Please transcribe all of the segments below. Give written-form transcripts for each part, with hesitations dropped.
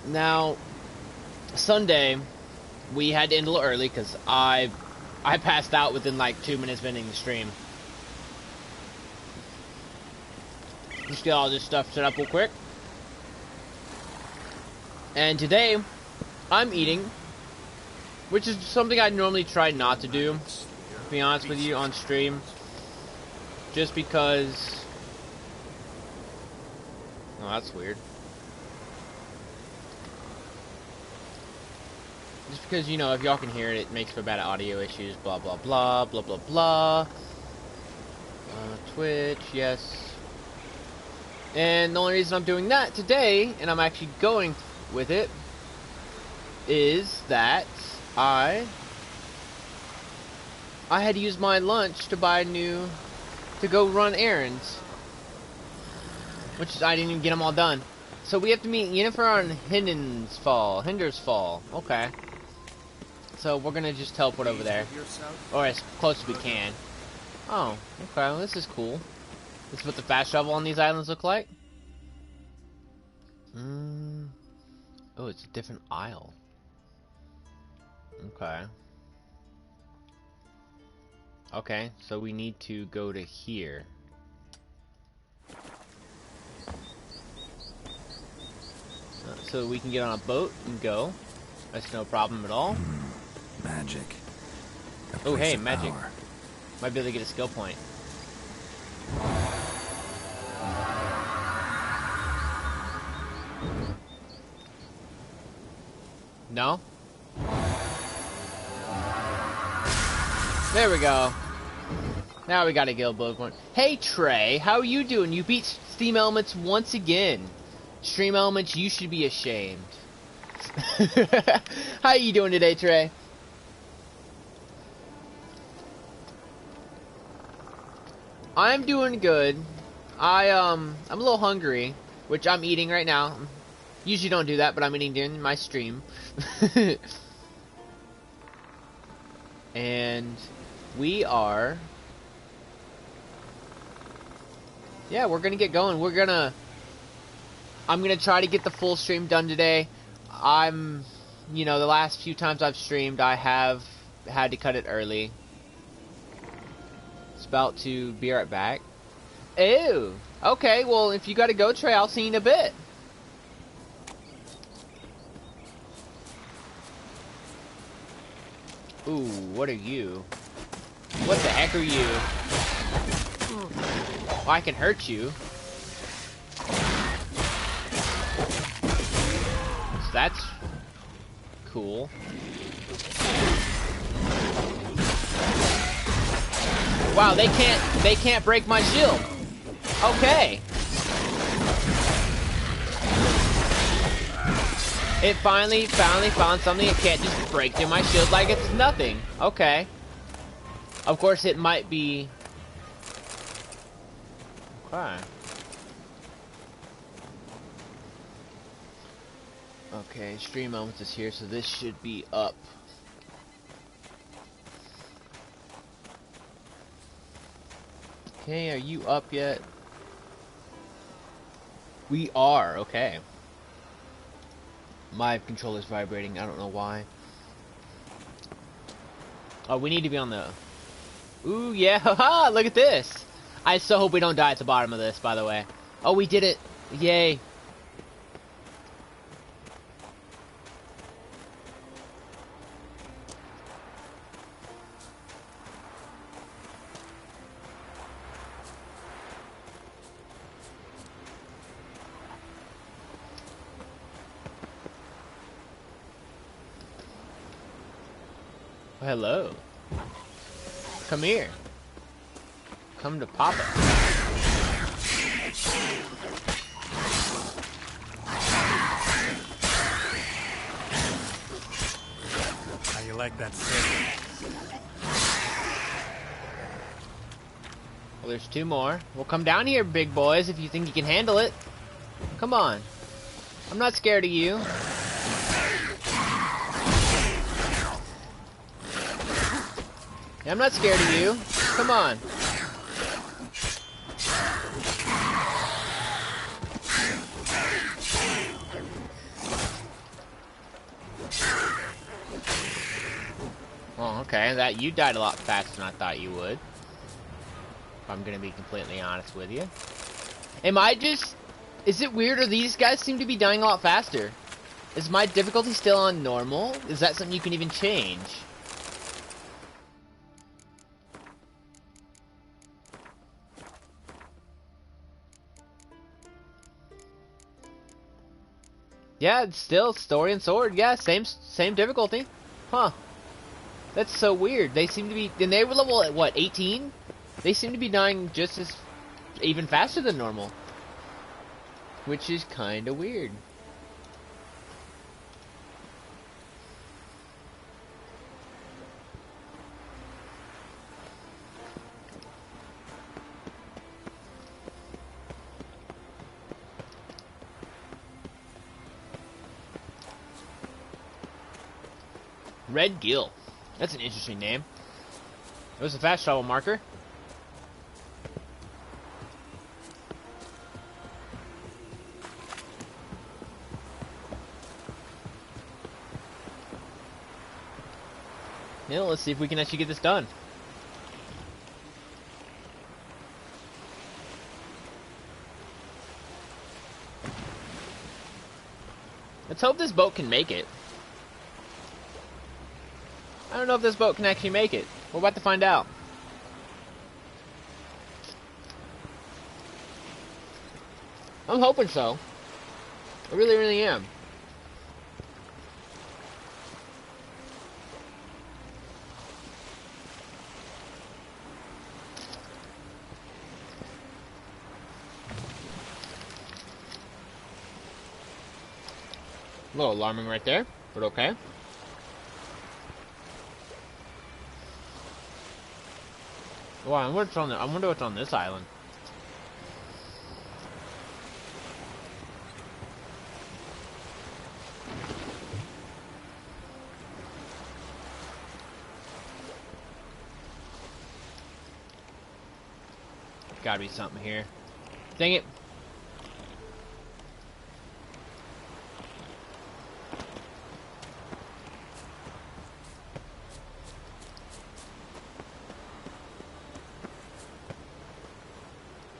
Now, Sunday, we had to end a little early because I passed out within like 2 minutes of ending the stream. Just get all this stuff set up real quick. And today, I'm eating, which is something I normally try not to do, to be honest with you, on stream. Just because... Oh, that's weird. Just because, you know, if y'all can hear it, it makes for bad audio issues, blah, blah, blah, blah, blah, blah. Twitch, yes. And the only reason I'm doing that today, and I'm actually going with it, is that I had to use my lunch to buy to go run errands. Which I didn't even get them all done. So we have to meet Yennefer on Hindersfall. Okay. So we're gonna just teleport over there. Or as close as we can. Oh, okay, well, this is cool. This is what the fast travel on these islands look like? Oh, it's a different isle. Okay. Okay, so we need to go to here. So we can get on a boat and go. That's no problem at all. Magic. Oh, hey, magic. Might be able to get a skill point. No? There we go. Now we got a guild book one. Hey Trey, how are you doing? You beat Steam Elements once again. Stream Elements, you should be ashamed. How you doing today, Trey? I'm doing good. I'm a little hungry, which I'm eating right now. Usually don't do that, but I'm eating during my stream. And we are... Yeah, we're gonna get going. I'm gonna try to get the full stream done today. You know, the last few times I've streamed, I have had to cut it early. It's about to be right back. Ew. Okay, well, if you gotta go, Trey, I'll see you in a bit. Ooh, what are you? What the heck are you? Well, I can hurt you. So that's cool. Wow, they can't break my shield. Okay. It finally found something it can't just break through my shield like it's nothing. Okay. Of course it might be... Okay. Okay, stream moments is here, so this should be up. Okay, are you up yet? We are, okay. My controller's vibrating, I don't know why. Oh, we need to be on the... Ooh, yeah, haha, look at this! I so hope we don't die at the bottom of this, by the way. Oh, we did it! Yay! Hello. Come here. Come to Papa. How you like that steak? Well, there's two more. Well, come down here, big boys, if you think you can handle it. Come on. I'm not scared of you. I'm not scared of you. Come on. Okay, that you died a lot faster than I thought you would. If I'm gonna be completely honest with you. Am I just... Is it weird or these guys seem to be dying a lot faster? Is my difficulty still on normal? Is that something you can even change? Yeah, it's still story and sword. Yeah, same difficulty. Huh. That's so weird. They seem to be... And they were level at, what, 18? They seem to be dying just as... even faster than normal. Which is kinda weird. Red Gill. That's an interesting name. It was a fast travel marker. Yeah, let's see if we can actually get this done. Let's hope this boat can make it. I don't know if this boat can actually make it. We're about to find out. I'm hoping so. I really, really am. A little alarming right there, but okay. Wow, I wonder what's on this island. Gotta be something here. Dang it.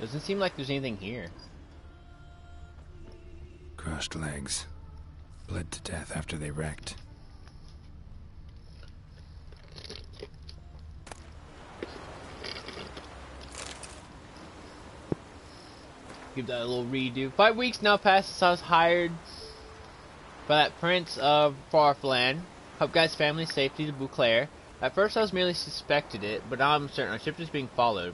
Doesn't seem like there's anything here. Crushed legs. Bled to death after they wrecked. Give that a little redo. 5 weeks now passed since I was hired by that prince of Farfland. Help guys' family safety to Beauclair. At first I was merely suspected it, but now I'm certain our ship is being followed.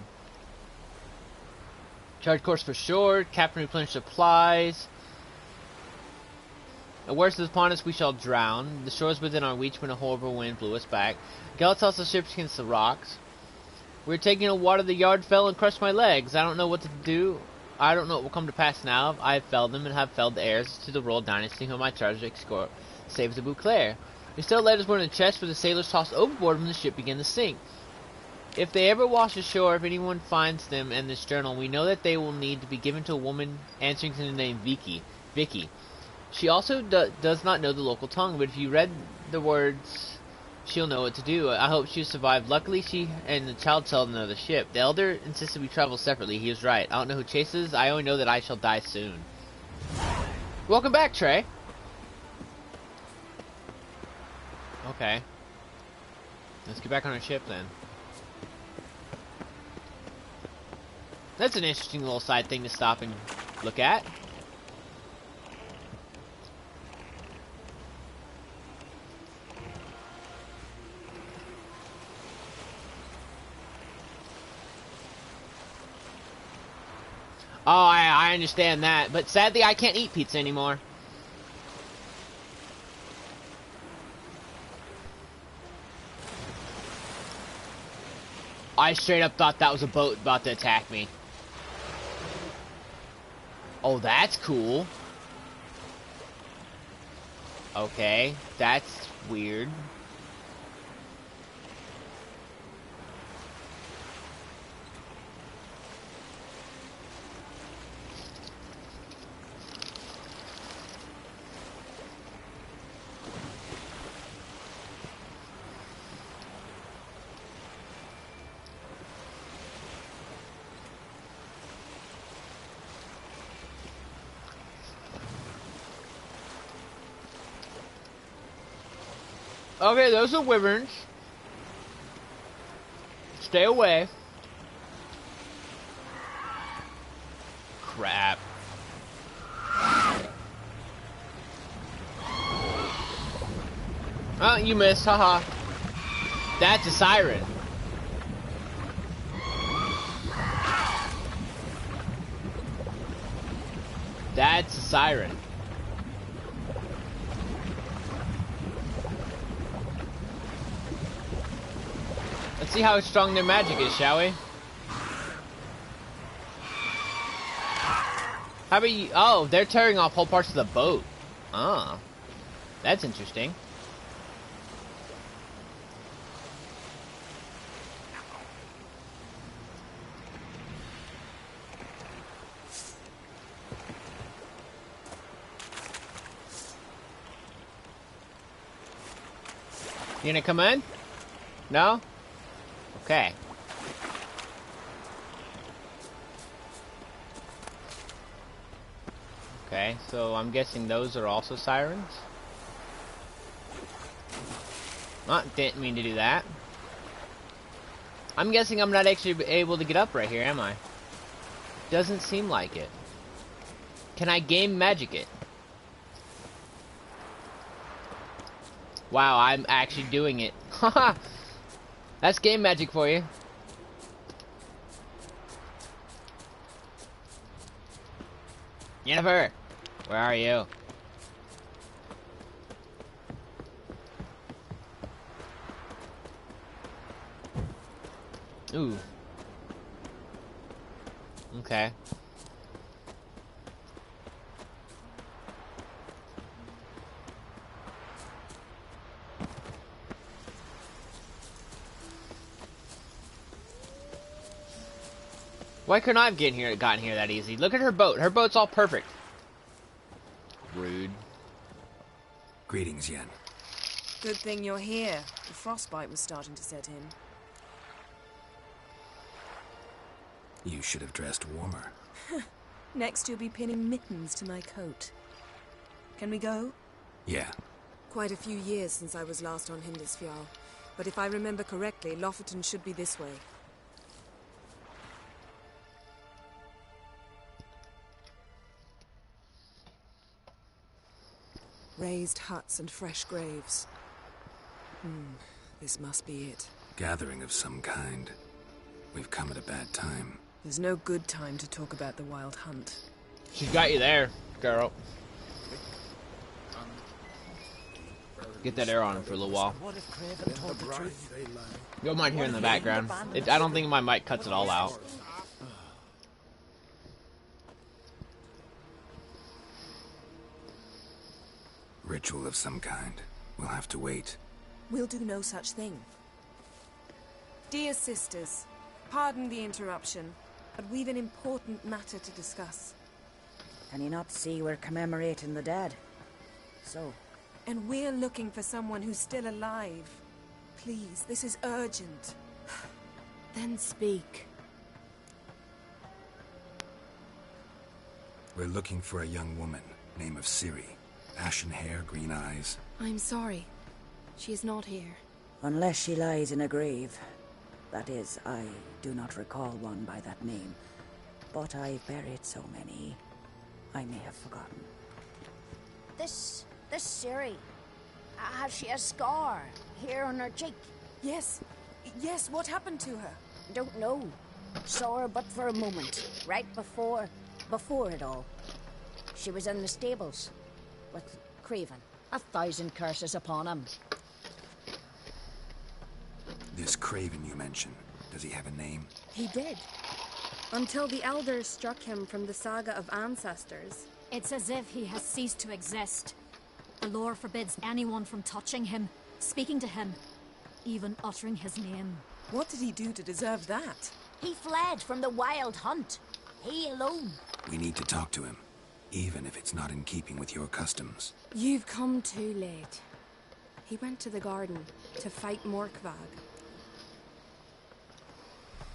Charge course for shore. Captain replenish supplies. The worst is upon us, we shall drown. The shore is within our reach when a horrible wind blew us back. Gale tossed the ship against the rocks. We were taking a water, the yard fell and crushed my legs. I don't know what to do. I don't know what will come to pass now. I have felled them and have felled the heirs to the royal dynasty whom I charged to escort save the Beauclair. We still letters were in a chest where the sailors tossed overboard when the ship began to sink. If they ever wash ashore, if anyone finds them in this journal, we know that they will need to be given to a woman answering to the name Vicky. She also does not know the local tongue, but if you read the words, she'll know what to do. I hope she'll survive. Luckily, she and the child sailed another ship. The elder insisted we travel separately. He was right. I don't know who chases. I only know that I shall die soon. Welcome back, Trey. Okay. Let's get back on our ship then. That's an interesting little side thing to stop and look at. Oh, I understand that, but sadly I can't eat pizza anymore. I straight up thought that was a boat about to attack me. Oh, that's cool. Okay, that's weird. Okay, those are wyverns. Stay away. Crap. Oh, you missed, haha. That's a siren. That's a siren. Let's see how strong their magic is, shall we? How about you? Oh, they're tearing off whole parts of the boat. Ah, that's interesting. You gonna come in? No? Okay. Okay, so I'm guessing those are also sirens? Oh, didn't mean to do that. I'm guessing I'm not actually able to get up right here, am I? Doesn't seem like it. Can I game magic it? Wow, I'm actually doing it. Haha! That's game magic for you. Jennifer! Where are you? Ooh. Okay. Why couldn't I have gotten here that easy? Look at her boat. Her boat's all perfect. Rude. Greetings, Yen. Good thing you're here. The frostbite was starting to set in. You should have dressed warmer. Next you'll be pinning mittens to my coat. Can we go? Yeah. Quite a few years since I was last on Hindisfjall, but if I remember correctly, Lofoten should be this way. Raised huts and fresh graves. This must be it. Gathering of some kind. We've come at a bad time. There's no good time to talk about the wild hunt. She's got you there, girl. Get that air on him for a little while. You don't mind hearing in the background. I don't think my mic cuts it all out. Ritual of some kind. We'll have to wait. We'll do no such thing. Dear sisters, pardon the interruption, but we've an important matter to discuss. Can you not see we're commemorating the dead? So? And we're looking for someone who's still alive. Please, this is urgent. Then speak. We're looking for a young woman, name of Ciri. Ashen hair, green eyes. I'm sorry. She is not here. Unless she lies in a grave. That is, I do not recall one by that name. But I've buried so many, I may have forgotten. This Ciri, has she a scar here on her cheek? Yes, what happened to her? Don't know. Saw her but for a moment, right before it all. She was in the stables with Craven. 1,000 curses upon him. This Craven you mentioned, does he have a name? He did. Until the elders struck him from the saga of ancestors. It's as if he has ceased to exist. The lore forbids anyone from touching him, speaking to him, even uttering his name. What did he do to deserve that? He fled from the wild hunt. He alone. We need to talk to him, even if it's not in keeping with your customs. You've come too late. He went to the garden to fight Morkvag.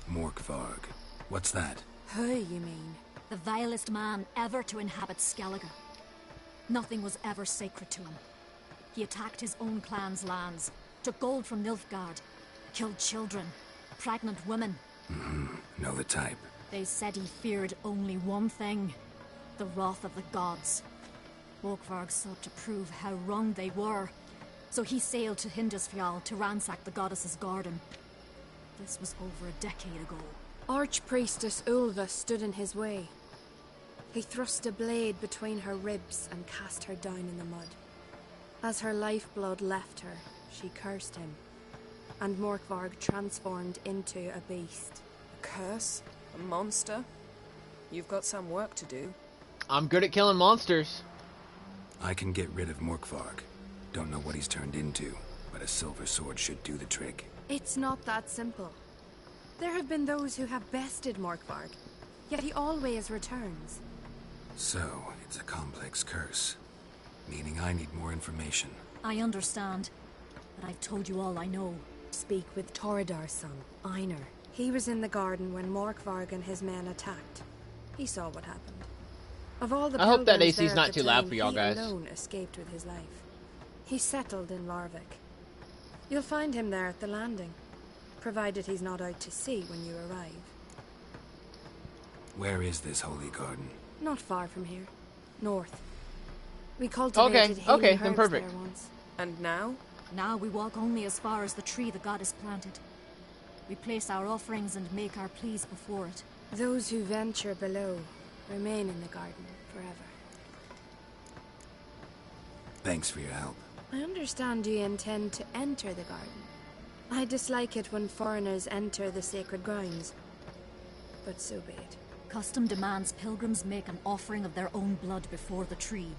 Morkvarg. What's that? Who, you mean? The vilest man ever to inhabit Skellige. Nothing was ever sacred to him. He attacked his own clan's lands, took gold from Nilfgaard, killed children, pregnant women. Know the type. They said he feared only one thing, the wrath of the gods. Morkvarg sought to prove how wrong they were, so he sailed to Hindisfjall to ransack the goddess's garden. This was over a decade ago. Archpriestess Ulva stood in his way. He thrust a blade between her ribs and cast her down in the mud. As her lifeblood left her, she cursed him, and Morkvarg transformed into a beast. A curse? A monster? You've got some work to do. I'm good at killing monsters. I can get rid of Morkvarg. Don't know what he's turned into, but a silver sword should do the trick. It's not that simple. There have been those who have bested Morkvarg, yet he always returns. So, it's a complex curse, meaning I need more information. I understand, but I've told you all I know. Speak with Torridar's son, Einar. He was in the garden when Morkvarg and his men attacked. He saw what happened. Of all the I hope that pilgrims AC's there not at the too loud time, for y'all guys. He alone escaped with his life. He settled in Larvik. You'll find him there at the landing, provided he's not out to sea when you arrive. Where is this holy garden? Not far from here. North. We cultivated healing okay, then herbs perfect. there once. And now? Now we walk only as far as the tree the goddess planted. We place our offerings and make our pleas before it. Those who venture below remain in the garden forever. Thanks for your help. I understand you intend to enter the garden. I dislike it when foreigners enter the sacred grounds, but so be it. Custom demands pilgrims make an offering of their own blood before the tree.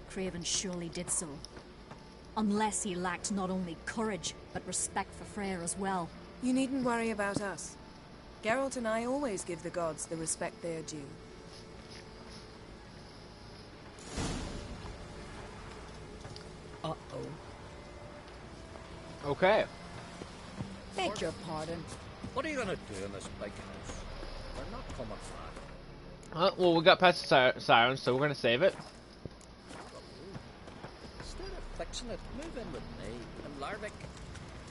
Craven surely did so. Unless he lacked not only courage, but respect for Freyr as well. You needn't worry about us. Geralt and I always give the gods the respect they are due. Uh-oh. Okay. Beg your pardon. What are you gonna do in this big house? We're not coming back. Well, we got past the sirens, so we're gonna save it. Instead of fixing it, move in with me. And Larvik,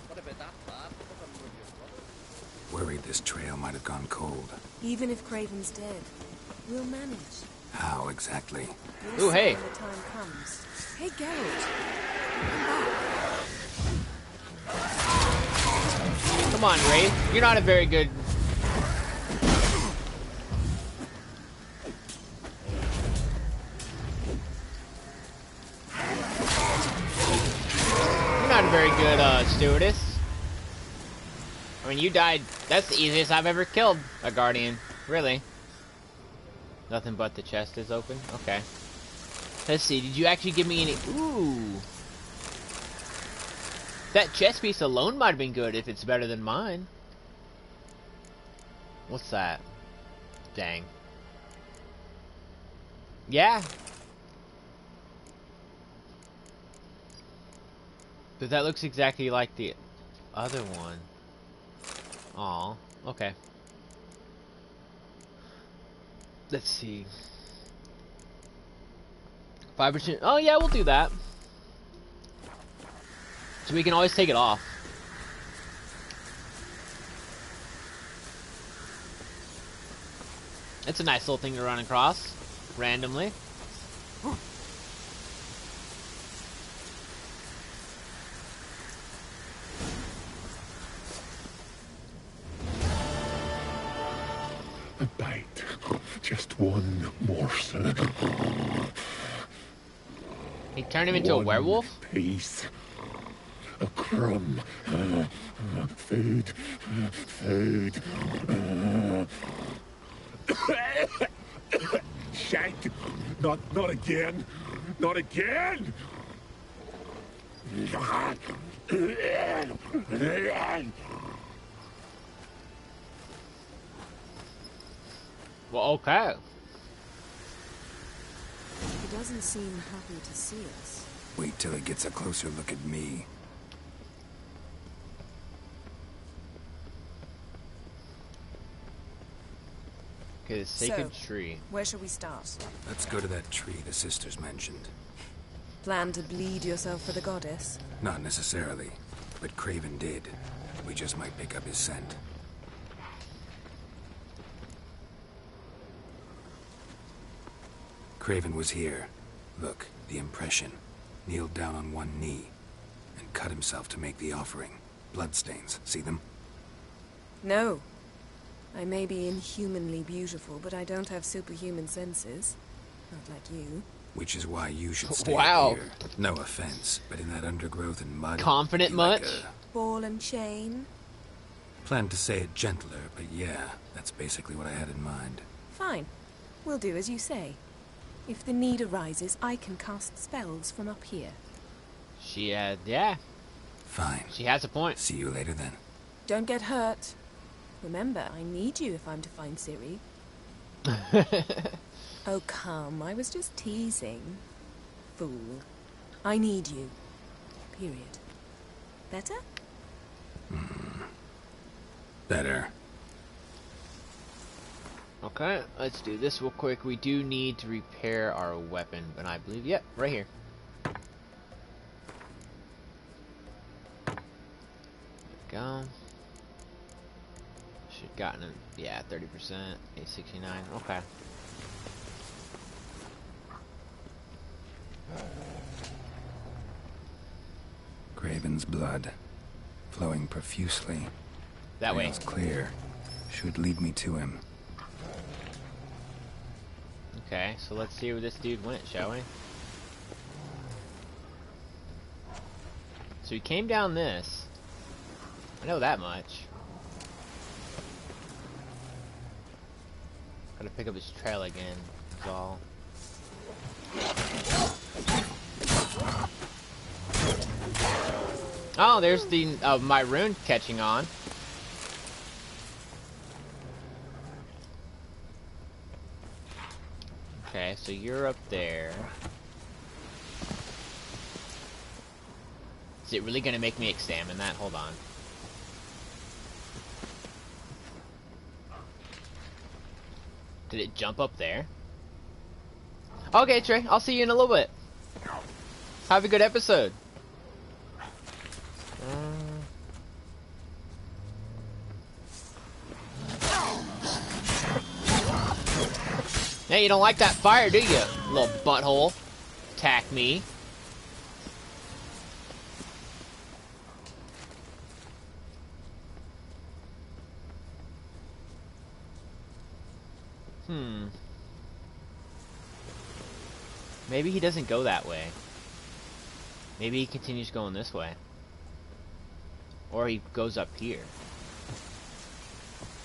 what about that lad? Live in with your brother? Worried this trail might have gone cold. Even if Craven's dead, we'll manage. How exactly? We'll Ooh, see hey. when the time comes. Hey, Geralt. Come back. Come on, Ray. You're not a very good... You're not a very good, stewardess. I mean, you died... That's the easiest I've ever killed a guardian. Really. Nothing but the chest is open? Okay. Let's see, did you actually give me any... Ooh. That chest piece alone might have been good if it's better than mine. What's that? Dang. Yeah. But that looks exactly like the other one. Aw, okay. Let's see. 5%. Oh yeah, we'll do that. So we can always take it off. It's a nice little thing to run across randomly. A bite. Just one morsel. He turned him into a werewolf? Piece. A crumb. Food. Food. Shank. Not again. Not again. Well, okay. He doesn't seem happy to see us. Wait till he gets a closer look at me. Okay, the sacred So, tree. Where shall we start? Let's go to that tree the sisters mentioned. Plan to bleed yourself for the goddess? Not necessarily, but Craven did. We just might pick up his scent. Craven was here. Look, the impression. Kneeled down on one knee and cut himself to make the offering. Bloodstains, see them? No. I may be inhumanly beautiful, but I don't have superhuman senses. Not like you. Which is why you should stay Wow. here. No offense, but in that undergrowth and mud... Confident be like much? Ball and chain? Planned to say it gentler, but yeah, that's basically what I had in mind. Fine. We'll do as you say. If the need arises, I can cast spells from up here. She had, yeah. Fine. She has a point. See you later then. Don't get hurt. Remember, I need you if I'm to find Ciri. Oh, come. I was just teasing. Fool. I need you. Period. Better? Better. Okay, let's do this real quick. We do need to repair our weapon, and I believe, yep, right here. There we go. Should gotten it, yeah, 30%, 869, okay. Craven's blood, flowing profusely. That way. It's clear. Should lead me to him. Okay, so let's see where this dude went, shall we? So he came down this. I know that much. Gotta pick up his trail again, is all. Oh, there's the my rune catching on. Okay, so you're up there. Is it really gonna make me examine that? Hold on. Did it jump up there? Okay, Trey, I'll see you in a little bit. Have a good episode. Hey, you don't like that fire, do you, little butthole? Attack me. Maybe he doesn't go that way. Maybe he continues going this way. Or he goes up here.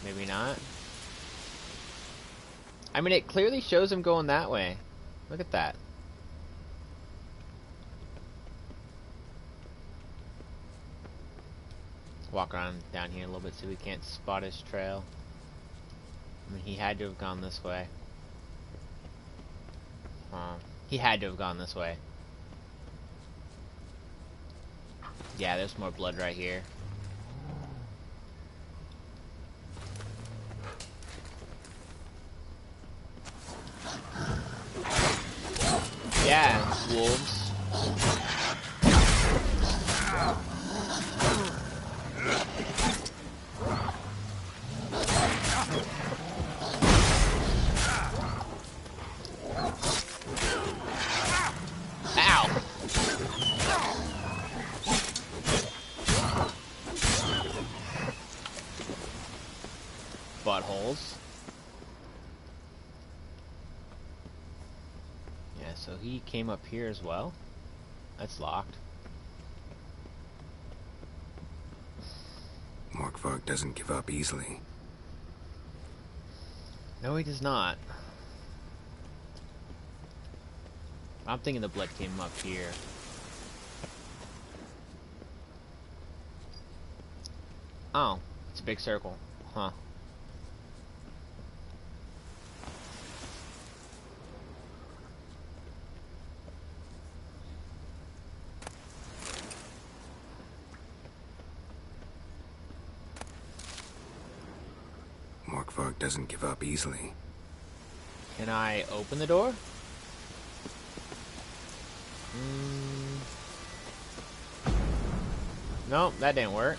Maybe not. I mean, it clearly shows him going that way. Look at that. Walk around down here a little bit so we can't spot his trail. I mean, he had to have gone this way. He had to have gone this way. Yeah, there's more blood right here. Yeah, wolves. Ow! Buttholes. Yeah, so he came up here as well. That's locked. Morkvarg doesn't give up easily. No, he does not. I'm thinking the blood came up here. Oh, it's a big circle. Huh. Morkvarg doesn't give up easily. Can I open the door? Nope, that didn't work.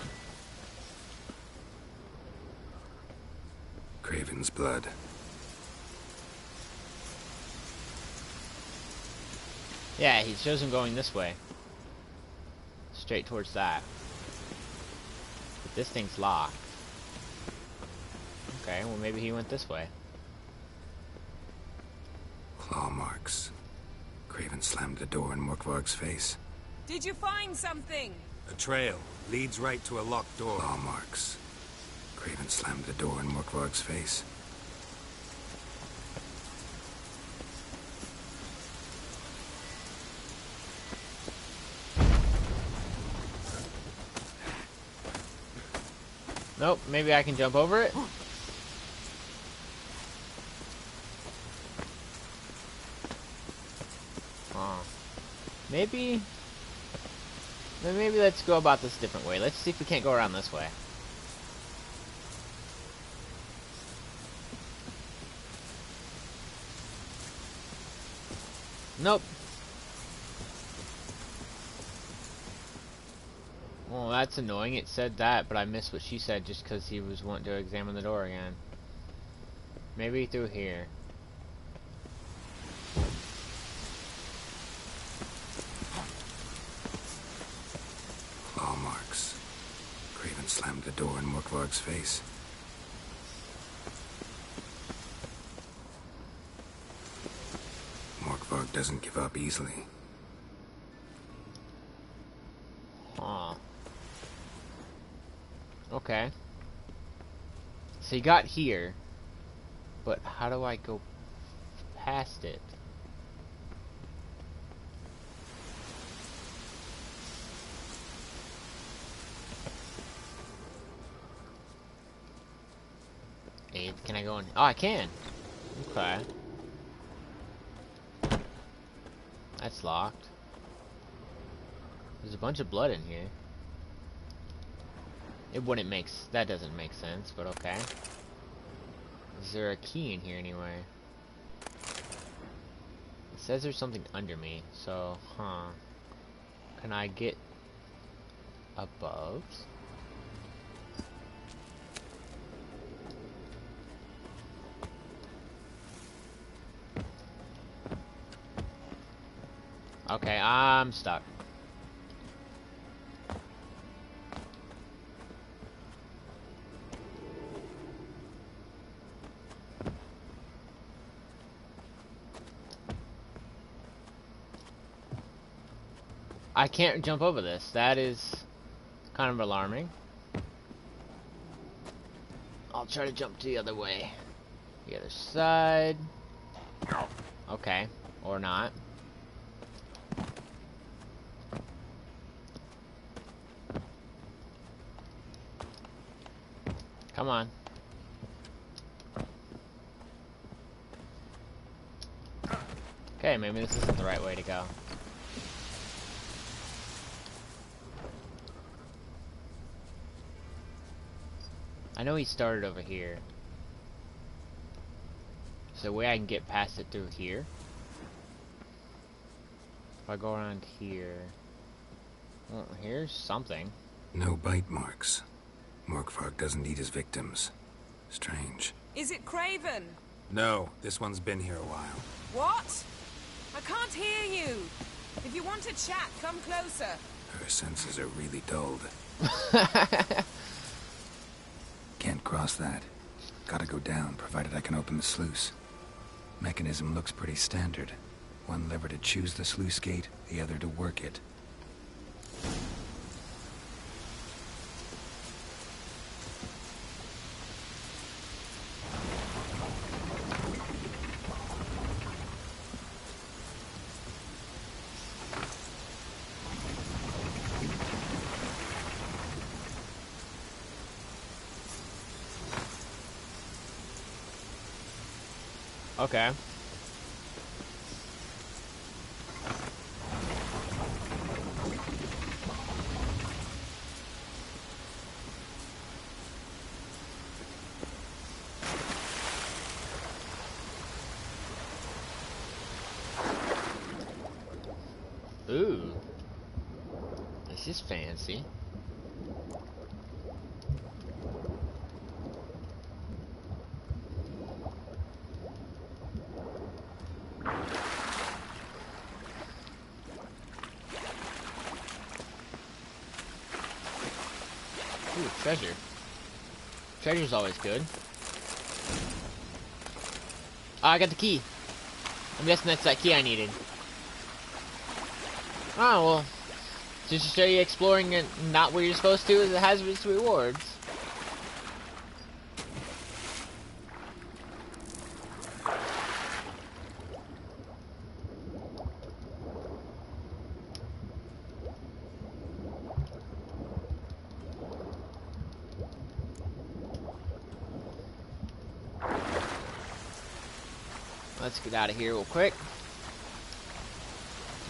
Craven's blood. Yeah, he shows him going this way. Straight towards that. But this thing's locked. Okay, well maybe he went this way. Claw marks. Craven slammed the door in Morkvarg's face. Did you find something? A trail leads right to a locked door. Claw marks. Craven slammed the door in Morkvarg's face. Nope, maybe I can jump over it. Maybe let's go about this a different way. Let's see if we can't go around this way. Nope. Well, that's annoying. It said that, but I missed what she said just because he was wanting to examine the door again. Maybe through here. Claw marks. Craven slammed the door in Morkvarg's face. Morkvarg doesn't give up easily. Huh. Okay. So you got here, but how do I go past it? Can I go in? Oh, I can. Okay. That's locked. There's a bunch of blood in here. It wouldn't make that doesn't make sense, but okay. Is there a key in here anyway? It says there's something under me, so can I get above? Okay, I'm stuck. I can't jump over this. That is kind of alarming. I'll try to jump to the other way. The other side. Okay, or not. Come on. Okay, maybe this isn't the right way to go. I know he started over here. So the way I can get past it through here. If I go around here. Well, here's something. No bite marks. Morkvarg doesn't eat his victims. Strange. Is it Craven? No, this one's been here a while. What? I can't hear you. If you want to chat, come closer. Her senses are really dulled. Can't cross that. Gotta go down, provided I can open the sluice. Mechanism looks pretty standard. One lever to choose the sluice gate, the other to work it. Okay. Ooh. This is fancy. Ooh, treasure. Treasure's always good. Oh, I got the key. I'm guessing that's that key I needed. Oh, well. Just to show you exploring it not where you're supposed to, it has its rewards. Let's get out of here real quick.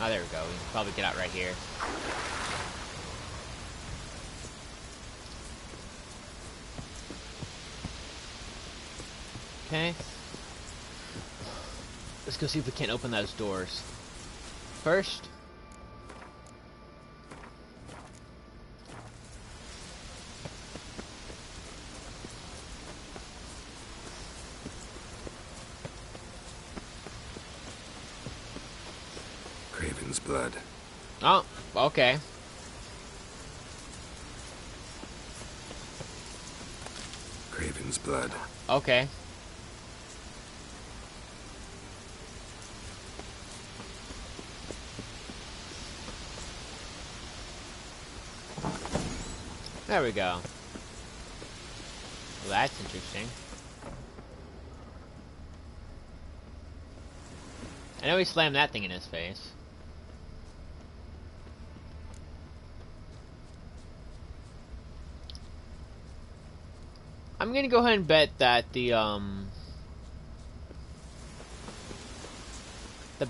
Oh, there we go. We can probably get out right here. Okay. Let's go see if we can't open those doors. First. Craven's blood. Oh, okay. Craven's blood. Okay. There we go. Well, that's interesting. I know he slammed that thing in his face. I'm gonna go ahead and bet that the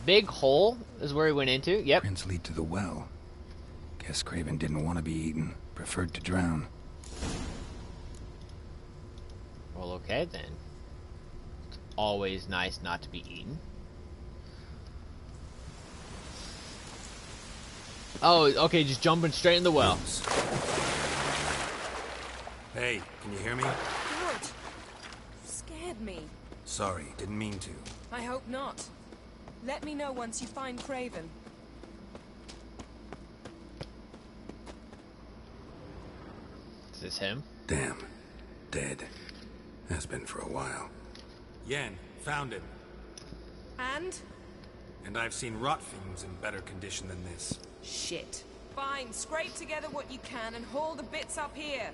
big hole is where he went into. Yep. Prints lead to the well. Guess Craven didn't want to be eaten. Preferred to drown. Well, okay then. It's always nice not to be eaten. Oh, okay, just jumping straight in the well. Hey, can you hear me? God! Scared me. Sorry, didn't mean to. I hope not. Let me know once you find Craven. Is this him? Damn. Dead. Has been for a while. Yen, found him. And? And I've seen rot fiends in better condition than this. Shit. Fine, scrape together what you can and haul the bits up here.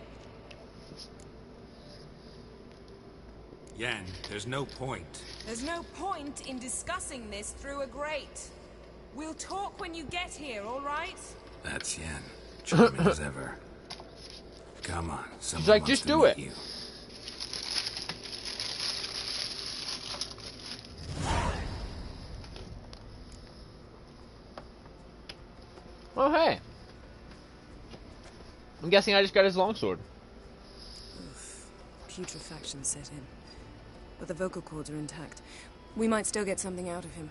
Yen, there's no point. There's no point in discussing this through a grate. We'll talk when you get here, all right? That's Yen. Charming as ever. Come on, someone like, wants just to do meet it. You. Oh, hey. I'm guessing I just got his longsword. Putrefaction set in. But the vocal cords are intact. We might still get something out of him.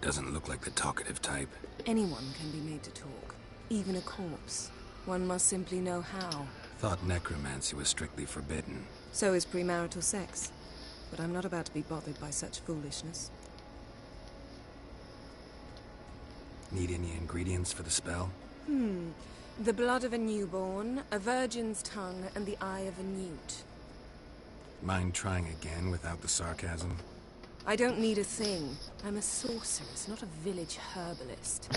Doesn't look like the talkative type. Anyone can be made to talk. Even a corpse. One must simply know how. Thought necromancy was strictly forbidden. So is premarital sex. But I'm not about to be bothered by such foolishness. Need any ingredients for the spell? The blood of a newborn, a virgin's tongue, and the eye of a newt. Mind trying again without the sarcasm? I don't need a thing. I'm a sorceress, not a village herbalist.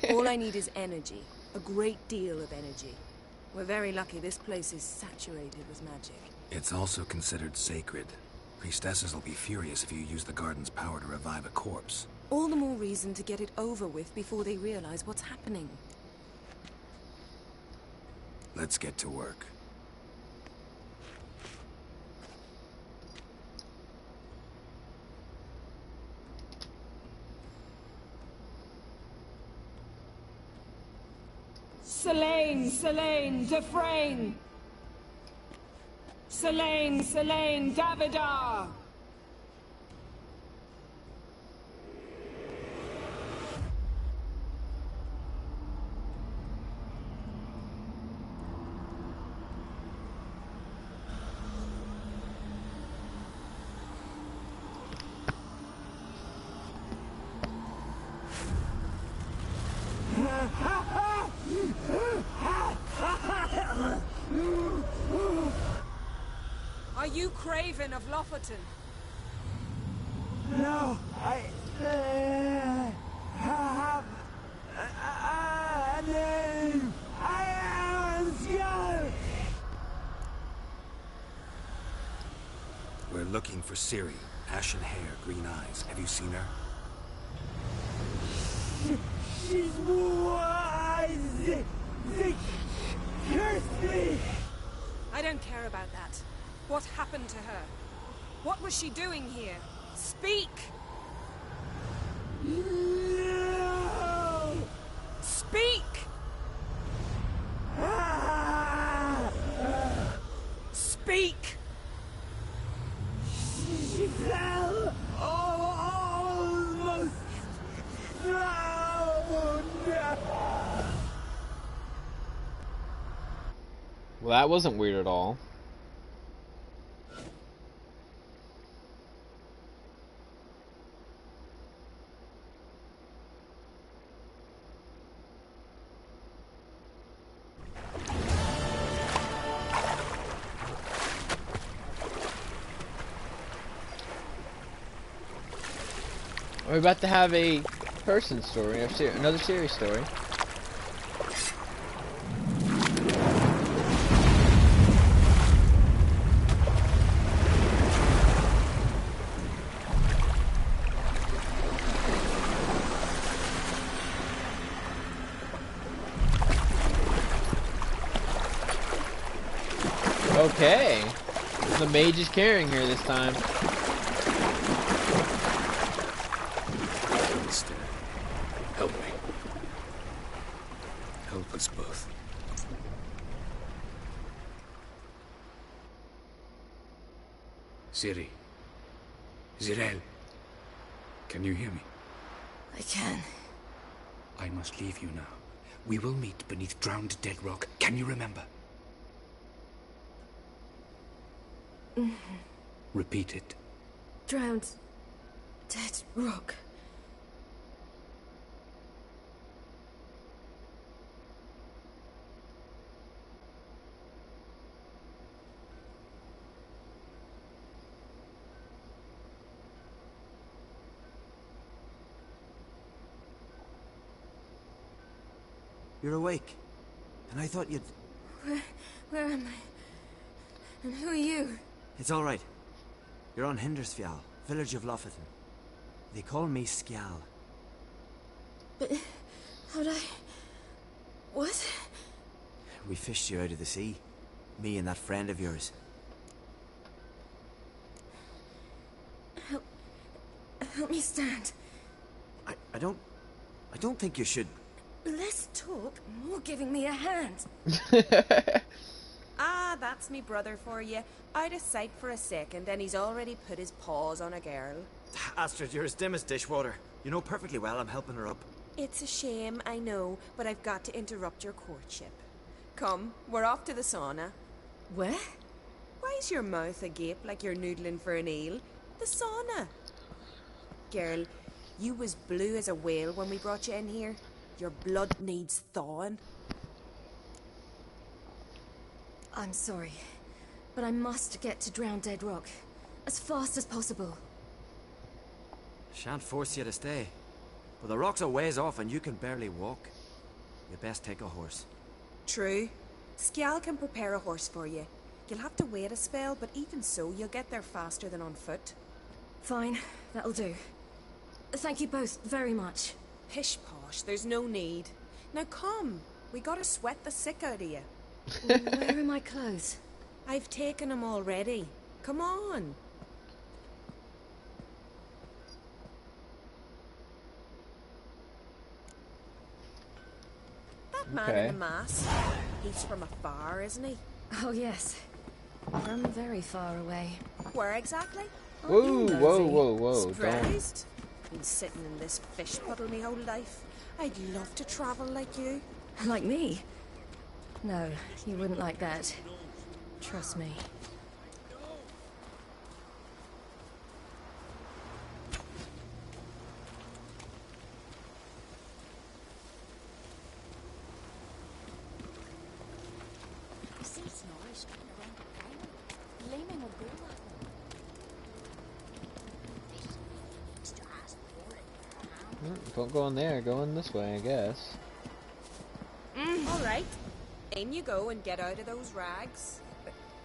All I need is energy. A great deal of energy. We're very lucky this place is saturated with magic. It's also considered sacred. Priestesses will be furious if you use the garden's power to revive a corpse. All the more reason to get it over with before they realize what's happening. Let's get to work. Selene, Selene, Defrain! Selene, Selene, Davidar! you Craven of Lofoten? No, I have a name. I am Skjal. We're looking for Ciri. Ashen hair, green eyes. Have you seen her? She's wise. They cursed me. I don't care about that. What happened to her? What was she doing here? Speak! No. Speak! Speak! She fell almost drowned. Well, that wasn't weird at all. We're about to have a person story, or another series story. Okay, the mage is carrying her this time. Help me. Help us both. Ciri. Zirel. Can you hear me? I can. I must leave you now. We will meet beneath drowned dead rock. Can you remember? Repeat it. Drowned. Dead rock. You're awake. And I thought you'd... Where am I? And who are you? It's all right. You're on Hindersfjall, village of Lofoten. They call me Skjal. But how'd I... What? We fished you out of the sea. Me and that friend of yours. Help me stand. I don't think you should... Less talk, more giving me a hand. Ah, that's me brother for you. Out of sight for a second, and he's already put his paws on a girl. Astrid, you're as dim as dishwater. You know perfectly well I'm helping her up. It's a shame, I know, but I've got to interrupt your courtship. Come, we're off to the sauna. Where? Why's your mouth agape like you're noodling for an eel? The sauna. Girl, you was blue as a whale when we brought you in here. Your blood needs thawing. I'm sorry, but I must get to Drowned Dead Rock as fast as possible. Shan't force you to stay. But the rock's a ways off and you can barely walk. You best take a horse. True. Skjal can prepare a horse for you. You'll have to wait a spell, but even so, you'll get there faster than on foot. Fine, that'll do. Thank you both very much. Pish posh, there's no need. Now come, we gotta sweat the sick out of you. Where are my clothes? I've taken them already. Come on. That man in the mask, he's from afar, isn't he? Oh yes, from very far away. Where exactly? Whoa, whoa, whoa, whoa, don't. Surprised? Been sitting in this fish puddle me whole life. I'd love to travel like you. Like me? No, you wouldn't like that. Trust me. aiming a gun at them. This to ask for it. Don't go in there. Go in this way, I guess. All right. In you go and get out of those rags.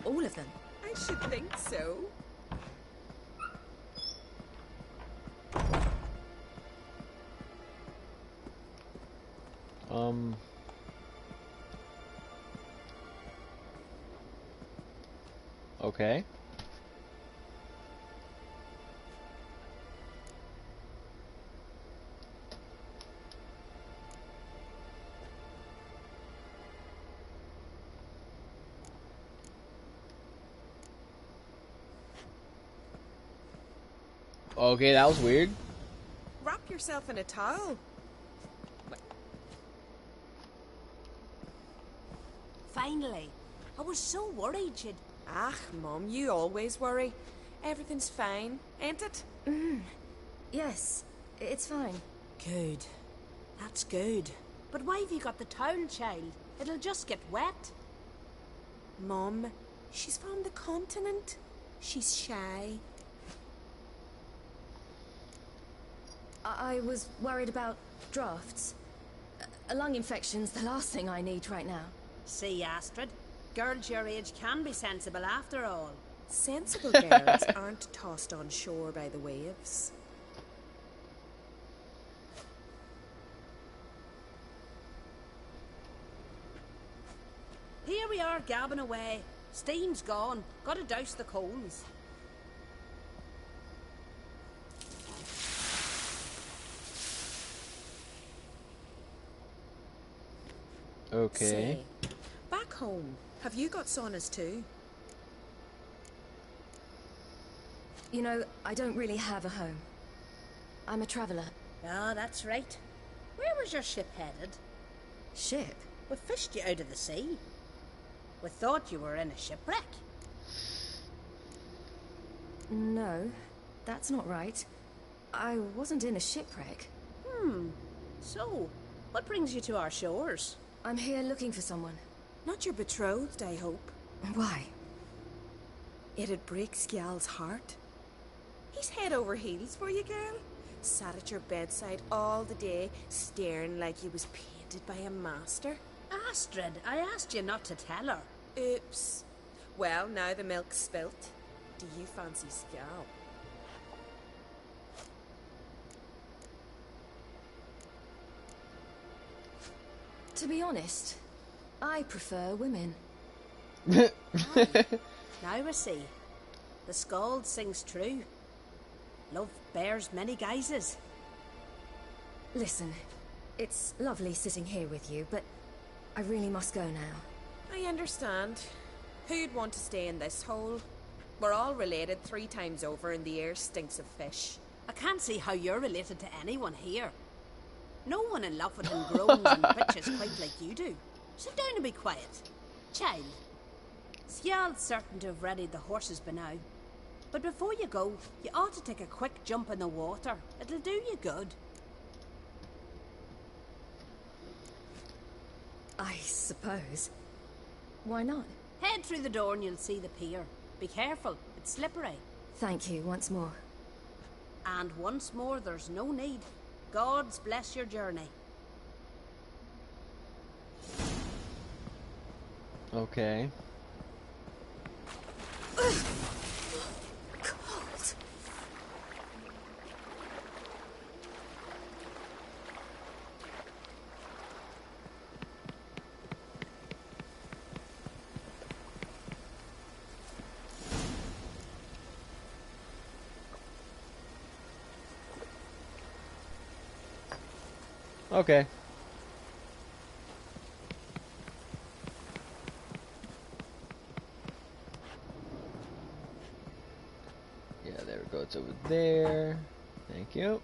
All of them? I should think so. Okay. Okay, that was weird. Wrap yourself in a towel. Finally. I was so worried you'd... Ah, Mum, you always worry. Everything's fine, ain't it? Yes, it's fine. Good. That's good. But why have you got the towel, child? It'll just get wet. Mum, she's from the continent. She's shy. I was worried about drafts. A lung infection's the last thing I need right now. See, Astrid? Girls your age can be sensible after all. Sensible girls aren't tossed on shore by the waves. Here we are gabbing away. Steam's gone. Gotta douse the coals. Okay. Say, back home, have you got saunas too? You know, I don't really have a home. I'm a traveller. Ah, that's right. Where was your ship headed? Ship? We fished you out of the sea. We thought you were in a shipwreck. No, that's not right. I wasn't in a shipwreck. So, what brings you to our shores? I'm here looking for someone. Not your betrothed, I hope. Why? It'd break Skjal's heart. He's head over heels for you, girl. Sat at your bedside all the day, staring like he was painted by a master. Astrid, I asked you not to tell her. Oops. Well, now the milk's spilt. Do you fancy Skjal? To be honest, I prefer women. Now I see. The Skald sings true. Love bears many guises. Listen, it's lovely sitting here with you, but I really must go now. I understand. Who'd want to stay in this hole? We're all related 3 times over and the air stinks of fish. I can't see how you're related to anyone here. No one in Lofoten groans and bitches quite like you do. Sit down and be quiet. Child, Skjal's certain to have readied the horses by now. But before you go, you ought to take a quick jump in the water. It'll do you good. I suppose. Why not? Head through the door and you'll see the pier. Be careful, it's slippery. Thank you once more. And once more, there's no need. Gods bless your journey. Okay. Cold. Okay. Yeah, there we go. It's over there. Thank you.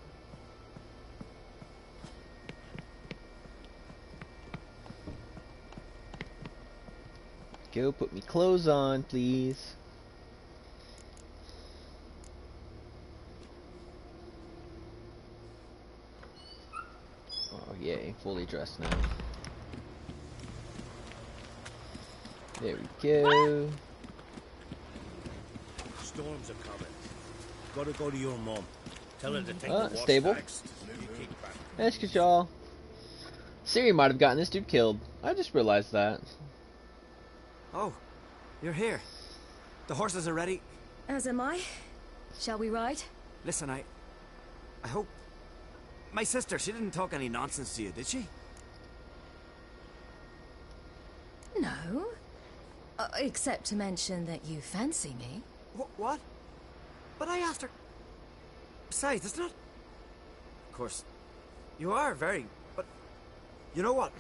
Go put me clothes on, please. Oh, yay. Fully dressed now. There we go. storms are coming. Gotta go to your mum. Tell her to take the worst stable. next. You kick back. That's good, y'all. Siri might have gotten this dude killed. I just realized that. Oh, you're here. The horses are ready. As am I. Shall we ride? Listen, I hope... My sister, she didn't talk any nonsense to you, did she? No. Except to mention that you fancy me. What? But I asked her... Besides, it's not... Of course, you are very... But... You know what?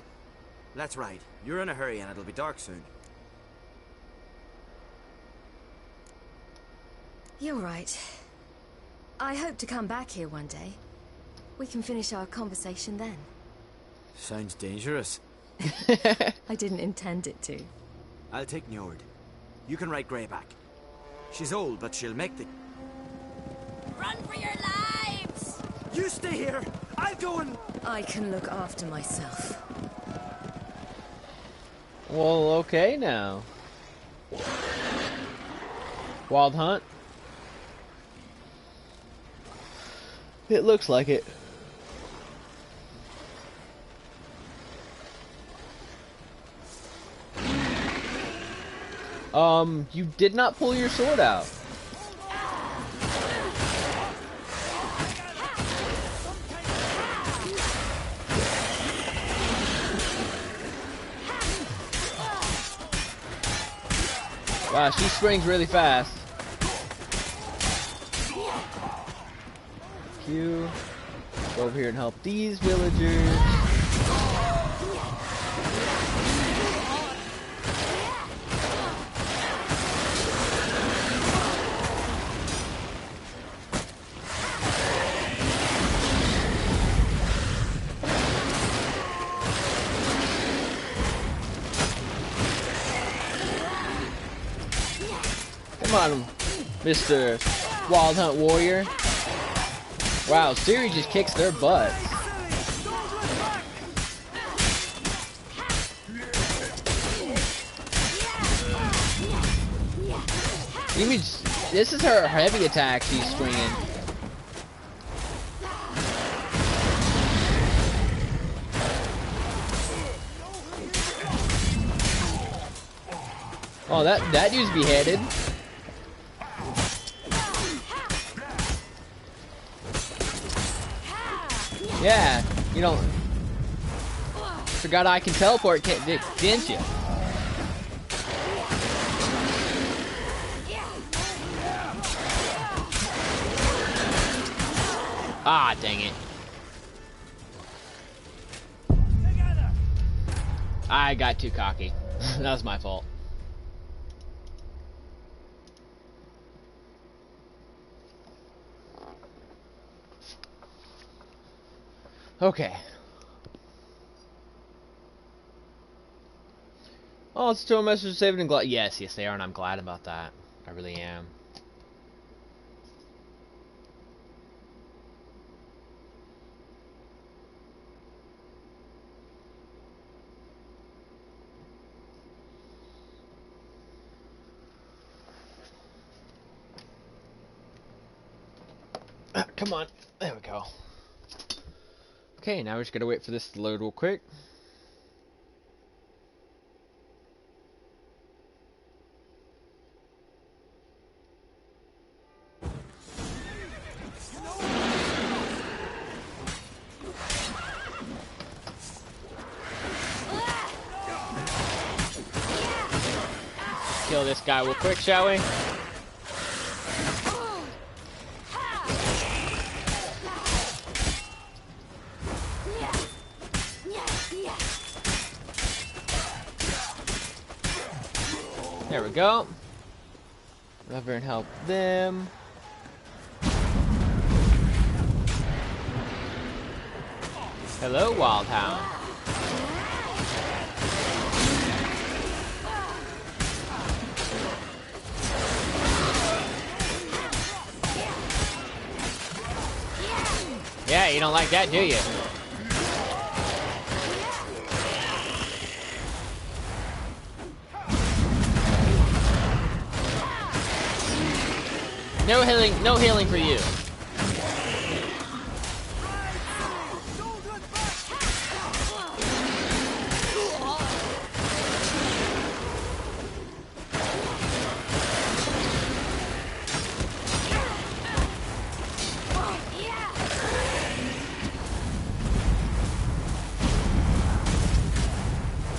Let's ride. You're in a hurry and it'll be dark soon. You're right. I hope to come back here one day. We can finish our conversation then. Sounds dangerous. I didn't intend it to. I'll take Njord. You can ride Greyback. She's old, but she'll make the... Run for your lives! You stay here! I'll go and... I can look after myself. Well, okay now. Wild Hunt? It looks like it. You did not pull your sword out. Wow, she swings really fast. Q. Go over here and help these villagers. Come on, Mr. Wild Hunt Warrior. Wow, Siri just kicks their butts. Even this is her heavy attack she's swinging. Oh, that dude's beheaded. Yeah, you don't... Forgot I can teleport, didn't you? Ah, dang it. I got too cocky. That was my fault. Okay. Oh, it's still a message saved and glad. Yes, they are, and I'm glad about that. I really am. Come on. There we go. Okay, now we're just gonna wait for this to load real quick. Kill this guy real quick, shall we? There we go. Over and help them. Hello, Wild Hound. Yeah, you don't like that, do you? No healing for you.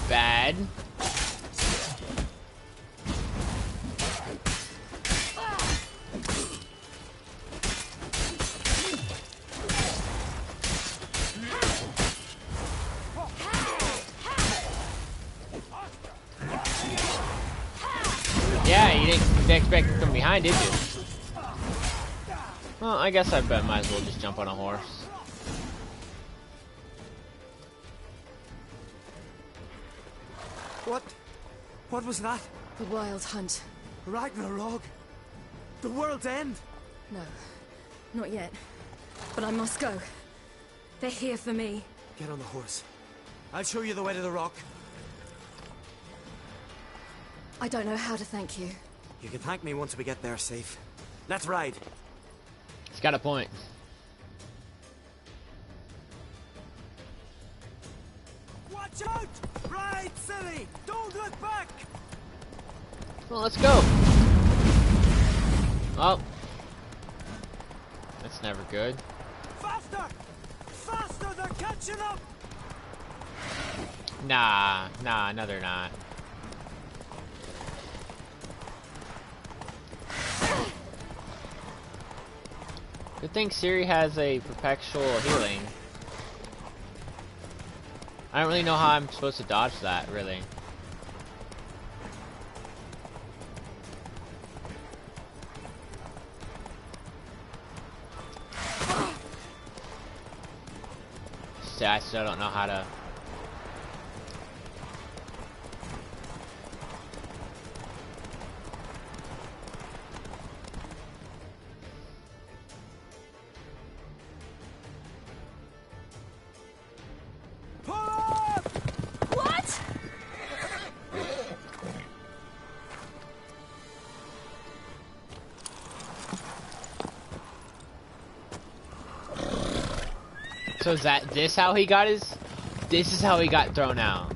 Bad. Yeah, you didn't expect it from behind, did you? Well, I guess I bet might as well just jump on a horse. What was that? The Wild Hunt. Ragnarok? The world's end? No, not yet. But I must go. They're here for me. Get on the horse. I'll show you the way to the rock. I don't know how to thank you. You can thank me once we get there safe. Let's ride. He's got a point. Watch out! Ride, silly! Don't look back! Well, let's go. Oh. That's never good. Faster! Faster! They're catching up! Nah, no, they're not. Good thing Ciri has a perpetual healing. I don't really know how I'm supposed to dodge that, really. I still don't know how to... What? So is this how he got his... This is how he got thrown out.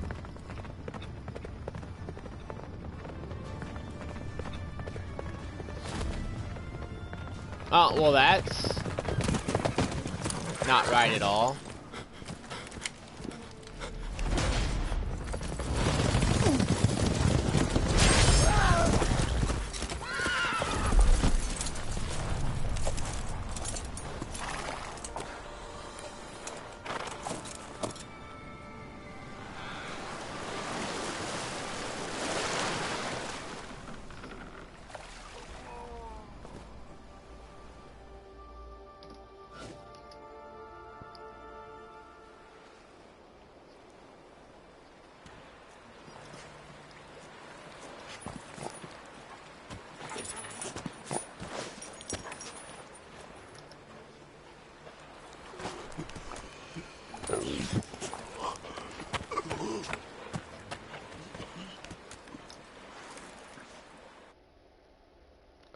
Oh, well that's... not right at all.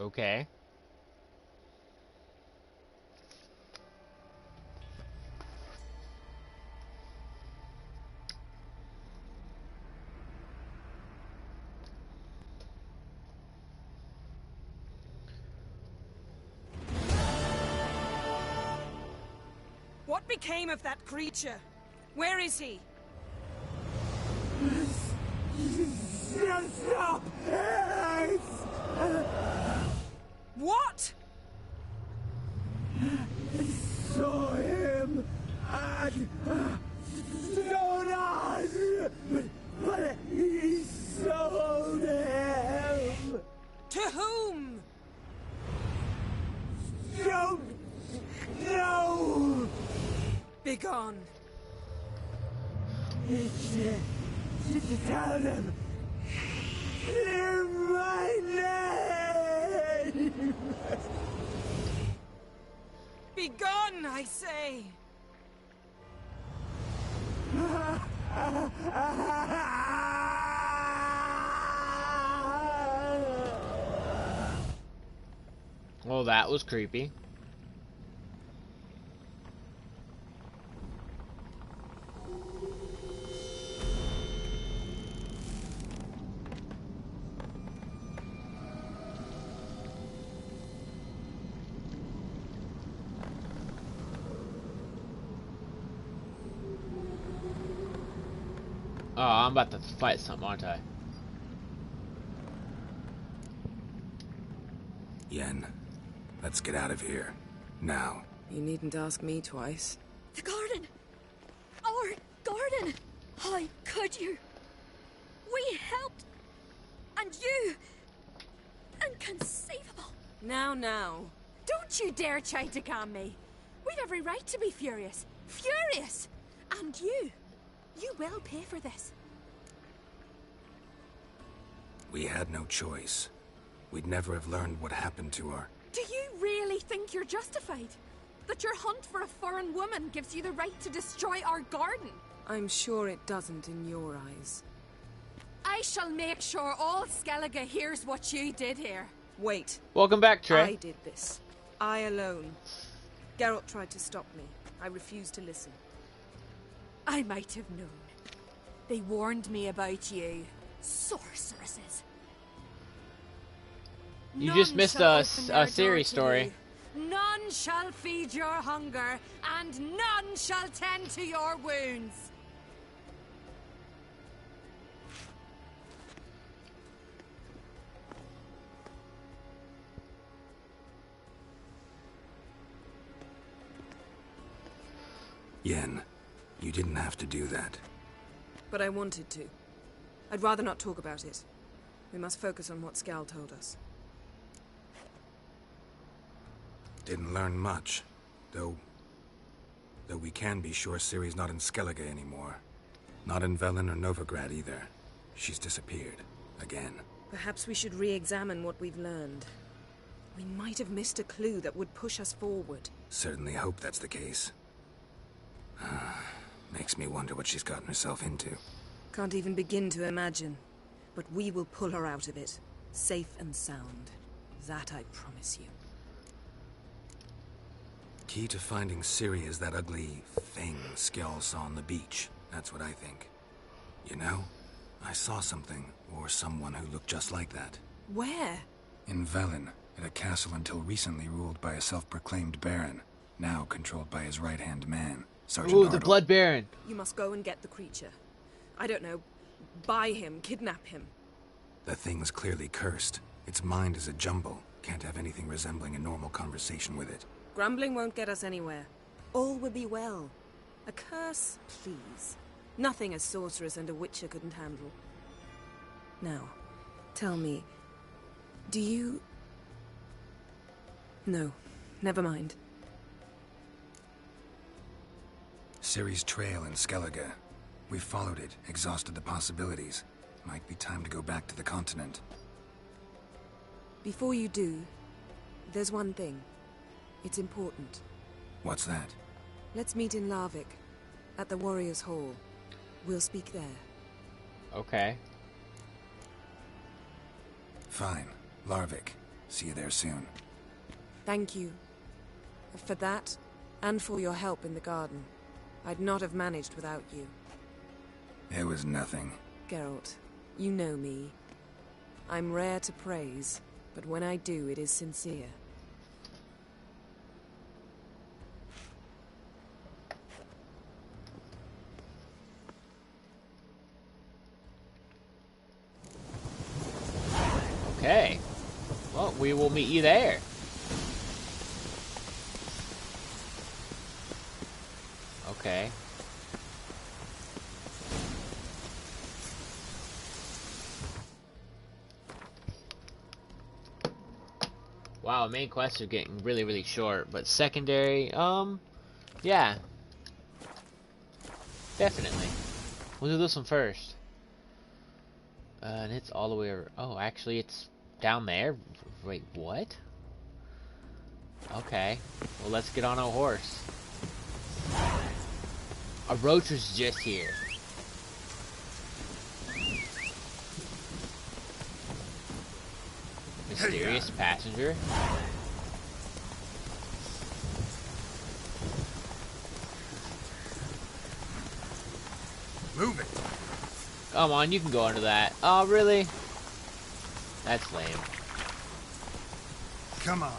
Okay. What became of that creature? Where is he? Stop! What? Saw him and Jonas, but he sold him. To whom? Don't know. Begone. Tell them. Hear my name. Begone, I say. Well, Well, that was creepy. Oh, I'm about to fight something, aren't I? Yen, let's get out of here. Now. You needn't ask me twice. The garden! Our garden! How could you? We helped! And you! Inconceivable! Now. Don't you dare try to calm me. We've every right to be furious. Furious! And you will pay for this. We had no choice. We'd never have learned what happened to her. Do you really think you're justified? That your hunt for a foreign woman gives you the right to destroy our garden? I'm sure it doesn't in your eyes. I shall make sure all Skellige hears what you did here. Wait. Welcome back, Trey. I did this. I alone. Geralt tried to stop me. I refused to listen. I might have known. They warned me about you. Sorceresses. You just missed a Ciris story. None shall feed your hunger, and none shall tend to your wounds. Yen, you didn't have to do that. But I wanted to. I'd rather not talk about it. We must focus on what Skal told us. Didn't learn much, though we can be sure Ciri's not in Skellige anymore. Not in Velen or Novigrad either. She's disappeared. Again. Perhaps we should re-examine what we've learned. We might have missed a clue that would push us forward. Certainly hope that's the case. Makes me wonder what she's gotten herself into. Can't even begin to imagine. But we will pull her out of it. Safe and sound. That I promise you. Key to finding Ciri is that ugly thing Skell saw on the beach. That's what I think. You know, I saw something, or someone who looked just like that. Where? In Velen, at a castle until recently ruled by a self-proclaimed baron, now controlled by his right-hand man, Sergeant Ooh, Ardle. the Blood Baron. You must go and get the creature. I don't know, buy him, kidnap him. The thing's clearly cursed. Its mind is a jumble. Can't have anything resembling a normal conversation with it. Grumbling won't get us anywhere. All will be well. A curse, please. Nothing a sorceress and a witcher couldn't handle. Now, tell me, do you... No, never mind. Ciri's trail in Skellige. We followed it, exhausted the possibilities. Might be time to go back to the continent. Before you do, there's one thing. It's important. What's that? Let's meet in Larvik, at the Warriors' Hall. We'll speak there. Okay. Fine. Larvik. See you there soon. Thank you. For that, and for your help in the garden. I'd not have managed without you. It was nothing. Geralt, you know me. I'm rare to praise, but when I do, it is sincere. Okay. Well, we will meet you there. Okay. Wow, main quests are getting really, really short, but secondary, yeah. Definitely. We'll do this one first. And it's all the way over. Oh, actually, it's down there. Wait, what? Okay. Well, let's get on a horse. A roach was just here. Mysterious passenger. Come on, you can go under that. Oh, really? That's lame. Come on.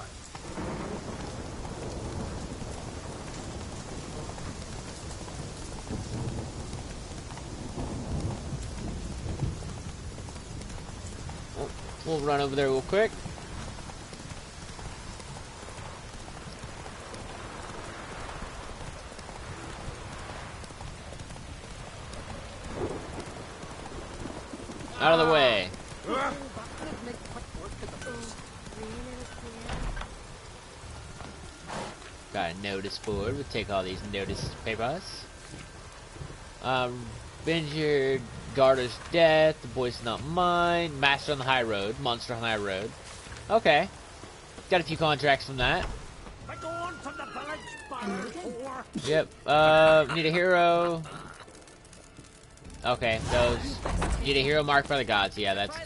We'll run over there real quick. Out of the way. Got a notice board. We'll take all these notice papers. Injured, Garter's death, the boy's not mine, Master on the High Road, Monster on the High Road. Okay. Got a few contracts from that. Yep. Need a hero. Okay, those. Need a hero marked by the gods. Yeah, that's.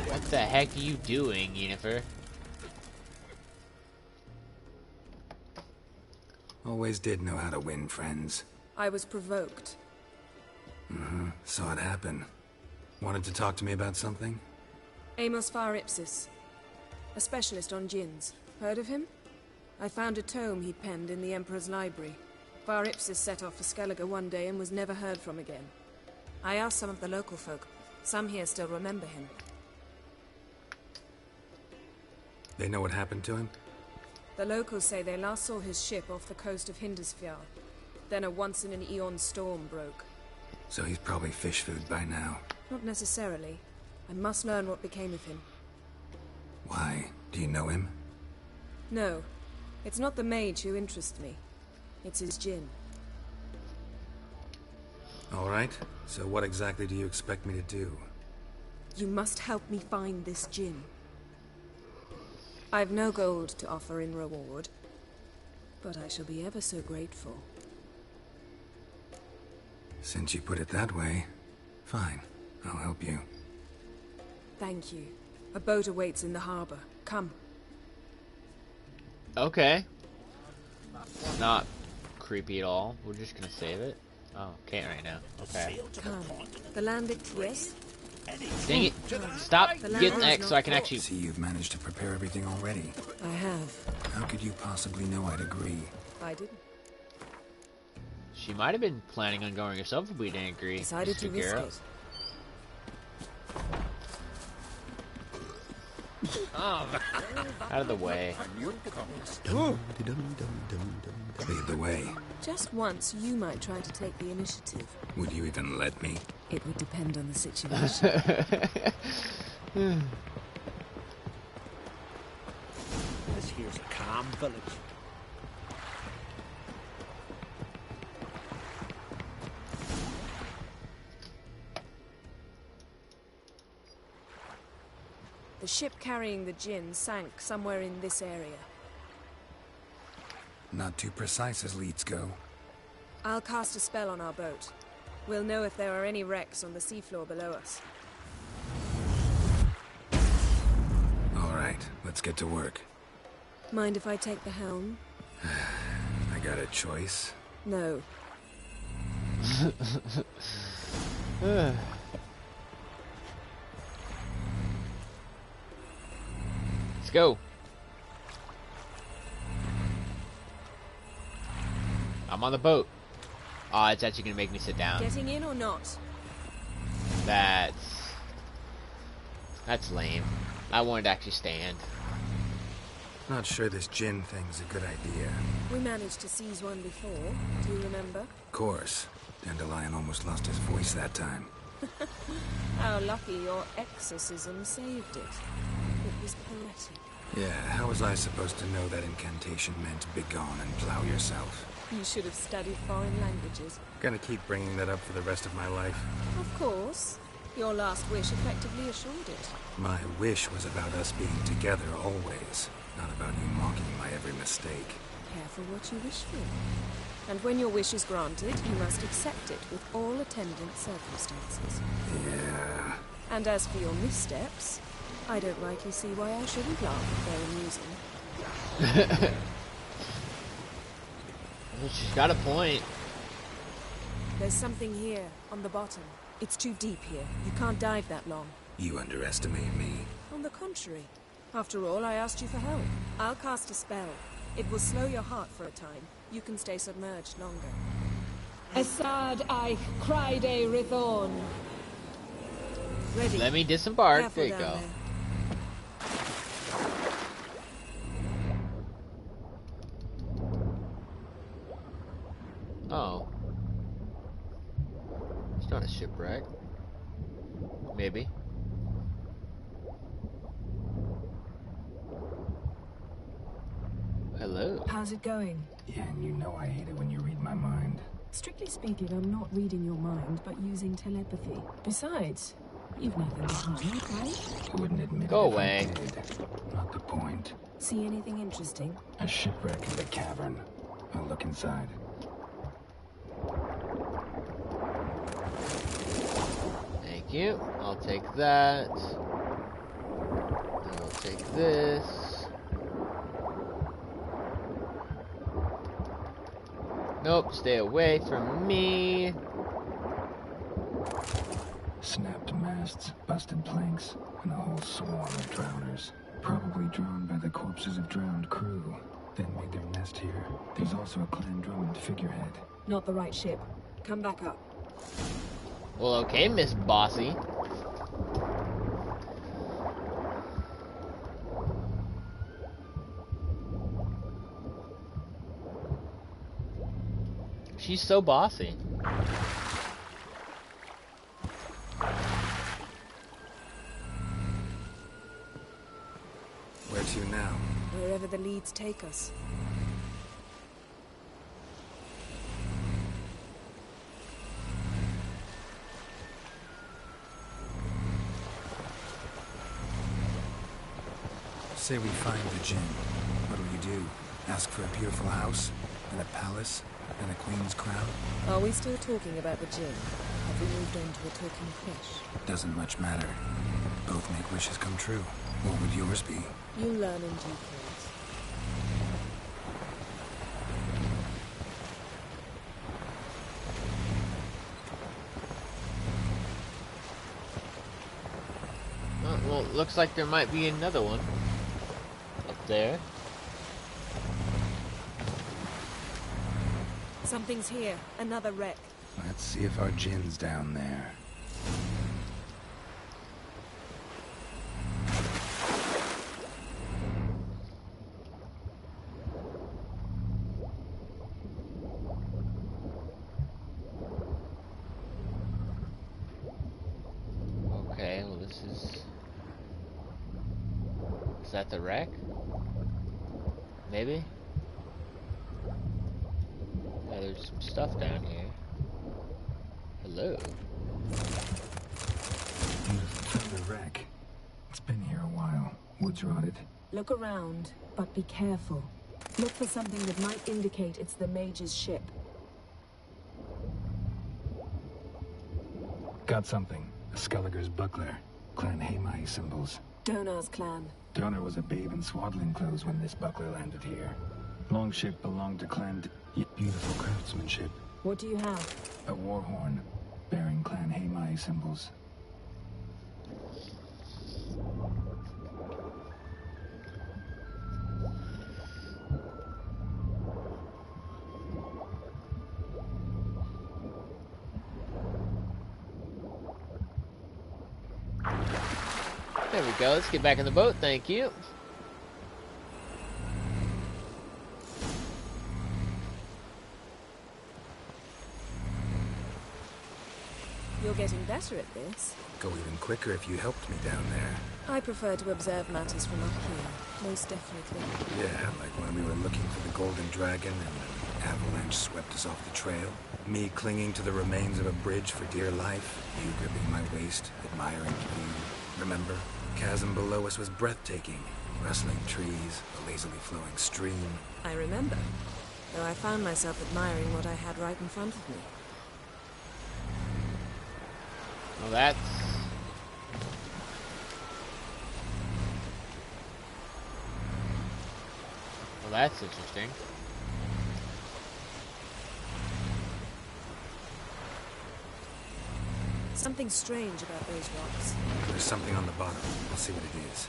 What the heck are you doing, Yennefer? Always did know how to win friends. I was provoked. Saw it happen. Wanted to talk to me about something? Amos Ipsis, a specialist on djinns. Heard of him? I found a tome he'd penned in the Emperor's library. Ipsis set off for Skellige one day and was never heard from again. I asked some of the local folk. Some here still remember him. They know what happened to him? The locals say they last saw his ship off the coast of Hindisfjall. Then a once-in-an-eon storm broke. So he's probably fish food by now. Not necessarily. I must learn what became of him. Why? Do you know him? No. It's not the mage who interests me. It's his djinn. Alright. So what exactly do you expect me to do? You must help me find this djinn. I've no gold to offer in reward, but I shall be ever so grateful. Since you put it that way, fine. I'll help you. Thank you. A boat awaits in the harbor. Come. Okay. Not creepy at all. We're just gonna save it. Oh, can't right now. Okay. Come. The land exists. Dang it. Stop getting X so I can actually... See, you've managed to prepare everything already. I have. How could you possibly know I'd agree? I didn't. She might have been planning on going herself if we didn't agree. Decided to risk it. Out of the way. Lead the way. Just once, you might try to take the initiative. Would you even let me? It would depend on the situation. This here's a calm village. The ship carrying the djinn sank somewhere in this area. Not too precise as leads go. I'll cast a spell on our boat. We'll know if there are any wrecks on the seafloor below us. All right, let's get to work. Mind if I take the helm? I got a choice. No. Let's go. I'm on the boat. Oh, it's actually gonna make me sit down. Getting in or not? That's lame. I wanted to actually stand. Not sure this djinn thing's a good idea. We managed to seize one before. Do you remember? Of course. Dandelion almost lost his voice that time. How lucky your exorcism saved it. It was poetic. Yeah, how was I supposed to know that incantation meant begone and plow yourself? You should have studied foreign languages. Gonna keep bringing that up for the rest of my life. Of course. Your last wish effectively assured it. My wish was about us being together always, not about you mocking my every mistake. Careful what you wish for. And when your wish is granted, you must accept it with all attendant circumstances. Yeah. And as for your missteps, I don't rightly see why I shouldn't laugh if they're amusing. She's got a point. There's something here, on the bottom. It's too deep here. You can't dive that long. You underestimate me. On the contrary. After all, I asked you for help. I'll cast a spell. It will slow your heart for a time. You can stay submerged longer. Assad I cried a Rithorn. Ready. Let me disembark. Careful There you down go. there. Oh. It's not a shipwreck. Maybe. Hello. How's it going? Yeah, and you know I hate it when you read my mind. Strictly speaking, I'm not reading your mind, but using telepathy. Besides, you've nothing to hide, right? You wouldn't admit Go it if away. I did. Not the point. See anything interesting? A shipwreck in the cavern. I'll look inside. Thank you. I'll take that. I'll take this. Nope, stay away from me. Snapped masts, busted planks, and a whole swarm of drowners. Probably drawn by the corpses of drowned crew. Then made their nest here. There's also a Clan Drummond figurehead. Not the right ship. Come back up. Well, okay, Miss Bossy. She's so bossy. Where to now? Wherever the leads take us. Say we find the Jinn. What will you do? Ask for a beautiful house? And a palace? And a queen's crown? Are we still talking about the Jinn? Have we moved on to a talking fish? Doesn't much matter. Both make wishes come true. What would yours be? You'll learn in due course. Well, looks like there might be another one up there. Something's here. Another wreck. Let's see if our Jinn's down there. Okay, well this is... Is that the wreck? Maybe? Yeah, there's some stuff down here. Hello. The wreck. It's been here a while. Wood's rotted. Look around, but be careful. Look for something that might indicate it's the mage's ship. Got something. A Skelliger's buckler. Clan Hamai symbols. Donar's clan. Donar was a babe in swaddling clothes when this buckler landed here. Longship belonged to Clan Beautiful craftsmanship. What do you have? A war horn, bearing Clan Hamai symbols. There we go, let's get back in the boat, thank you. You're getting better at this. Go even quicker if you helped me down there. I prefer to observe matters from up here, most definitely. Yeah, like when we were looking for the Golden Dragon and an avalanche swept us off the trail. Me clinging to the remains of a bridge for dear life. You gripping my waist, admiring the view. Remember? Chasm below us was breathtaking. Rustling trees, a lazily flowing stream. I remember, though I found myself admiring what I had right in front of me. Well, that's... Well, that's interesting. Something strange about those rocks. There's something on the bottom. We'll see what it is.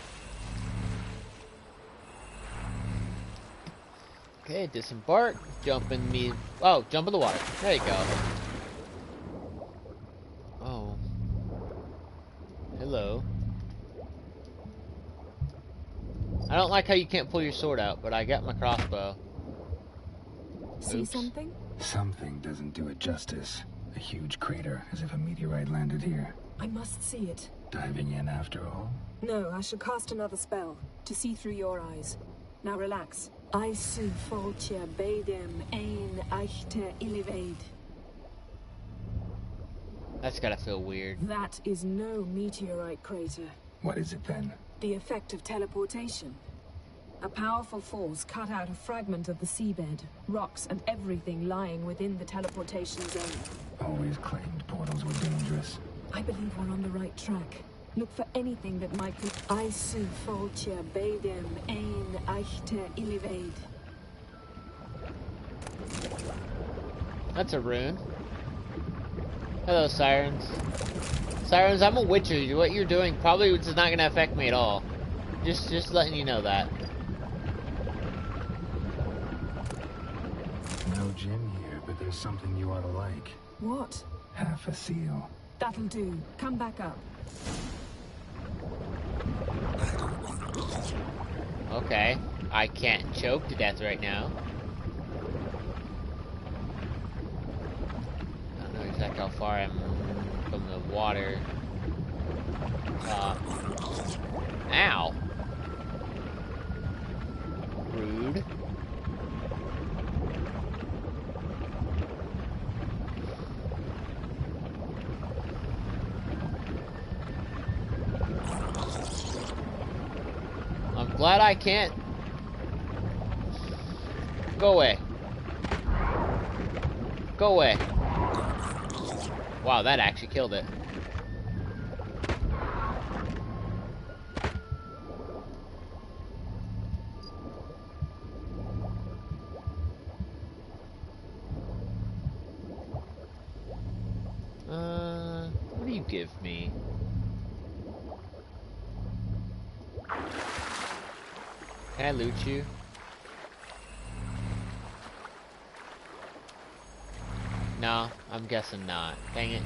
Okay, disembark. Jump in the... Oh, jump in the water. There you go. Oh. Hello. I don't like how you can't pull your sword out, but I got my crossbow. See Oops. something? Something doesn't do it justice. A huge crater, as if a meteorite landed here. I must see it. Diving in after all? No, I shall cast another spell to see through your eyes. Now relax. I su foltia bedem ein eichte ilivaid. That's gotta feel weird. That is no meteorite crater. What is it then? The effect of teleportation. A powerful force cut out a fragment of the seabed, rocks and everything lying within the teleportation zone. Always claimed portals were dangerous. I believe we're on the right track. Look for anything that might be... I su foltia bedem ein eichte ilivaid. That's a rune. Hello, Sirens. Sirens, I'm a witcher. What you're doing probably is not gonna affect me at all. Just letting you know that. No gin here, but there's something you ought to like. What? Half a seal. That'll do. Come back up. Okay. I can't choke to death right now. I don't know exactly how far I'm from the water. Ow. Rude. I'm glad I can't. Go away. Go away. Wow, that actually killed it. What do you give me? Can I loot you? No, I'm guessing not. Dang it.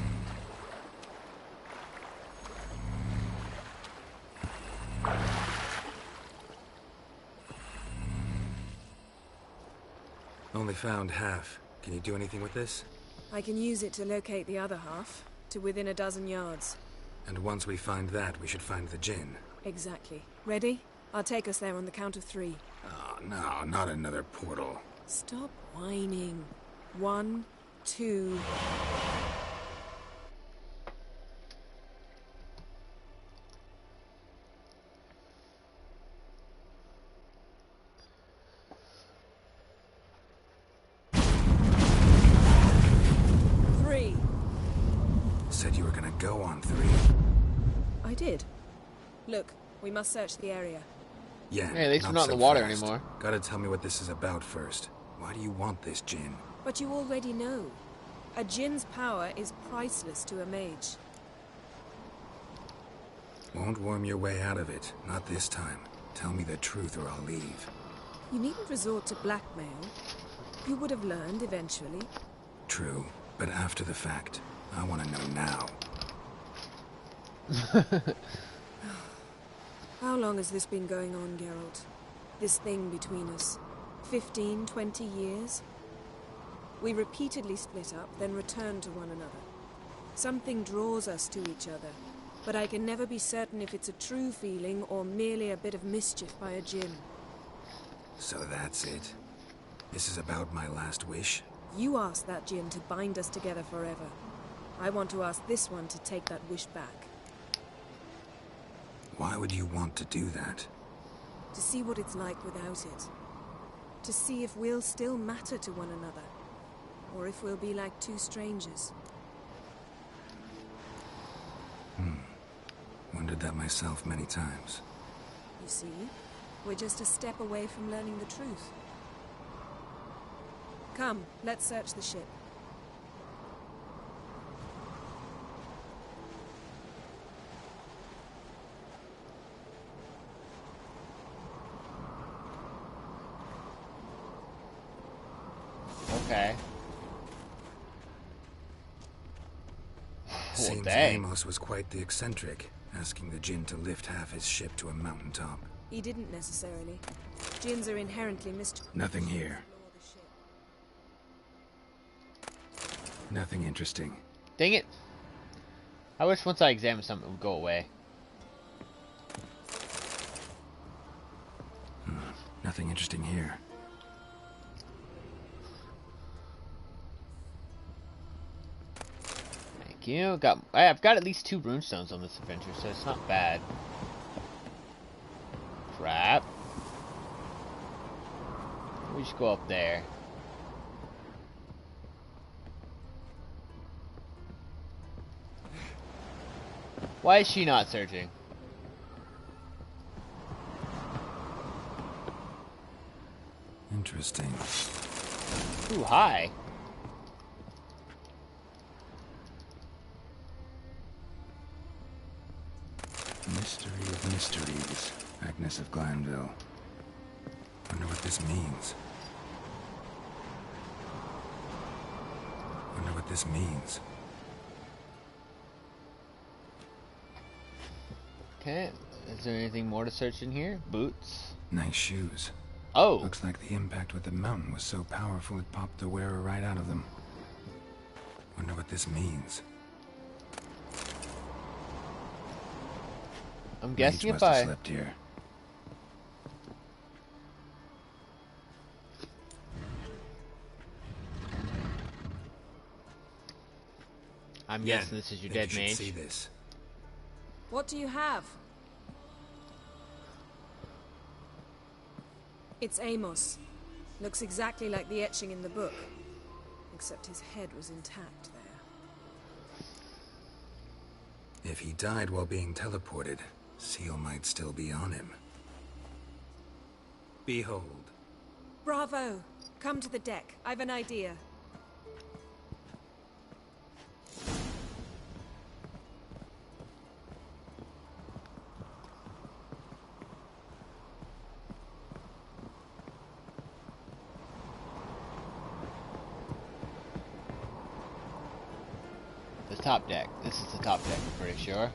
Only found half. Can you do anything with this? I can use it to locate the other half, to within a dozen yards. And once we find that, we should find the gin. Exactly. Ready? I'll take us there on the count of 3. Oh, no, not another portal. Stop whining. 1, 2... Said you were gonna go on 3. I did. Look, we must search the area. Yeah, hey, at least we're not in the water anymore. Gotta tell me what this is about first. Why do you want this gin? But you already know. A djinn's power is priceless to a mage. Won't worm your way out of it. Not this time. Tell me the truth or I'll leave. You needn't resort to blackmail. You would have learned eventually. True, but after the fact. I want to know now. How long has this been going on, Geralt? This thing between us? 15, 20 years? We repeatedly split up, then returned to one another. Something draws us to each other, but I can never be certain if it's a true feeling or merely a bit of mischief by a djinn. So that's it? This is about my last wish? You asked that djinn to bind us together forever. I want to ask this one to take that wish back. Why would you want to do that? To see what it's like without it. To see if we'll still matter to one another. Or if we'll be like two strangers. Wondered that myself many times. You see, we're just a step away from learning the truth. Come, let's search the ship. Okay. Seems dang. Amos was quite the eccentric, asking the Jinn to lift half his ship to a mountaintop. He didn't necessarily. Jinns are inherently mischievous. Nothing here. Nothing interesting. Dang it. I wish once I examined something it would go away. Nothing interesting here. Thank you. I've got at least 2 runestones on this adventure, so it's not bad. Crap. We should go up there. Why is she not searching? Interesting. Ooh, hi. Mystery of mysteries. Agnes of Glanville. Wonder what this means. Wonder what this means. Okay, is there anything more to search in here? Boots? Nice shoes. Oh! Looks like the impact with the mountain was so powerful it popped the wearer right out of them. Wonder what this means. I'm guessing Mage if must have I... slept here. I'm guessing this is your dead mage. See this. What do you have? It's Amos. Looks exactly like the etching in the book. Except his head was intact there. If he died while being teleported, Seal might still be on him. Behold. Bravo! Come to the deck. I've an idea. Top deck. This is the top deck, I'm pretty sure.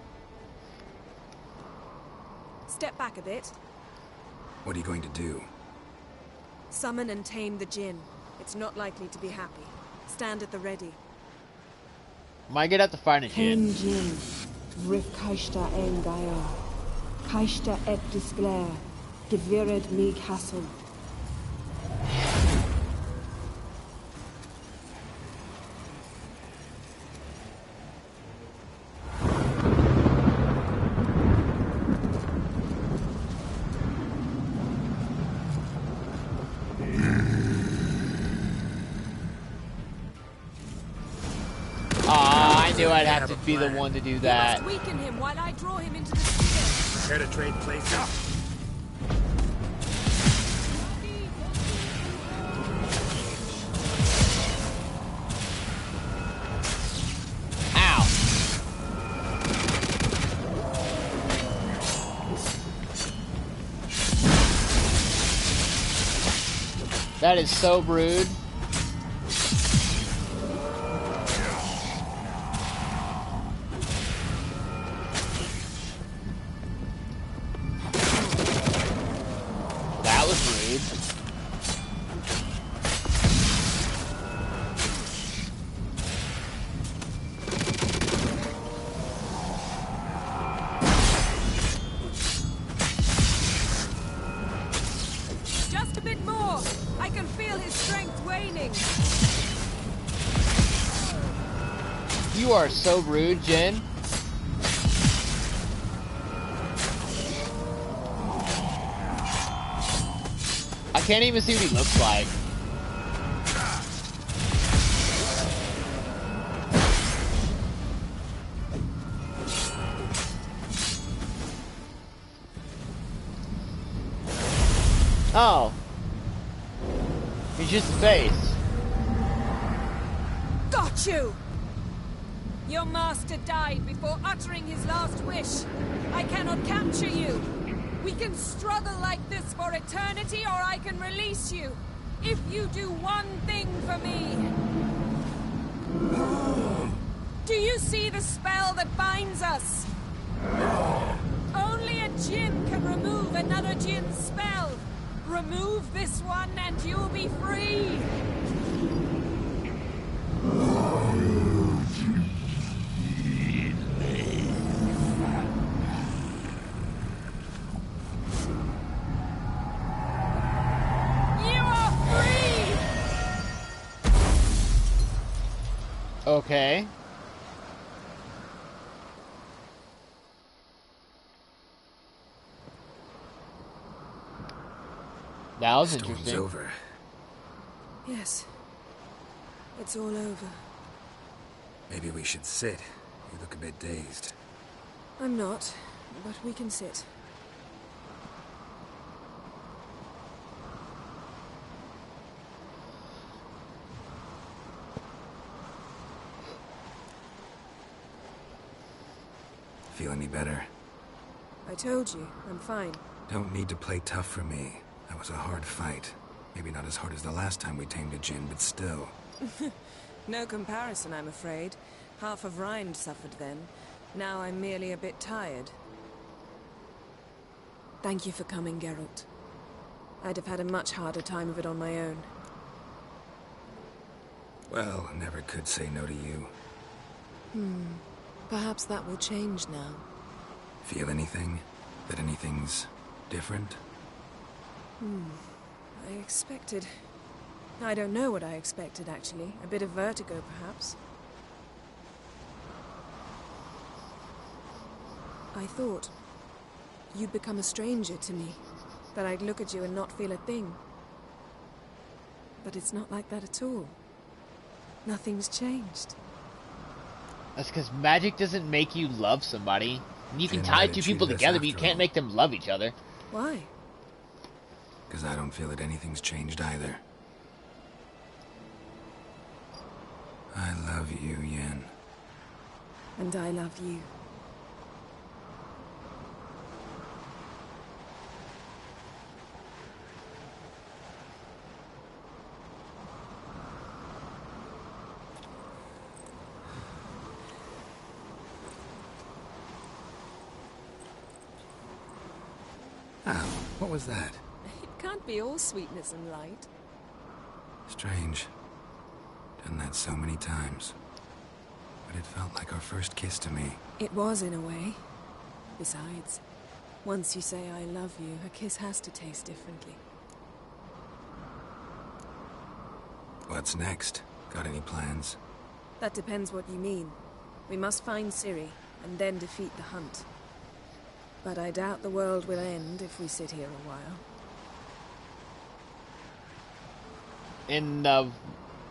Step back a bit. What are you going to do? Summon and tame the Jinn. It's not likely to be happy. Stand at the ready. Might get out to find a Jinn. Ken Jinn, Rif Kaishta Engaya, Kaishta et Disclair, Devired Mig Hassel. I knew I'd have to be the one to do that. You must weaken him while I draw him into the sphere. Care to trade places? Ow! That is so rude. You are so rude, Jen. I can't even see what he looks like. Oh. He's just a face. Got you! Your master died before uttering his last wish. I cannot capture you. We can struggle like this for eternity, or I can release you. if you do one thing for me. Do you see the spell that binds us? Only a djinn can remove another djinn's spell. Remove this one and you'll be free. Okay. That was Storm's interesting. over. Yes. It's all over. Maybe we should sit. You look a bit dazed. I'm not, but we can sit. Feel any better? I told you, I'm fine. Don't need to play tough for me. That was a hard fight. Maybe not as hard as the last time we tamed a djinn, but still. No comparison, I'm afraid. Half of Rind suffered then. Now I'm merely a bit tired. Thank you for coming, Geralt. I'd have had a much harder time of it on my own. Well, I never could say no to you. Perhaps that will change now. Feel anything? That anything's different? I expected... I don't know what I expected, actually. A bit of vertigo, perhaps. I thought you'd become a stranger to me. That I'd look at you and not feel a thing. But it's not like that at all. Nothing's changed. That's because magic doesn't make you love somebody. You can Jinn tie might two have people cheated us together, but you after can't all. make them love each other. Why? Because I don't feel that anything's changed either. I love you, Yen. And I love you. Oh, what was that? It can't be all sweetness and light. Strange. Done that so many times. But it felt like our first kiss to me. It was, in a way. Besides, once you say I love you, a kiss has to taste differently. What's next? Got any plans? That depends what you mean. We must find Ciri, and then defeat the hunt. But I doubt the world will end if we sit here a while. In the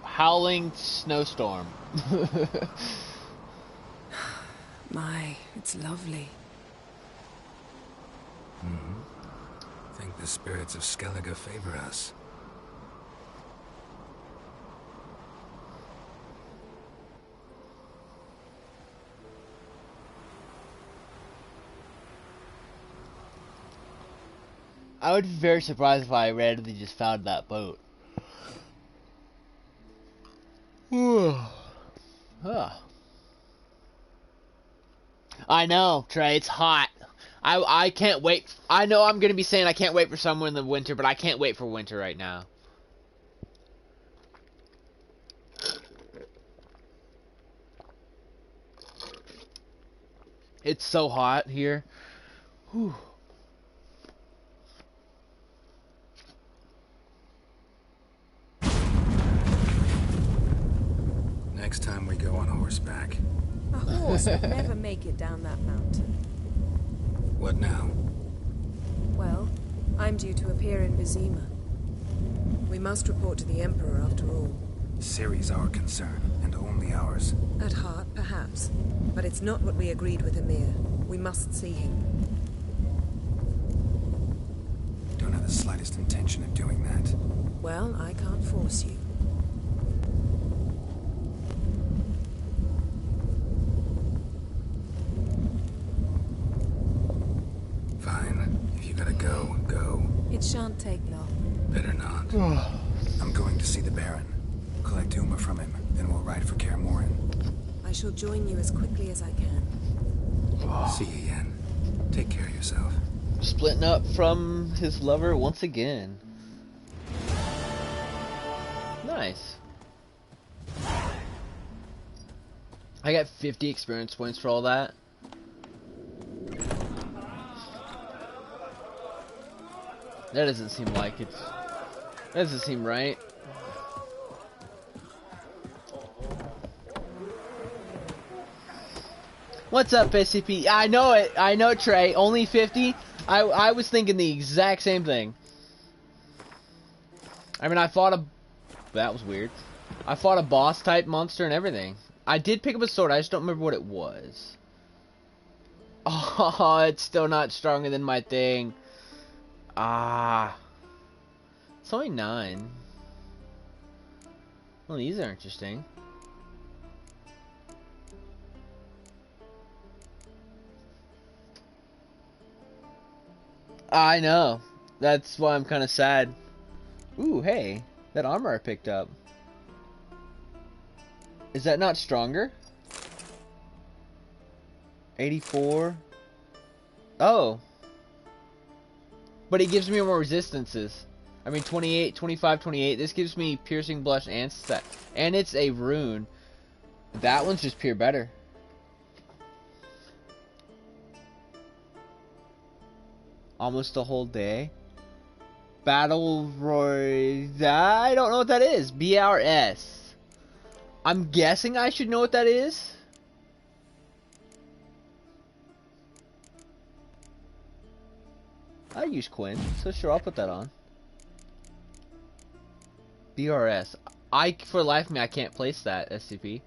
howling snowstorm. My, it's lovely. Think the spirits of Skellige favor us. I would be very surprised if I randomly just found that boat. I know, Trey, it's hot. I can't wait. I know I'm going to be saying I can't wait for summer in the winter, but I can't wait for winter right now. It's so hot here. Whew. Next time we go on horseback. A horse would never make it down that mountain. What now? Well, I'm due to appear in Vizima. We must report to the Emperor after all. Ciri's our concern, and only ours. At heart, perhaps. But it's not what we agreed with Emir. We must see him. Don't have the slightest intention of doing that. Well, I can't force you. Fine. If you gotta go, go. It shan't take long. Better not. I'm going to see the Baron. Collect Uma from him, then we'll ride for Kaer Morhen. I shall join you as quickly as I can. See you, Yen. Take care of yourself. Splitting up from his lover once again. Nice. I got 50 experience points for all that. That doesn't seem like it's... That doesn't seem right. What's up, SCP? I know it. I know, Trey. Only 50? I was thinking the exact same thing. I mean, I fought a... That was weird. I fought a boss-type monster and everything. I did pick up a sword. I just don't remember what it was. Oh, it's still not stronger than my thing. Ah. It's only 9. Well, these are interesting. I know. That's why I'm kind of sad. Ooh, hey. That armor I picked up. Is that not stronger? 84. Oh. But it gives me more resistances. I mean, 28, 25, 28. This gives me piercing blush and stat. And it's a rune. That one's just pure better. Almost a whole day. Battle Royale. I don't know what that is. BRS. I'm guessing I should know what that is. I use Quinn, so sure, I'll put that on. BRS. For the life of me, I can't place that, SCP.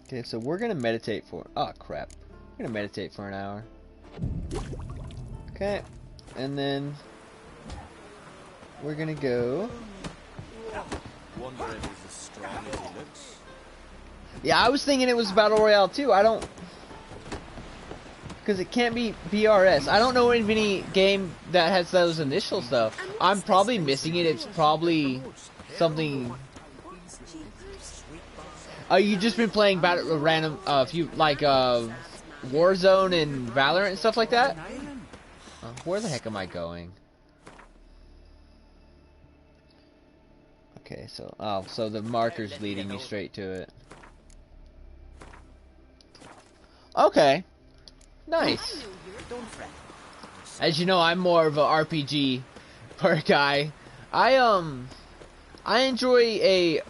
Okay, so we're gonna meditate for... Oh, crap. We're gonna meditate for an hour. Okay, and then... We're gonna go... Wonder if he's as strong as he looks. Yeah, I was thinking it was Battle Royale too. I don't... Because it can't be BRS. I don't know of any game that has those initials though. I'm probably missing it. It's probably something... Oh, you just been playing battle random few like Warzone and Valorant and stuff like that? Where the heck am I going? Okay, so so the marker's leading me straight to it. Okay. Nice. As you know, I'm more of a RPG per guy. I enjoy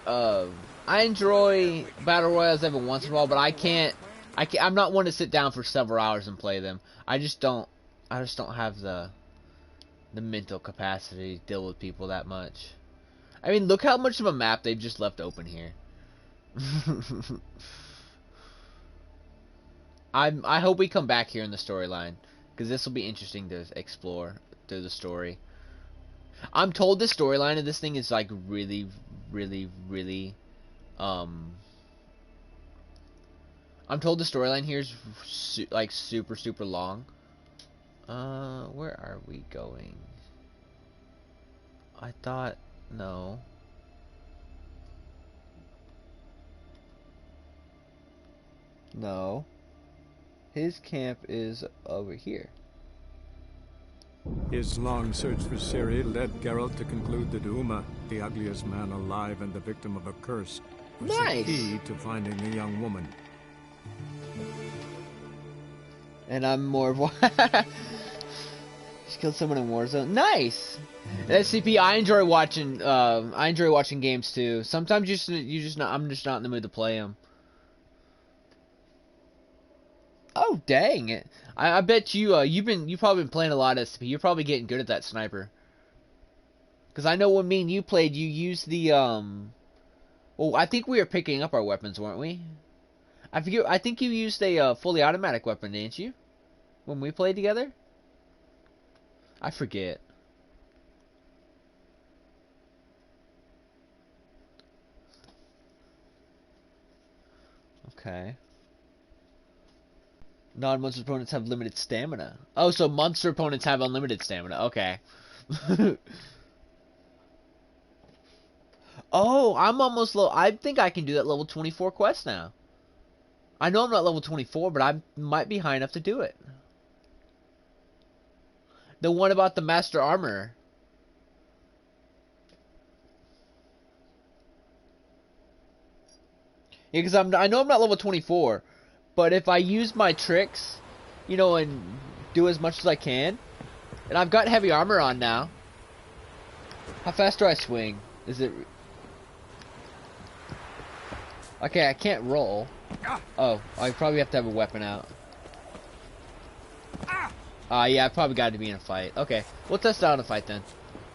battle royales every once in a while, but I'm not one to sit down for several hours and play them. I just don't have the mental capacity to deal with people that much. I mean, look how much of a map they've just left open here. I hope we come back here in the storyline, because this will be interesting to explore through the story. I'm told the storyline of this thing is like really, really, really, I'm told the storyline here is like super, super long. Where are we going? I thought, no. No. His camp is over here. His long search for Ciri led Geralt to conclude that Uma, the ugliest man alive and the victim of a curse, was the key to finding the young woman. And I'm more of just killed someone in Warzone. Nice. SCP. I enjoy watching games too. Sometimes I'm just not in the mood to play them. Oh dang it! I bet you've probably been playing a lot of SCP. You're probably getting good at that sniper. Cause I know when me and you played, you used the Well, I think we were picking up our weapons, weren't we? I forget. I think you used a fully automatic weapon, didn't you? When we played together? I forget. Okay. Non-monster opponents have limited stamina. Oh, so monster opponents have unlimited stamina. Okay. Oh, I'm almost low. I think I can do that level 24 quest now. I know I'm not level 24, but I might be high enough to do it. The one about the Master Armor. Yeah, because I know I'm not level 24, but if I use my tricks, you know, and do as much as I can, and I've got heavy armor on now. How fast do I swing? Is it... Okay, I can't roll. Oh, I probably have to have a weapon out. Yeah, I probably got to be in a fight. Okay, we'll test out in a fight then.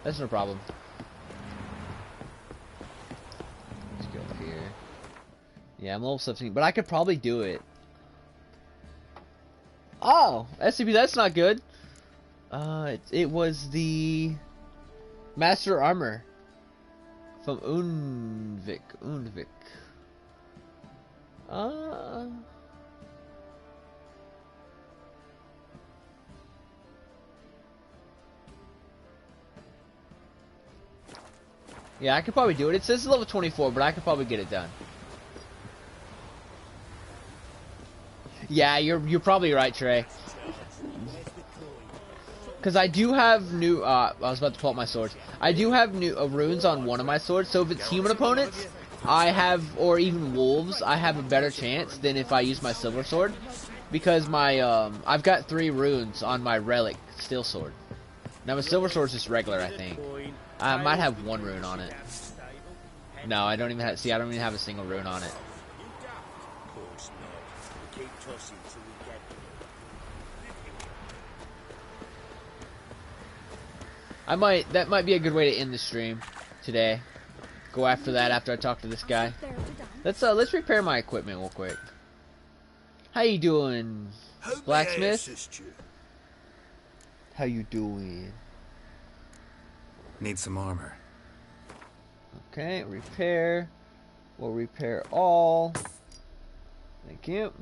That's no problem. Let's go up here. Yeah, I'm level 17, but I could probably do it. Oh, SCP, that's not good. It was the Master Armor from Unvik. Yeah, I could probably do it. It says level 24, but I could probably get it done. Yeah, you're probably right, Trey. Because I do have new, I was about to pull out my swords. I do have new runes on one of my swords, so if it's human opponents, I have, or even wolves, I have a better chance than if I use my silver sword. Because my, I've got 3 runes on my relic steel sword. Now my silver sword is just regular, I think. I might have 1 rune on it. No, I don't even have, see, I don't even have a single rune on it. That might be a good way to end the stream today. Go after that after I talk to this guy. Let's repair my equipment real quick. How you doing, blacksmith? How you doing? Need some armor. Okay, repair. We'll repair all. Thank you.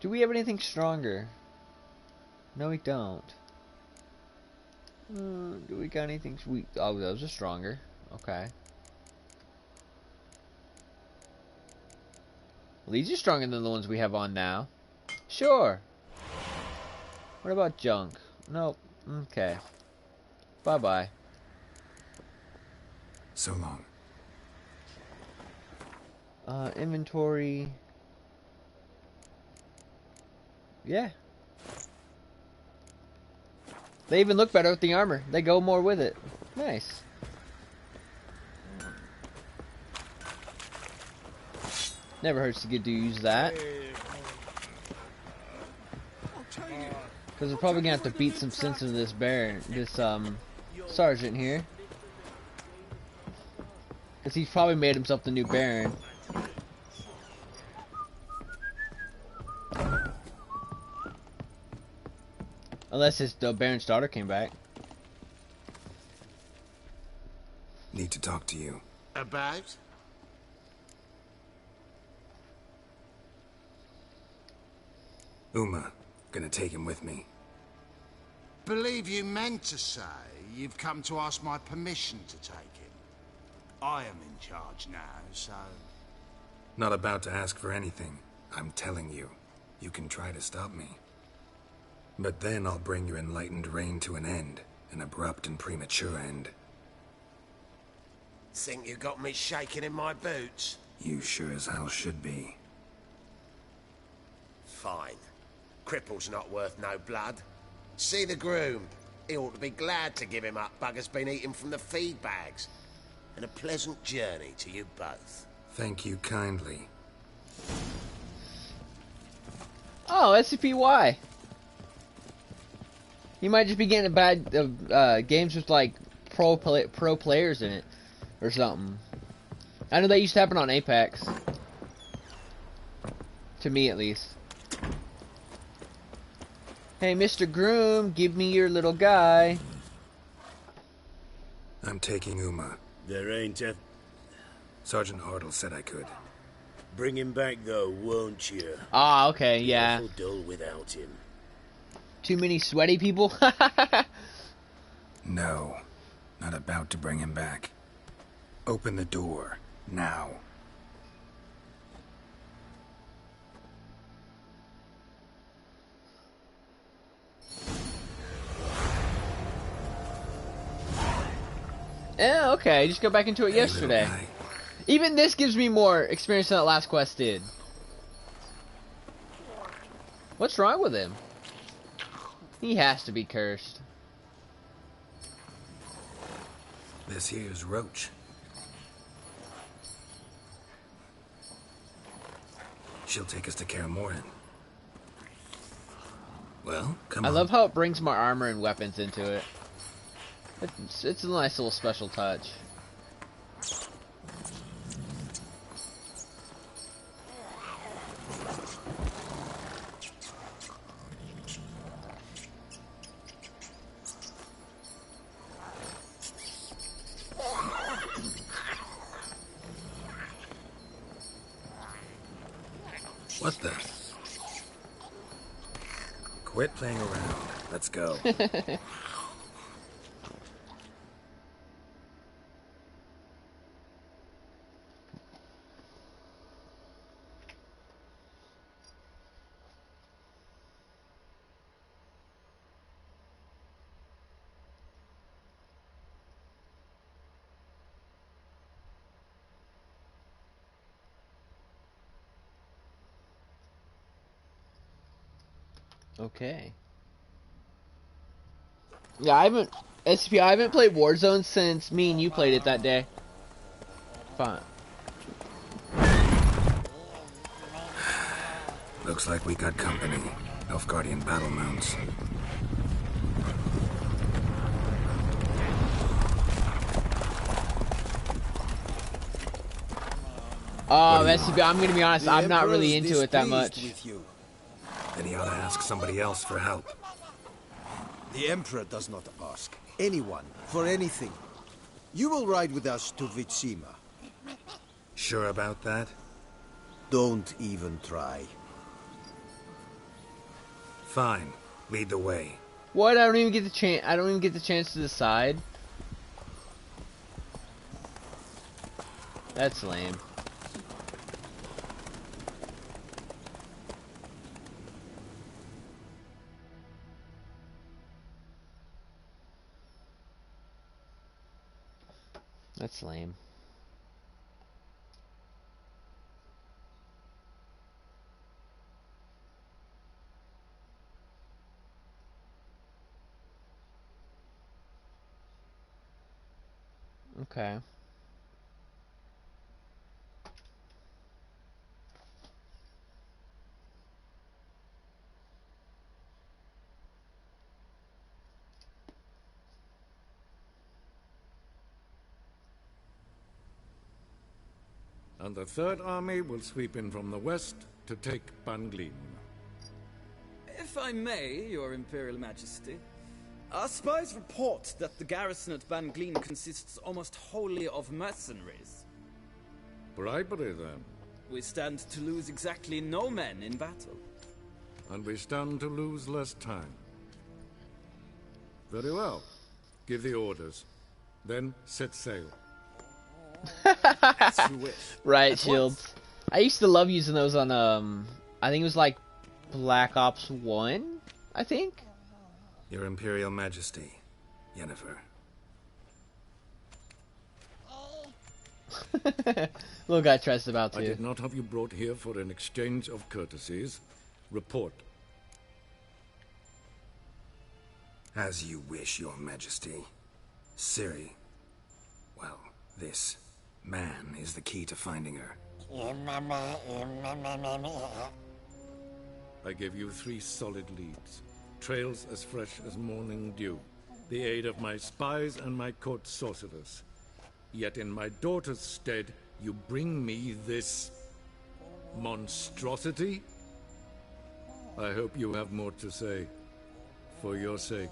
Do we have anything stronger? No, we don't. Do we got anything sweet? Oh, those are stronger. Okay. Well, these are stronger than the ones we have on now. Sure. What about junk? Nope. Okay. Bye-bye. So long. Inventory. Yeah. They even look better with the armor. They go more with it. Nice. Never hurts to get to use that. Because we're probably gonna have to beat some sense into this sergeant here. Because he's probably made himself the new Baron. Unless the Baron's daughter came back. Need to talk to you. About? Uma. Gonna take him with me. Believe you meant to say you've come to ask my permission to take him. I am in charge now, so... Not about to ask for anything. I'm telling you. You can try to stop me. But then I'll bring your enlightened reign to an end. An abrupt and premature end. Think you got me shaking in my boots? You sure as hell should be. Fine. Cripple's not worth no blood. See the groom. He ought to be glad to give him up. Bugger's been eating from the feed bags. And a pleasant journey to you both. Thank you kindly. Oh, SCPY. You might just be getting bad games with like pro players in it or something. I know that used to happen on Apex. To me, at least. Hey, Mr. Groom, give me your little guy. I'm taking Uma. There ain't a... Sergeant Hartle said I could. Bring him back, though, won't you? Ah, okay, yeah. Awful dull without him. Too many sweaty people? No, not about to bring him back. Open the door, now. Yeah, okay, just go back into it yesterday. Even this gives me more experience than that last quest did. What's wrong with him? He has to be cursed. This here's Roach. She'll take us to Kaer Morhen. Well, come on. I love how it brings more armor and weapons into it. It's a nice little special touch. What the? Quit playing around. Let's go. Okay. Yeah, I haven't played Warzone since me and you played it that day. Fine. Looks like we got company. Nilfgaardian battle mounts. SCP, I'm gonna be honest, I'm not really into it that much. Then he ought to ask somebody else for help. The Emperor does not ask anyone for anything. You will ride with us to Vitsima. Sure about that? Don't even try. Fine. Lead the way. What? I don't even get the chance. I don't even get the chance to decide. That's lame. That's lame. Okay. And the Third Army will sweep in from the west to take Banglin. If I may, Your Imperial Majesty, our spies report that the garrison at Banglin consists almost wholly of mercenaries. Bribery, then. We stand to lose exactly no men in battle. And we stand to lose less time. Very well. Give the orders. Then set sail. As you wish. Right, shields. I used to love using those on I think it was like Black Ops 1, I think. Your Imperial Majesty, Yennefer. Little guy stressed about too. I did not have you brought here for an exchange of courtesies. Report. As you wish, Your Majesty. Ciri. Well, this man is the key to finding her. I gave you 3 solid leads. Trails as fresh as morning dew. The aid of my spies and my court sorcerers. Yet in my daughter's stead, you bring me this monstrosity? I hope you have more to say. For your sake.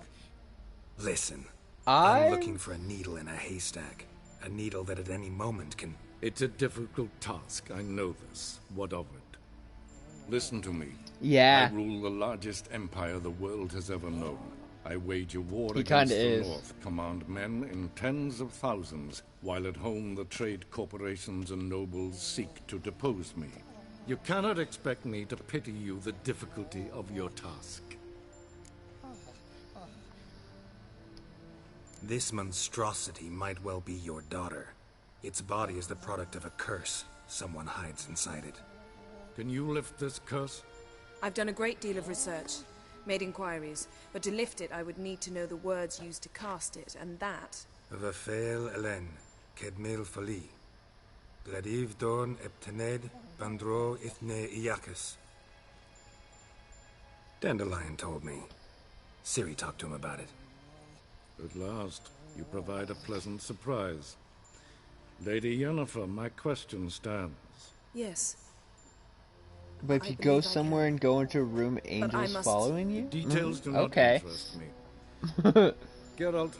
Listen. I'm looking for a needle in a haystack. A needle that at any moment can It's a difficult task, I know this. What of it? Listen to me. Yeah. I rule the largest empire the world has ever known. I wage a war He against kinda the is. North, command men in tens of thousands, while at home the trade corporations and nobles seek to depose me. You cannot expect me to pity you the difficulty of your task. This monstrosity might well be your daughter. Its body is the product of a curse. Someone hides inside it. Can you lift this curse? I've done a great deal of research, made inquiries, but to lift it I would need to know the words used to cast it, and that... Vafel Elen, Kedmil Fali. Gladiv Dorn Eptened, Bandro Ithne Iakis. Dandelion told me. Ciri talked to him about it. At last, you provide a pleasant surprise. Lady Yennefer, my question stands. Yes. But if you go somewhere and go into a room, angels following you? Details do not okay. interest me. Geralt,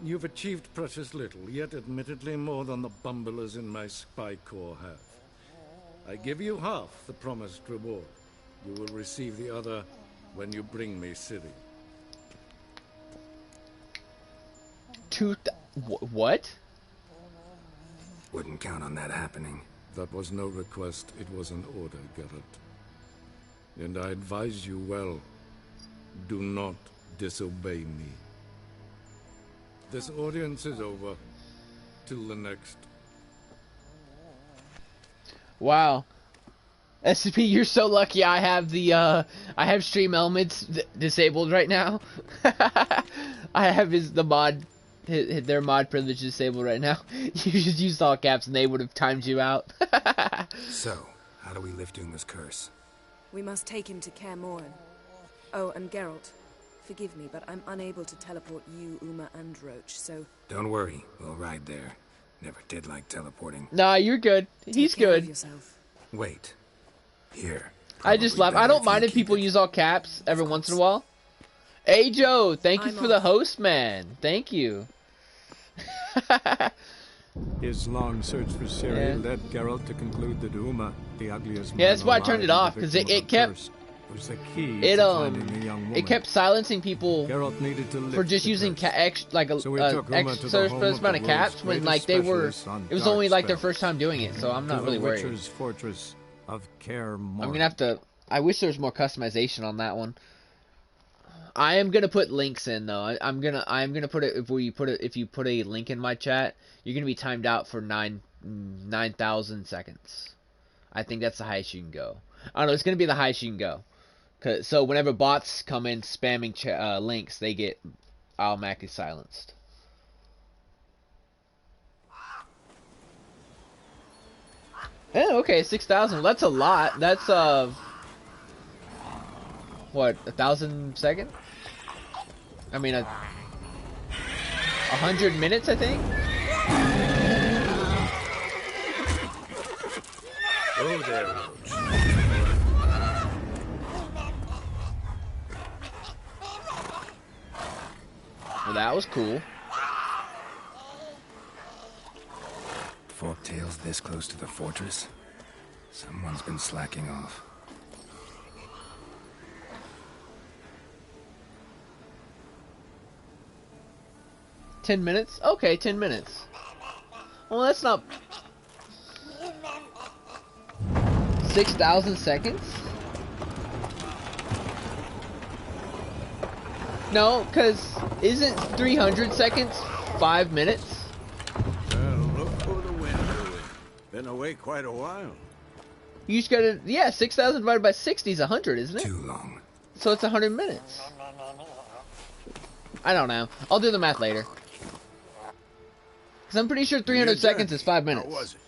you've achieved precious little, yet admittedly more than the bumblers in my spy corps have. I give you half the promised reward. You will receive the other when you bring me Ciri. What? Wouldn't count on that happening. That was no request, it was an order, Geralt. And I advise you well, do not disobey me. This audience is over. Till the next. Wow. SCP, you're so lucky I have the, I have stream elements disabled right now. I have their mod privilege disabled right now. You just used all caps and they would have timed you out. So, how do we lift Uma's curse? We must take him to Kaer Morhen. Oh, and Geralt, forgive me, but I'm unable to teleport you, Uma, and Roach, so... Don't worry, we'll ride there. Never did like teleporting. Nah, you're good. He's Take care of good. yourself. Wait. Here. I just laugh. I don't mind if people use all caps every once in a while. Hey, Joe, thank you for the host, man. Thank you. His long search for Ciri led Geralt to conclude that Uma, the ugliest man Yeah, that's why I turned it alive off, and the because victim it of a kept... curse, was the key It, to finding the young woman. it kept silencing people Geralt needed to for lift just the using curse. like a So we took Uma to the extra home of amount the of caps world's when greatest like they were. specialists on It was dark only like their spells. first time doing it, so I'm not To really the worried. Witcher's fortress of Kaer Morhen. I'm gonna have to. I wish there was more customization on that one. I am gonna put links in though. I'm gonna put it if you put a link in my chat, you're gonna be timed out for 9,000 seconds. I think that's the highest you can go. I don't know. It's gonna be the highest you can go. So whenever bots come in spamming links, they get automatically silenced. Oh, okay, 6,000. That's a lot. That's what, 1,000 seconds? I mean, 100 minutes, I think. Oh, there. Well, that was cool. Forktails this close to the fortress? Someone's been slacking off. $10 minutes? Okay, 10 minutes. Well, that's not... 6,000 seconds? No, because isn't 300 seconds 5 minutes? Well, look who the wind blew. Been away quite a while. You just gotta... Yeah, 6,000 divided by 60 is 100, isn't it? Too long. So it's 100 minutes. I don't know. I'll do the math later. Because I'm pretty sure 300 seconds is 5 minutes. How was it?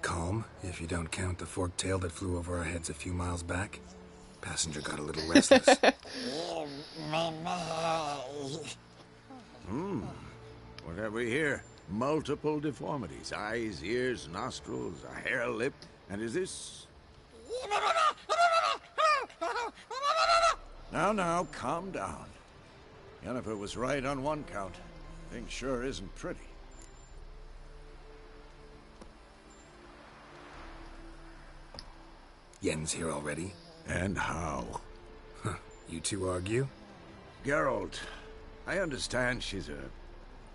Calm, if you don't count the forktail that flew over our heads a few miles back. Passenger got a little restless. What have we here? Multiple deformities. Eyes, ears, nostrils, a hair lip. And is this... Now, calm down. Yennefer was right on one count. Thing sure isn't pretty. Yen's here already? And how? Huh. You two argue? Geralt, I understand she's a...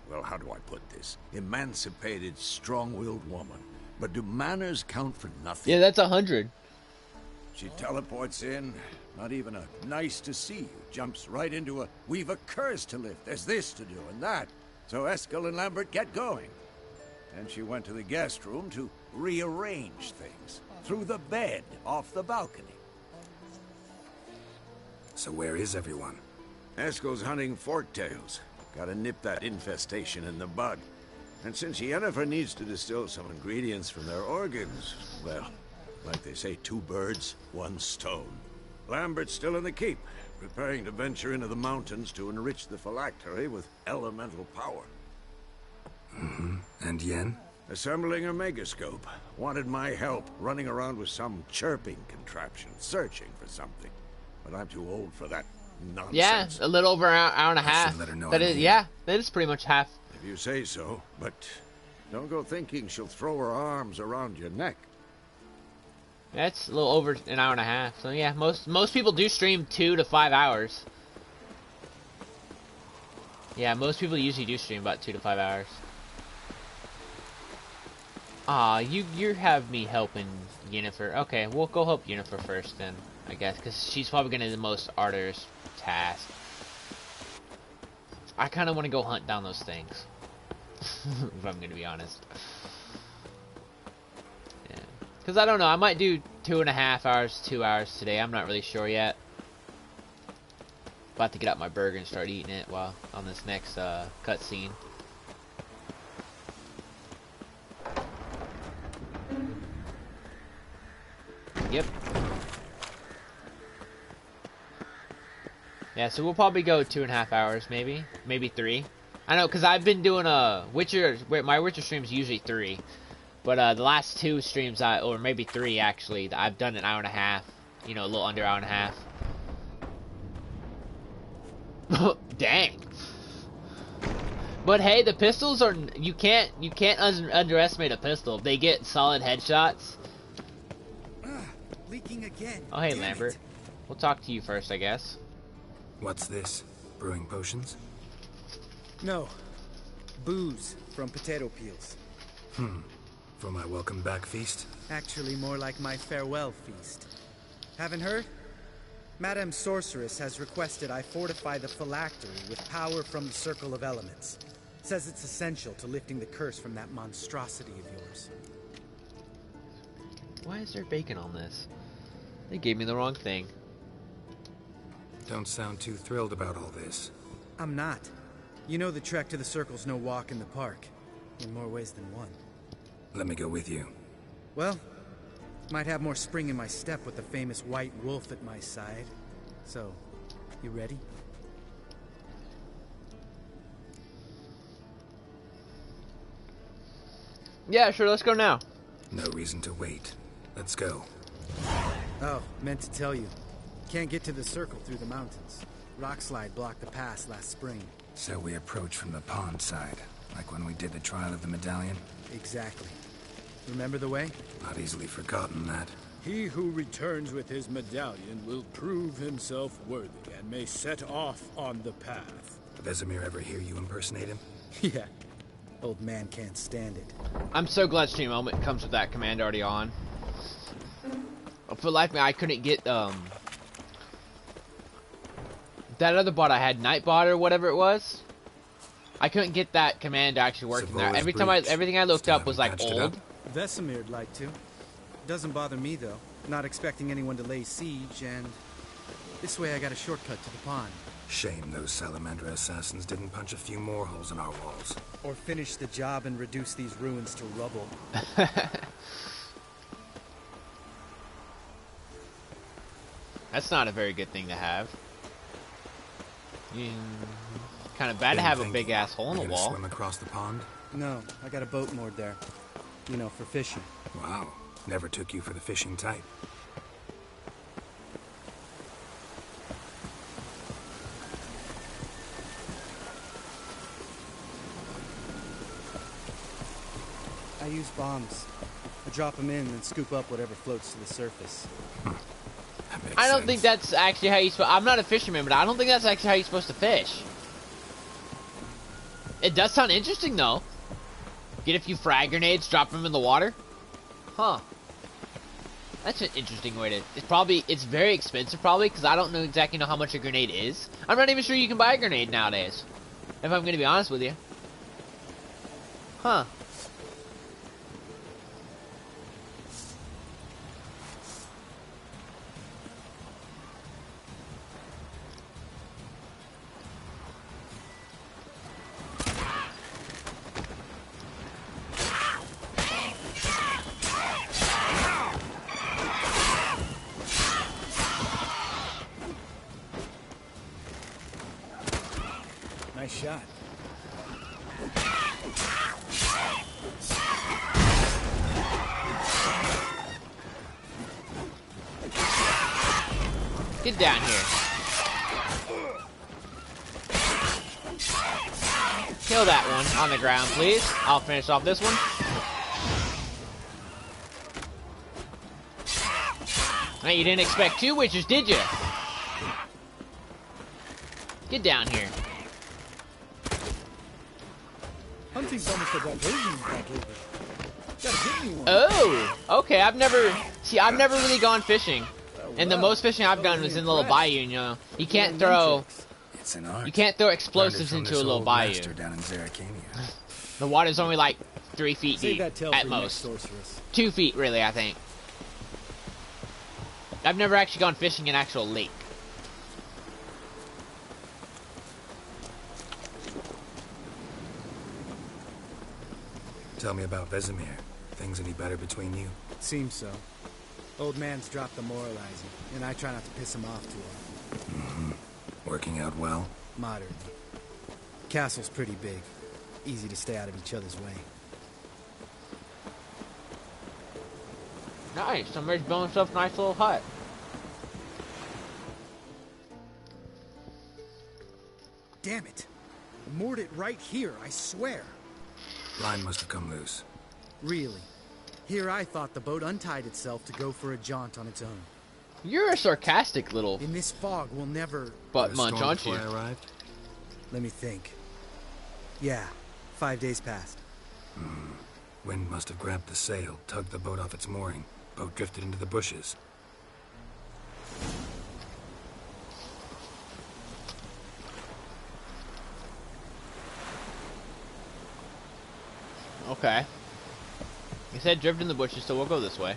well, how do I put this? Emancipated, strong-willed woman. But do manners count for nothing? Yeah, that's 100. She teleports in, not even a nice to see you, jumps right into a we've a curse to lift, there's this to do and that. So Eskel and Lambert get going. And she went to the guest room to rearrange things. Through the bed, off the balcony. So where is everyone? Eskel's hunting forktails. Gotta nip that infestation in the bud. And since Yennefer needs to distill some ingredients from their organs, well, like they say, 2 birds, 1 stone. Lambert's still in the keep, preparing to venture into the mountains to enrich the phylactery with elemental power. Mm-hmm. And Yen? Assembling a megascope. Wanted my help running around with some chirping contraption, searching for something. But I'm too old for that nonsense. Yeah, a little over an hour and a half. Let her know That I'm is, here. yeah, that is pretty much half. If you say so, but don't go thinking she'll throw her arms around your neck. That's a little over an hour and a half. So yeah, most people do stream 2 to 5 hours. Yeah, most people usually do stream about 2 to 5 hours. Aw, you have me helping Yennefer. Okay, we'll go help Yennefer first then, I guess, because she's probably gonna be the most arduous task. I kind of want to go hunt down those things, if I'm gonna be honest. Yeah, because I don't know. I might do 2.5 hours, 2 hours today. I'm not really sure yet. About to get out my burger and start eating it while on this next cutscene. Yep. Yeah, so we'll probably go 2.5 hours, maybe 3. I know, cause I've been doing Witcher. My Witcher streams usually 3, but the last 2 streams, or maybe 3 actually, I've done an hour and a half. You know, a little under hour and a half. Dang. But hey, the pistols are you can't underestimate a pistol. They get solid headshots. Leaking again. Oh hey, Damn Lambert. it. We'll talk to you first, I guess. What's this? Brewing potions? No. Booze from potato peels. For my welcome back feast? Actually, more like my farewell feast. Haven't heard? Madame Sorceress has requested I fortify the phylactery with power from the Circle of Elements. Says it's essential to lifting the curse from that monstrosity of yours. Why is there bacon on this? They gave me the wrong thing. Don't sound too thrilled about all this. I'm not. You know the trek to the Circle's no walk in the park. In more ways than one. Let me go with you. Well, might have more spring in my step with the famous white wolf at my side. So, you ready? Yeah, sure, let's go now. No reason to wait. Let's go. Oh, meant to tell you. Can't get to the Circle through the mountains. Rockslide blocked the pass last spring. So we approach from the pond side, like when we did the trial of the medallion? Exactly. Remember the way? Not easily forgotten that. He who returns with his medallion will prove himself worthy and may set off on the path. Vesemir ever hear you impersonate him? Yeah. Old man can't stand it. I'm so glad Stream Element comes with that command already on. For the life of me, I couldn't get that other bot I had, Nightbot or whatever it was. I couldn't get that command to actually work in there. Everything I looked up was like old. Vesemir'd like to. Doesn't bother me though. Not expecting anyone to lay siege, and this way I got a shortcut to the pond. Shame those Salamander assassins didn't punch a few more holes in our walls. Or finish the job and reduce these ruins to rubble. That's not a very good thing to have. Kind of bad to have a big ass hole in the wall. Swim across the pond? No, I got a boat moored there. You know, for fishing. Wow, never took you for the fishing type. I use bombs. A drop them in and scoop up whatever floats to the surface. I don't think that's actually how you. I'm not a fisherman, but I don't think that's actually how you're supposed to fish. It does sound interesting, though. Get a few frag grenades, drop them in the water. Huh. That's an interesting way to... It's very expensive, probably, because I don't know exactly how much a grenade is. I'm not even sure you can buy a grenade nowadays, if I'm going to be honest with you. Huh. Nice shot. Get down here. Kill that one on the ground, please. I'll finish off this one. Hey, you didn't expect 2 witches, did you? Get down here. Hunting's almost a diversion back over. Gotta get me one. Oh, okay. I've never really gone fishing, and the most fishing I've done was in the little bayou. You know, you can't throw explosives into a little bayou. Down in Zerrikania. The water's only like 3 feet deep at most. 2 feet, really, I think. I've never actually gone fishing in an actual lake. Tell me about Vesemir. Things any better between you? Seems so. Old man's dropped the moralizing, and I try not to piss him off too often. Mm-hmm. Working out well? Moderately. Castle's pretty big. Easy to stay out of each other's way. Nice. Somebody's building himself a nice little hut. Damn it. I moored it right here, I swear. Line must have come loose. Really? Here I thought the boat untied itself to go for a jaunt on its own. You're a sarcastic little... In this fog, we'll never... Butt munch, aren't you? Arrived? Let me think. Yeah, 5 days passed. Wind must have grabbed the sail, tugged the boat off its mooring. Boat drifted into the bushes. Okay. You said drift in the bushes, so we'll go this way.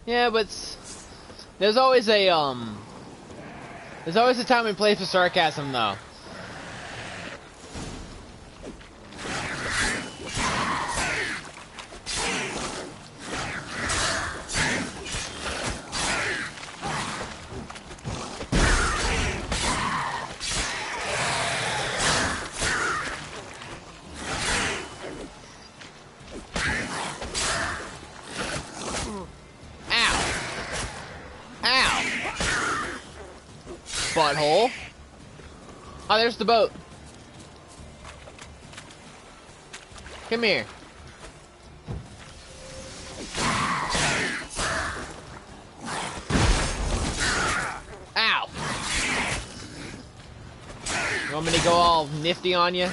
Yeah, but there's always a time and place for sarcasm, though. Butthole. Oh, there's the boat. Come here. Ow. You want me to go all nifty on you?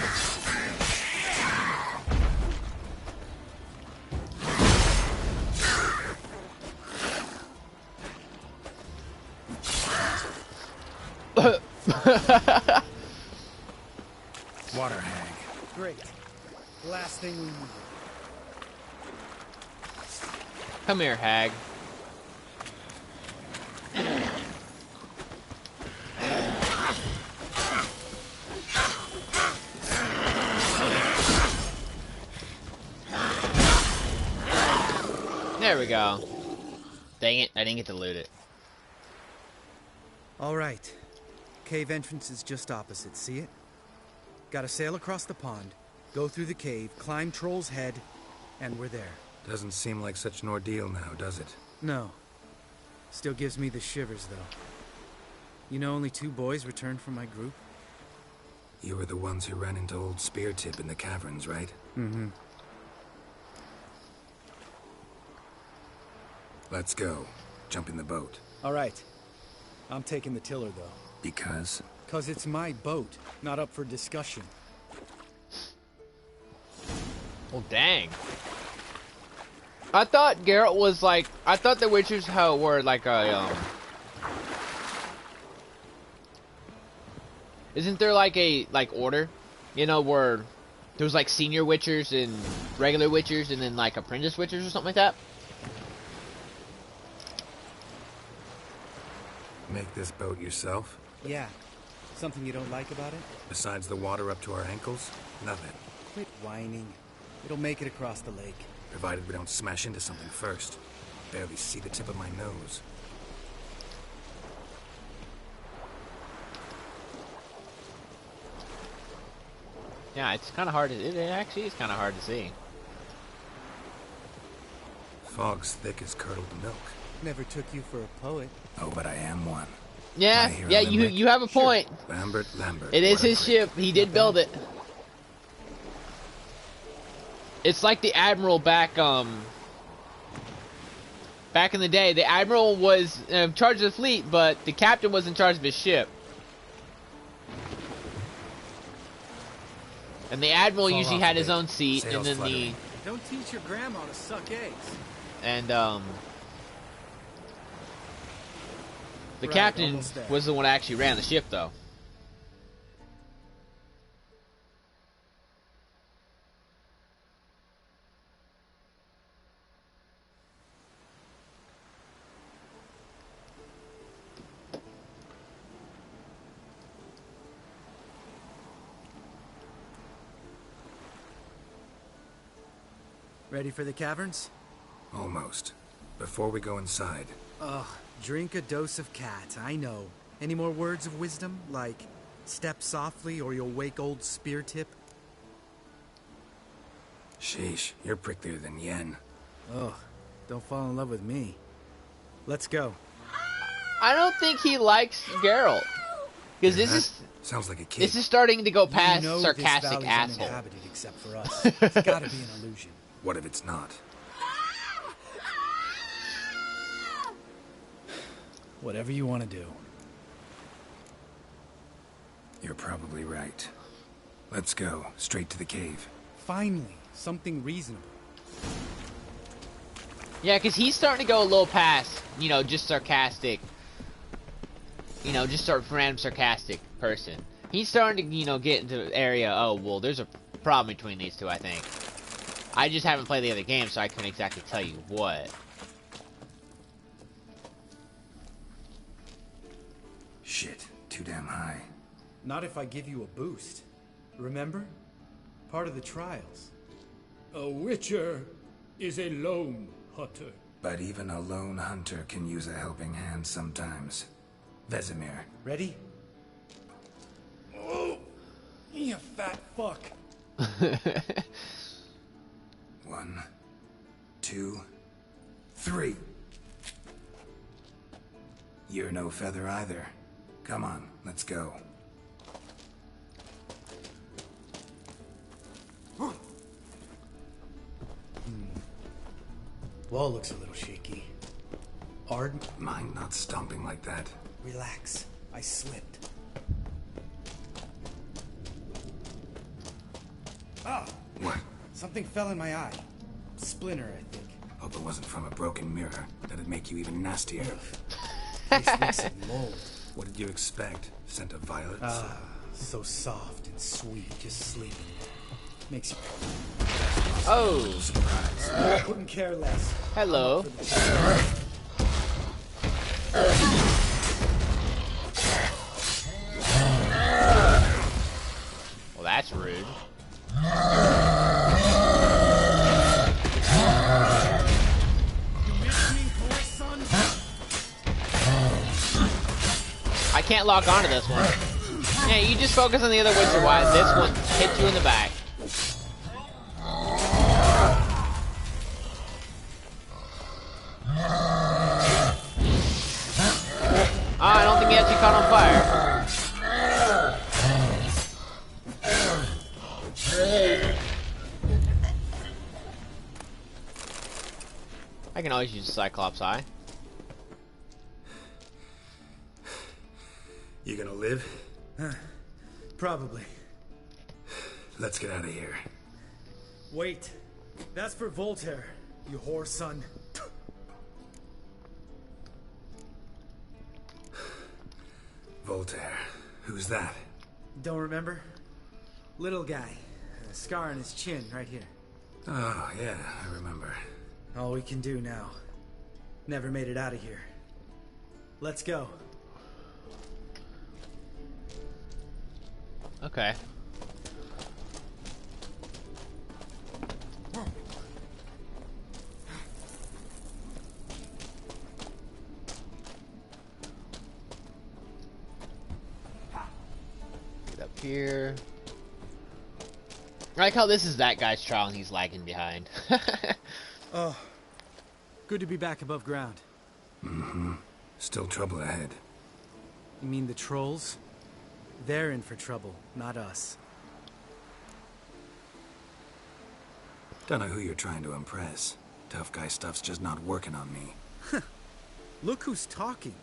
Water hag. Great. Last thing we need. Come here, hag. There we go. Dang it, I didn't get to loot it. All right. Cave entrance is just opposite, see it? Gotta sail across the pond, go through the cave, climb Troll's Head, and we're there. Doesn't seem like such an ordeal now, does it? No. Still gives me the shivers, though. You know only 2 boys returned from my group? You were the ones who ran into old Speartip in the caverns, right? Mm-hmm. Let's go. Jump in the boat. All right. I'm taking the tiller, though. Because? Because it's my boat, not up for discussion. Well, dang. I thought Geralt was like... I thought the Witchers were like a, Isn't there like a, order? You know, where there was like senior Witchers and regular Witchers and then like apprentice Witchers or something like that? Make this boat yourself? Yeah. Something you don't like about it? Besides the water up to our ankles? Nothing. Quit whining. It'll make it across the lake. Provided we don't smash into something first. Barely see the tip of my nose. Yeah, it's kind of hard to... It actually is kind of hard to see. Fog's thick as curdled milk. Never took you for a poet. Oh, but I am one. Yeah, yeah, you have a point. Sure. Lambert. It is his ship. He did build it. It's like the Admiral back in the day. The Admiral was in charge of the fleet, but the captain was in charge of his ship. And the Admiral usually had his own seat, and then the... Don't teach your grandma to suck eggs. And, the captain was the one that actually ran the ship, though. Ready for the caverns? Almost. Before we go inside... Ugh, drink a dose of cat, I know. Any more words of wisdom? Like, step softly or you'll wake old Speartip? Sheesh, you're pricklier than Yen. Ugh, don't fall in love with me. Let's go. I don't think he likes Geralt. Because sounds like a kid. This is starting to go past you know sarcastic this asshole. Uninhabited except for us. It's gotta be an illusion. What if it's not? Whatever you want to do. You're probably right. Let's go, straight to the cave. Finally, something reasonable. Yeah, because he's starting to go a little past, you know, just sarcastic. You know, just sort of random sarcastic person. He's starting to, you know, get into the area, oh, well, there's a problem between these two, I think. I just haven't played the other game, so I couldn't exactly tell you what. Shit, too damn high. Not if I give you a boost. Remember? Part of the trials. A witcher is a lone hunter. But even a lone hunter can use a helping hand sometimes. Vesemir. Ready? Oh, you fat fuck. 1, 2, 3. You're no feather either. Come on, let's go. Wall looks a little shaky. Ard? Mind not stomping like that. Relax. I slipped. Ah! What? Something fell in my eye. Splinter, I think. Hope it wasn't from a broken mirror. That'd make you even nastier. This looks like mold. What did you expect? Scent of violets? Ah, so soft and sweet, just sleeping. Makes you... Oh! Surprise. I couldn't care less. Hello. Well, that's rude. I can't lock onto this one. Yeah, you just focus on the other Witcher while this one hits you in the back. caught on fire. I can always use a Cyclops Eye. You gonna live? Probably. Let's get out of here. Wait. That's for Voltaire, you whore son. Voltaire. Who's that? Don't remember? Little guy. A scar on his chin, right here. Oh, yeah, I remember. All we can do now. Never made it out of here. Let's go. Okay. Get up here. I like how this is that guy's trial and he's lagging behind. Oh, good to be back above ground. Mm-hmm. Still trouble ahead. You mean the trolls? They're in for trouble, not us. Don't know who you're trying to impress. Tough guy stuff's just not working on me. Look who's talking.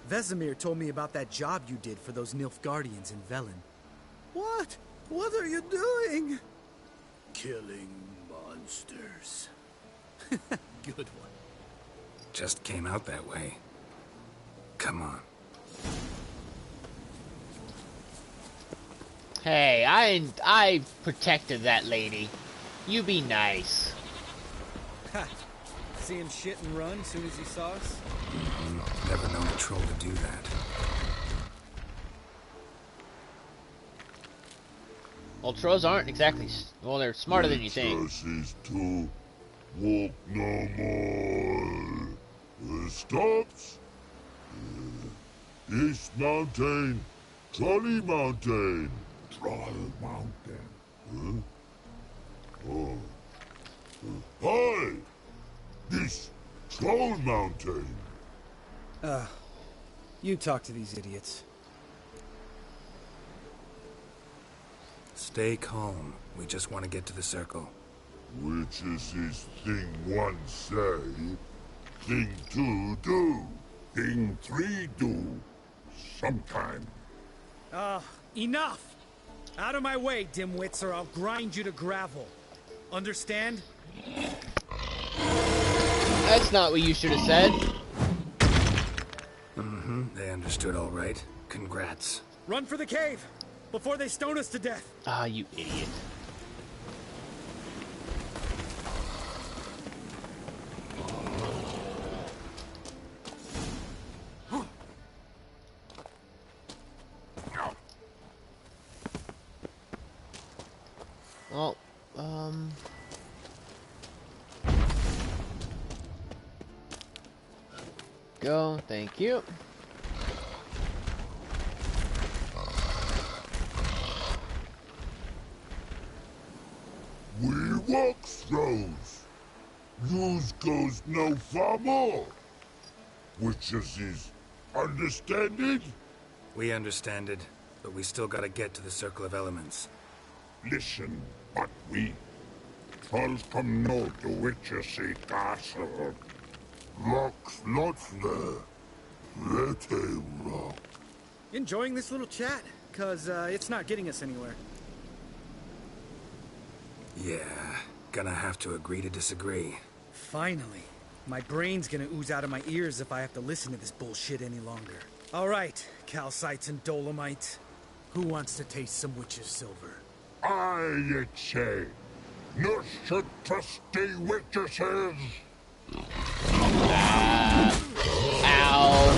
Vesemir told me about that job you did for those Nilfgaardians in Velen. What? What are you doing? Killing monsters. Good one. Just came out that way. Come on. Hey, I protected that lady. You be nice. Ha! See him shit and run as soon as he saw us? Never known a troll to do that. Well, trolls aren't exactly... Well, they're smarter than you think. Is to walk no more. Stops. This mountain. Trolley Mountain. Troll Mountain. Oh. Hi! This Troll Mountain. You talk to these idiots. Stay calm. We just want to get to the circle. Which is his thing one say, thing two do, thing three do, sometime. Enough! Out of my way, dimwits, or I'll grind you to gravel. Understand? That's not what you should have said. Mm-hmm. They understood all right. Congrats. Run for the cave! Before they stone us to death! Ah, you idiot. Well, go, thank you. We walk throws. Yous goes no far more. Which is his understanding? We understand it, but we still gotta get to the Circle of Elements. Listen, but we trolls come no to Witchersea Castle. Rocks not there. Let him rock. Enjoying this little chat? Cause, it's not getting us anywhere. Yeah, gonna have to agree to disagree. Finally. My brain's gonna ooze out of my ears if I have to listen to this bullshit any longer. Alright, calcites and dolomites. Who wants to taste some witch's silver? I'd say. No should trusty witches. Ow.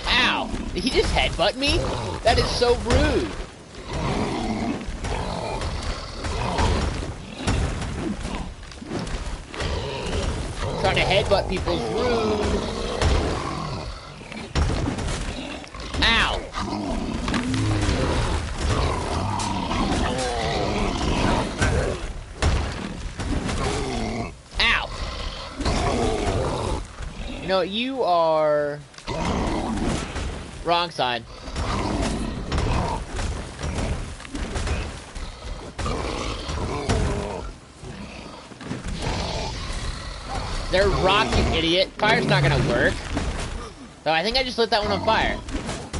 Ow! Did he just headbutt me? That is so rude. Trying to headbutt people's rude. Ow! No, you are... Wrong side. They're rock, you idiot. Fire's not gonna work. So I think I just lit that one on fire.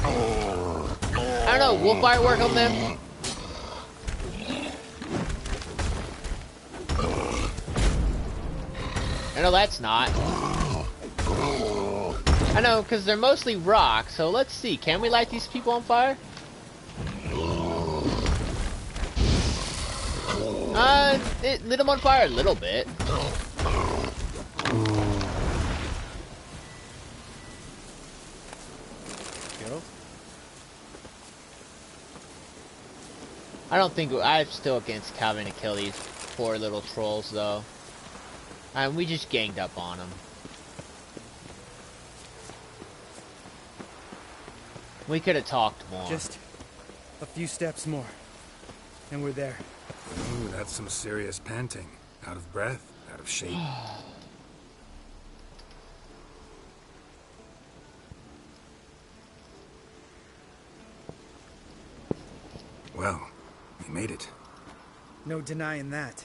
I don't know, will fire work on them? No, that's not. I know, because they're mostly rock, so let's see. Can we light these people on fire? It lit them on fire a little bit. I don't think I'm still against Calvin to kill these poor little trolls, though. We just ganged up on them. We could have talked more. Just a few steps more, and we're there. Ooh, that's some serious panting. Out of breath, out of shape. Well, we made it. No denying that.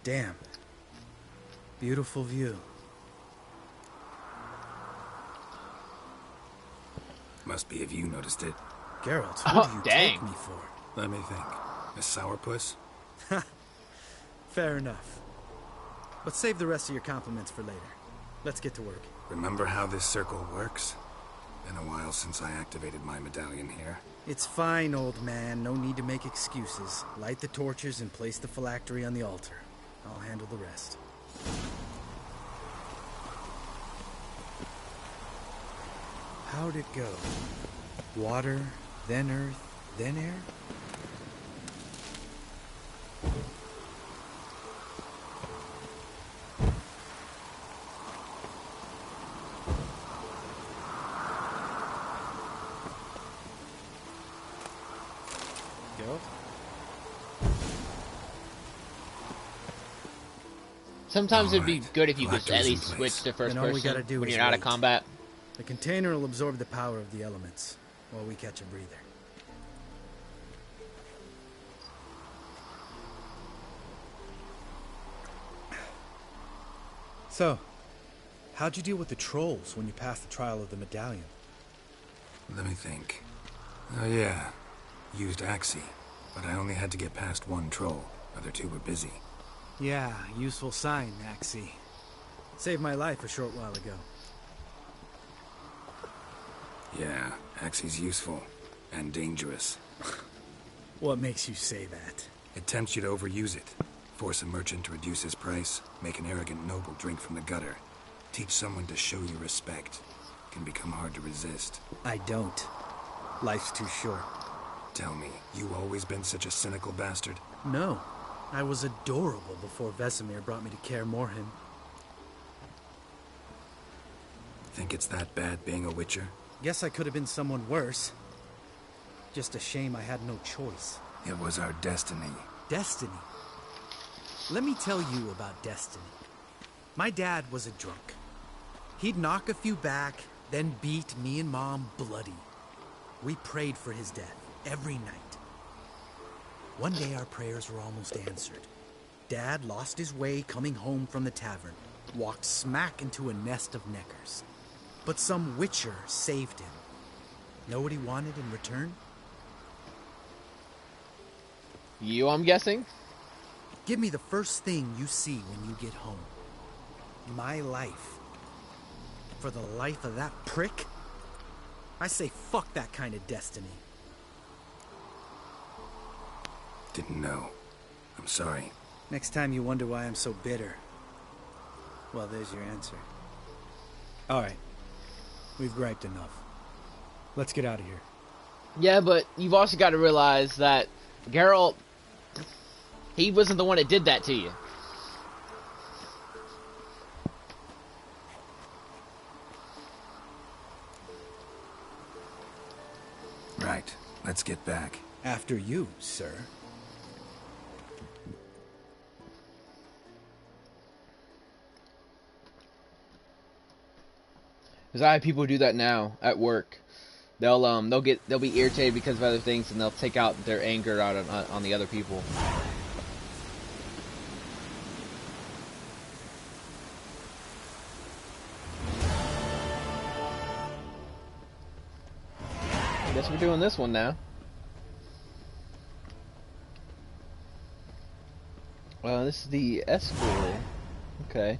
Damn. Beautiful view. Must be if you noticed it. Geralt, who do you take me for? Let me think. A sourpuss? Fair enough. But save the rest of your compliments for later. Let's get to work. Remember how this circle works? Been a while since I activated my medallion here. It's fine, old man. No need to make excuses. Light the torches and place the phylactery on the altar. I'll handle the rest. How'd it go? Water, then earth, then air? Sometimes it'd be good if you could at least switch to first person when you're out of combat. The container will absorb the power of the elements while we catch a breather. So, how'd you deal with the trolls when you passed the trial of the medallion? Let me think. Oh yeah, used Axii, but I only had to get past one troll. Other two were busy. Yeah, useful sign, Axii. Saved my life a short while ago. Yeah, Axii's useful. And dangerous. What makes you say that? It tempts you to overuse it. Force a merchant to reduce his price. Make an arrogant noble drink from the gutter. Teach someone to show you respect. Can become hard to resist. I don't. Life's too short. Tell me, you always been such a cynical bastard? No. I was adorable before Vesemir brought me to care more him. Think it's that bad being a witcher? Guess I could have been someone worse. Just a shame I had no choice. It was our destiny. Destiny? Let me tell you about destiny. My dad was a drunk. He'd knock a few back, then beat me and Mom bloody. We prayed for his death every night. One day our prayers were almost answered. Dad lost his way coming home from the tavern, walked smack into a nest of neckers. But some witcher saved him. Know what he wanted in return? You, I'm guessing? Give me the first thing you see when you get home. My life. For the life of that prick? I say fuck that kind of destiny. Didn't know. I'm sorry. Next time you wonder why I'm so bitter, well, there's your answer. Alright. We've griped enough. Let's get out of here. Yeah, but you've also got to realize that Geralt, he wasn't the one that did that to you. Right. Let's get back. After you, sir. Because I have people who do that now at work. They'll be irritated because of other things, and they'll take out their anger out on the other people. I guess we're doing this one now. This is the escort. Okay.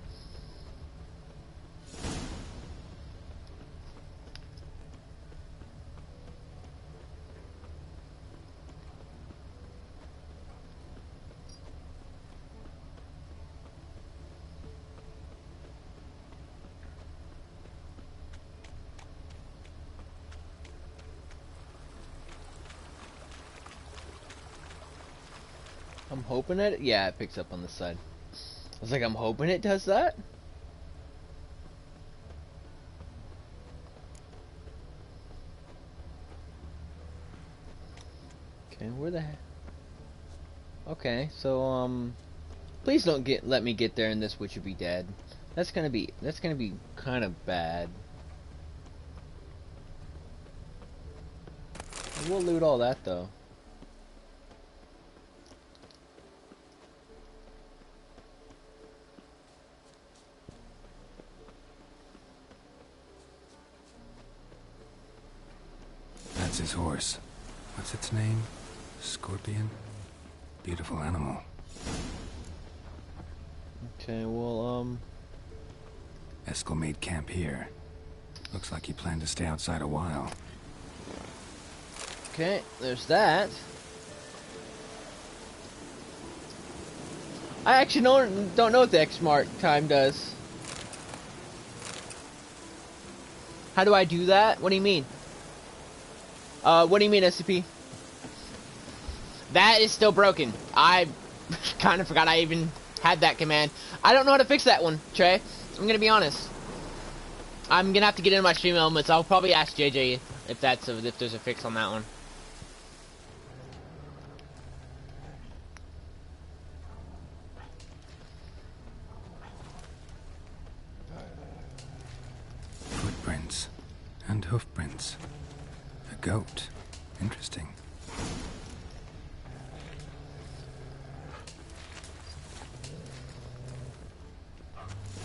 I'm hoping it. Yeah, it picks up on the side. I was like, I'm hoping it does that. Okay, where the heck? Okay, so please don't let me get there and this witch would be dead. That's gonna be kind of bad. We'll loot all that though. That's his horse. What's its name? Scorpion? Beautiful animal. Okay, well, Eskel made camp here. Looks like he planned to stay outside a while. Okay, there's that. I actually don't know what the X mark time does. How do I do that? What do you mean? What do you mean, SCP? That is still broken. I kind of forgot I even had that command. I don't know how to fix that one, Trey. I'm gonna be honest. I'm gonna have to get into my stream elements. I'll probably ask JJ if there's a fix on that one. Footprints and hoofprints. A goat. Interesting.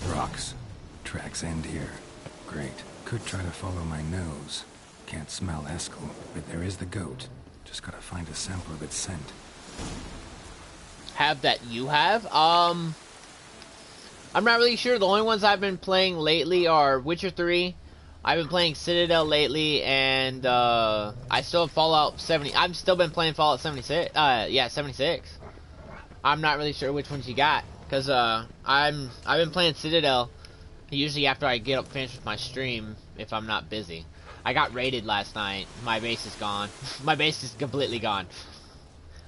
Rocks. Tracks end here. Great. Could try to follow my nose. Can't smell Eskel, but there is the goat. Just gotta find a sample of its scent. Have that you have? I'm not really sure. The only ones I've been playing lately are Witcher 3. I've been playing Citadel lately, and I still have Fallout 70. I've still been playing Fallout 76. Yeah, 76. I'm not really sure which ones you got, because I've been playing Citadel usually after I get up finished with my stream if I'm not busy. I got raided last night. My base is gone. My base is completely gone.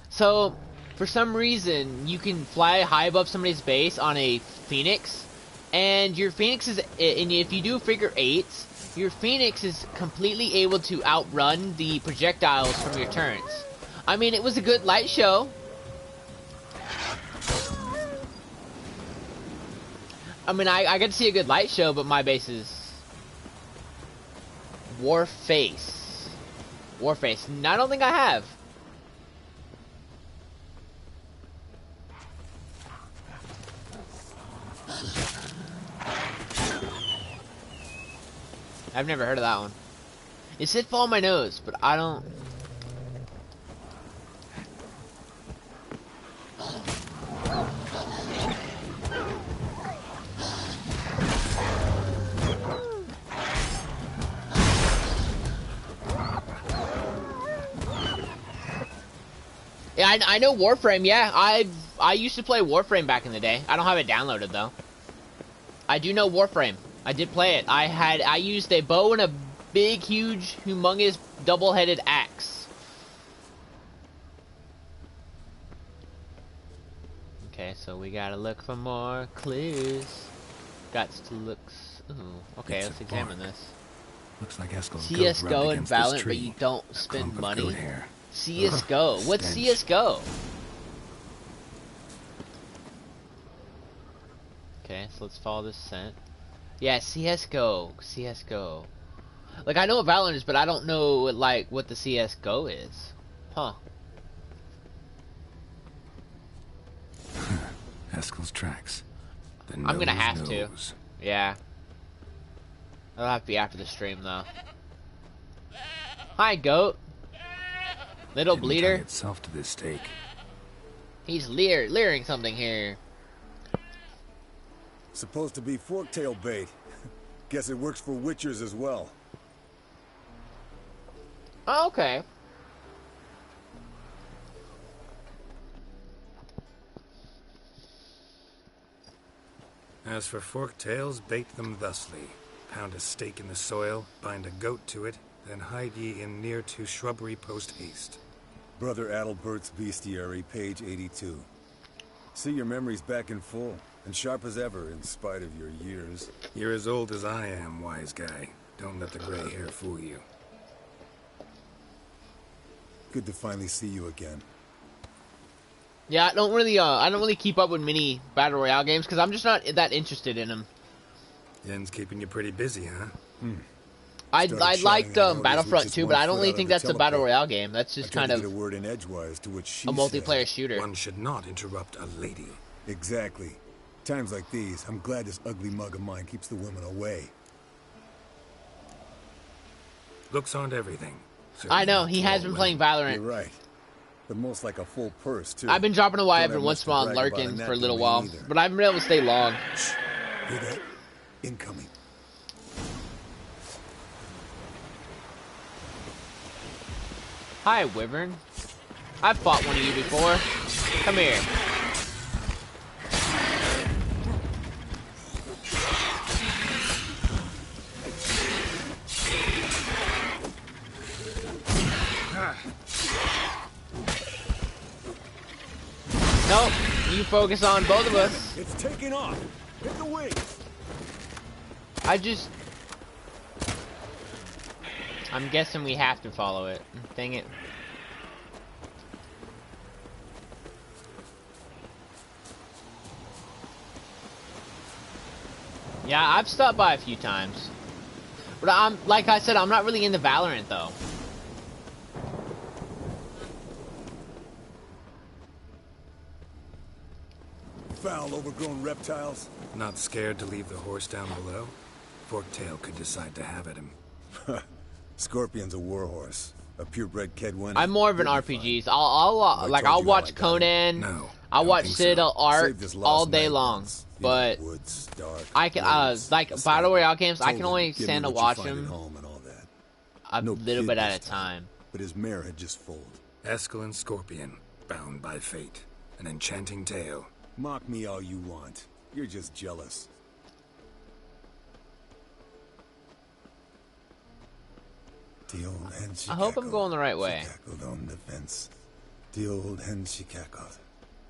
So for some reason you can fly high above somebody's base on a Phoenix, and your Phoenix is, and if you do figure eights, your Phoenix is completely able to outrun the projectiles from your turrets. I mean, it was a good light show. I mean, I got to see a good light show, but my base is Warface. Warface. I don't think I have. I've never heard of that one. It said follow my nose, but I don't. Yeah, I know Warframe. Yeah, I used to play Warframe back in the day. I don't have it downloaded though. I do know Warframe. I did play it. I used a bow and a big, huge, humongous, double-headed axe. Okay, so we gotta look for more clues. Gots to look. Ooh, okay, let's examine this. Looks like Eskel's CS:GO and Valorant, but you don't spend money. CS:GO. What's CS:GO? Okay, so let's follow this scent. Yeah, CS:GO. CS:GO. Like, I know what Valorant is, but I don't know, like, what the CS:GO is. Huh. Eskel's tracks. I'm gonna have to. Yeah. That'll have to be after the stream, though. Hi, goat. Little Didn't bleeder. tie itself to this stake. He's leering something here. Supposed to be forktail bait. Guess it works for witchers as well. Oh, okay. As for forktails, bait them thusly. Pound a stake in the soil, bind a goat to it, then hide ye in near to shrubbery post haste. Brother Adalbert's Bestiary, page 82. See, your memory's back in full, and sharp as ever, in spite of your years. You're as old as I am, wise guy. Don't let the gray hair fool you. Good to finally see you again. Yeah, I don't really keep up with many battle royale games because I'm just not that interested in them. Yen's keeping you pretty busy, huh? I liked Battlefront 2, but I don't really think that's a battle royale game. That's just kind of a word in edgewise to which she a multiplayer said, shooter. One should not interrupt a lady. Exactly. Times like these, I'm glad this ugly mug of mine keeps the women away. Looks aren't everything. I know, he has been playing Valorant. You're right. But most like a full purse, too. I've been dropping away every once in a while and lurking for a little while, but I haven't been able to stay long. Hear that? Incoming. Hi, Wyvern. I've fought one of you before. Come here. Nope, you focus on both of us. It's taking off. Hit the wings. I'm guessing we have to follow it. Dang it. Yeah, I've stopped by a few times. But like I said, I'm not really into Valorant though. Foul, overgrown reptiles. Not scared to leave the horse down below? Forktail could decide to have at him. Scorpion's a warhorse. A purebred Kedwin. I'm more of an RPGs. I'll watch Conan. No, I'll watch Citadel Art Save this all lost day night long. once. But Woods, dark, I can roads, like the battle sky. royale games. I Told can him, only "Give me stand to what you watch find at them home and all that." a No little kid bit at this a time. But his mare had just foaled. Eskel and Scorpion, bound by fate. An enchanting tale. Mock me all you want. You're just jealous. The old hen she I hope I'm cackled. going the right way. She cackled on the fence. The old hen she cackled.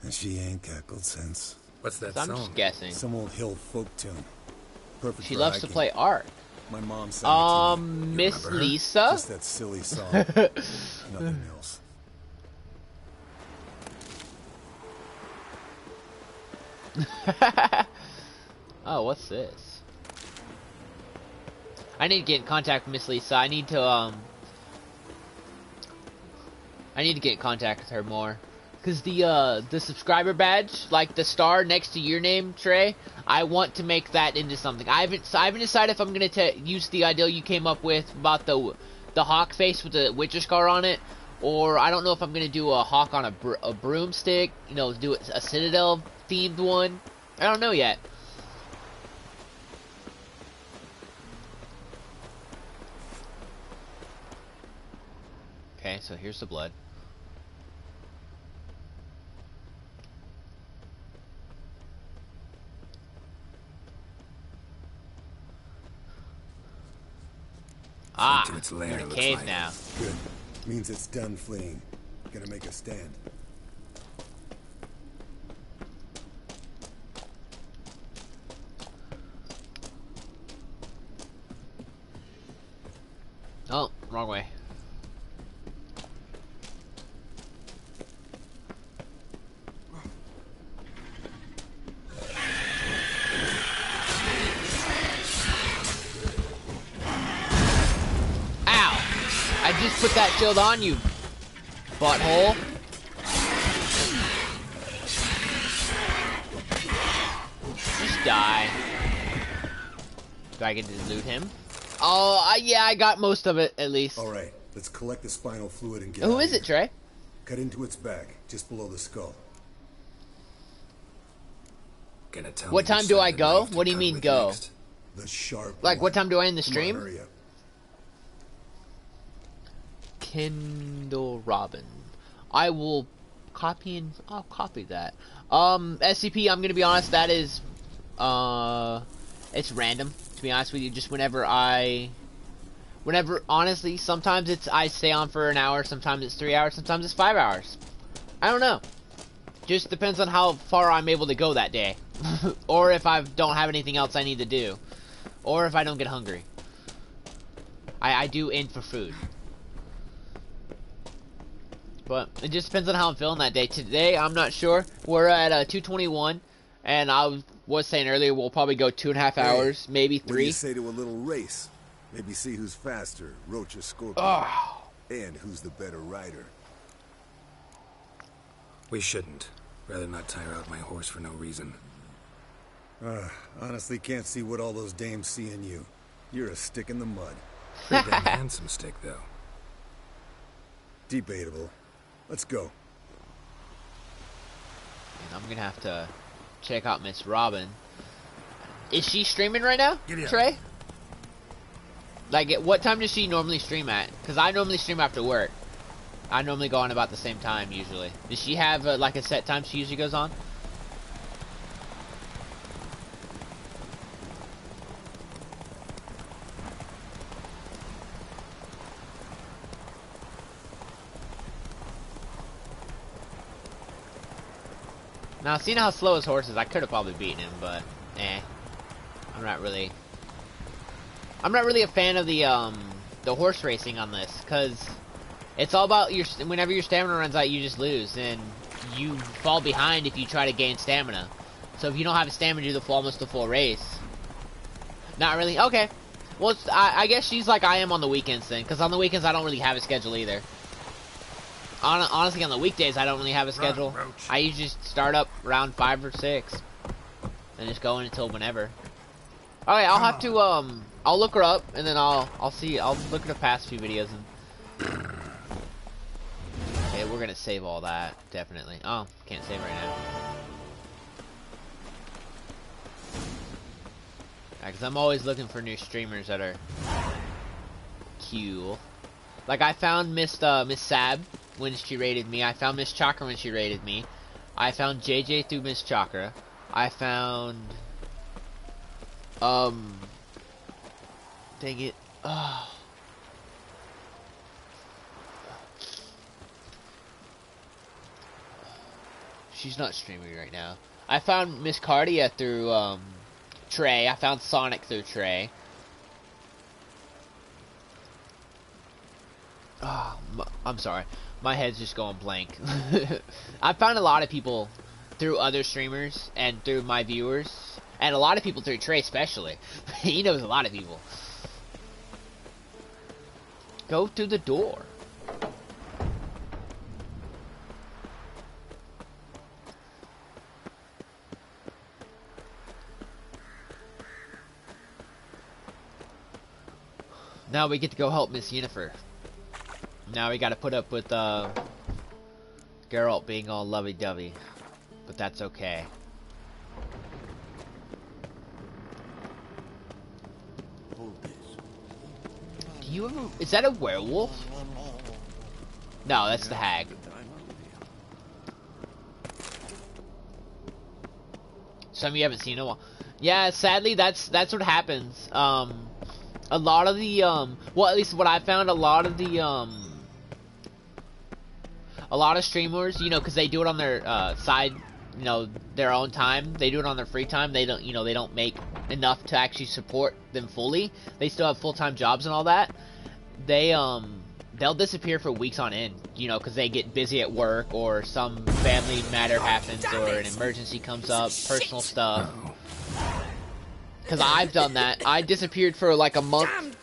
And she ain't cackled since. What's that I'm song? just guessing. Some old hill folk tune. Perfect She for loves to hiking. play art. My mom sang it to me. Miss You remember? Lisa? Just that silly song. Nothing else. Oh, what's this? I need to get in contact with Miss Lisa. I need to get in contact with her more. Cause the subscriber badge, like the star next to your name, Trey, I want to make that into something. I haven't decided if I'm gonna use the idea you came up with about the hawk face with the Witcher scar on it, or I don't know if I'm gonna do a hawk on a broomstick. You know, do a Citadel themed one. I don't know yet. Okay, so here's the blood. To its lair, I'm in a looks cave like. now. Good. Means it's done fleeing. Gonna make a stand. Oh, wrong way. put that shield on, you butthole. Just die. Do I get to loot him? Oh, yeah, I got most of it, at least. Alright, let's collect the spinal fluid and get Who out is of it, Trey? Cut into its back, just below the skull. Gonna tell What me time which do side I of the go? knife to What do you cut mean with go? next. The sharp Like, what time do I end the Come on, stream? hurry up. Kindle Robin. I will copy and I'll copy that. SCP, I'm gonna be honest, that is it's random, to be honest with you. Just whenever honestly, sometimes I stay on for an hour, sometimes it's 3 hours, sometimes it's 5 hours. I don't know. Just depends on how far I'm able to go that day. Or if I don't have anything else I need to do. Or if I don't get hungry. I do end for food. But it just depends on how I'm feeling that day. Today, I'm not sure. We're at 2:21, and I was saying earlier we'll probably go 2.5 hours, maybe 3. What do you say to a little race? Maybe see who's faster, Roach or Scorpion. Oh. And who's the better rider. We shouldn't. Rather not tire out my horse for no reason. Honestly can't see what all those dames see in you. You're a stick in the mud. Pretty damn handsome stick, though. Debatable. Let's go. And I'm gonna have to check out Miss Robin. Is she streaming right now, Trey? Like, at what time does she normally stream at? Because I normally stream after work. I normally go on about the same time, usually. Does she have, like, a set time she usually goes on? Now, seeing how slow his horse is, I could have probably beaten him, but, I'm not really a fan of the horse racing on this, because it's all about whenever your stamina runs out, you just lose, and you fall behind if you try to gain stamina. So if you don't have stamina, do almost the full race. Not really? Okay. Well, I guess she's like I am on the weekends then, because on the weekends I don't really have a schedule either. Honestly, on the weekdays, I don't really have a schedule. I usually just start up around 5 or 6. And just go in until whenever. Okay, I'll have to, I'll look her up, and then I'll look at the past few videos, and... Okay, we're gonna save all that, definitely. Oh, can't save right now. Yeah, because I'm always looking for new streamers that are... cool. Like, I found Miss Sab when she raided me. I found Miss Chakra when she raided me. I found JJ through Miss Chakra. I found... Dang it. Oh. She's not streaming right now. I found Miss Cardia through, Trey. I found Sonic through Trey. Oh, I'm sorry. My head's just going blank. I found a lot of people through other streamers and through my viewers. And a lot of people through Trey especially. He knows a lot of people. Go through the door. Now we get to go help Miss Yennefer. Now we gotta put up with, Geralt being all lovey-dovey. But that's okay. Do you ever... Is that a werewolf? No, that's the hag. Some of you haven't seen it in a while. Yeah, sadly, that's what happens. A lot of the, well, at least what I found, a lot of streamers, you know, because they do it on their, side, you know, their own time. They do it on their free time. They don't, you know, they don't make enough to actually support them fully. They still have full-time jobs and all that. They, they'll disappear for weeks on end, you know, because they get busy at work, or some family matter happens, or an emergency comes up, personal stuff. Because I've done that. I disappeared for like a month,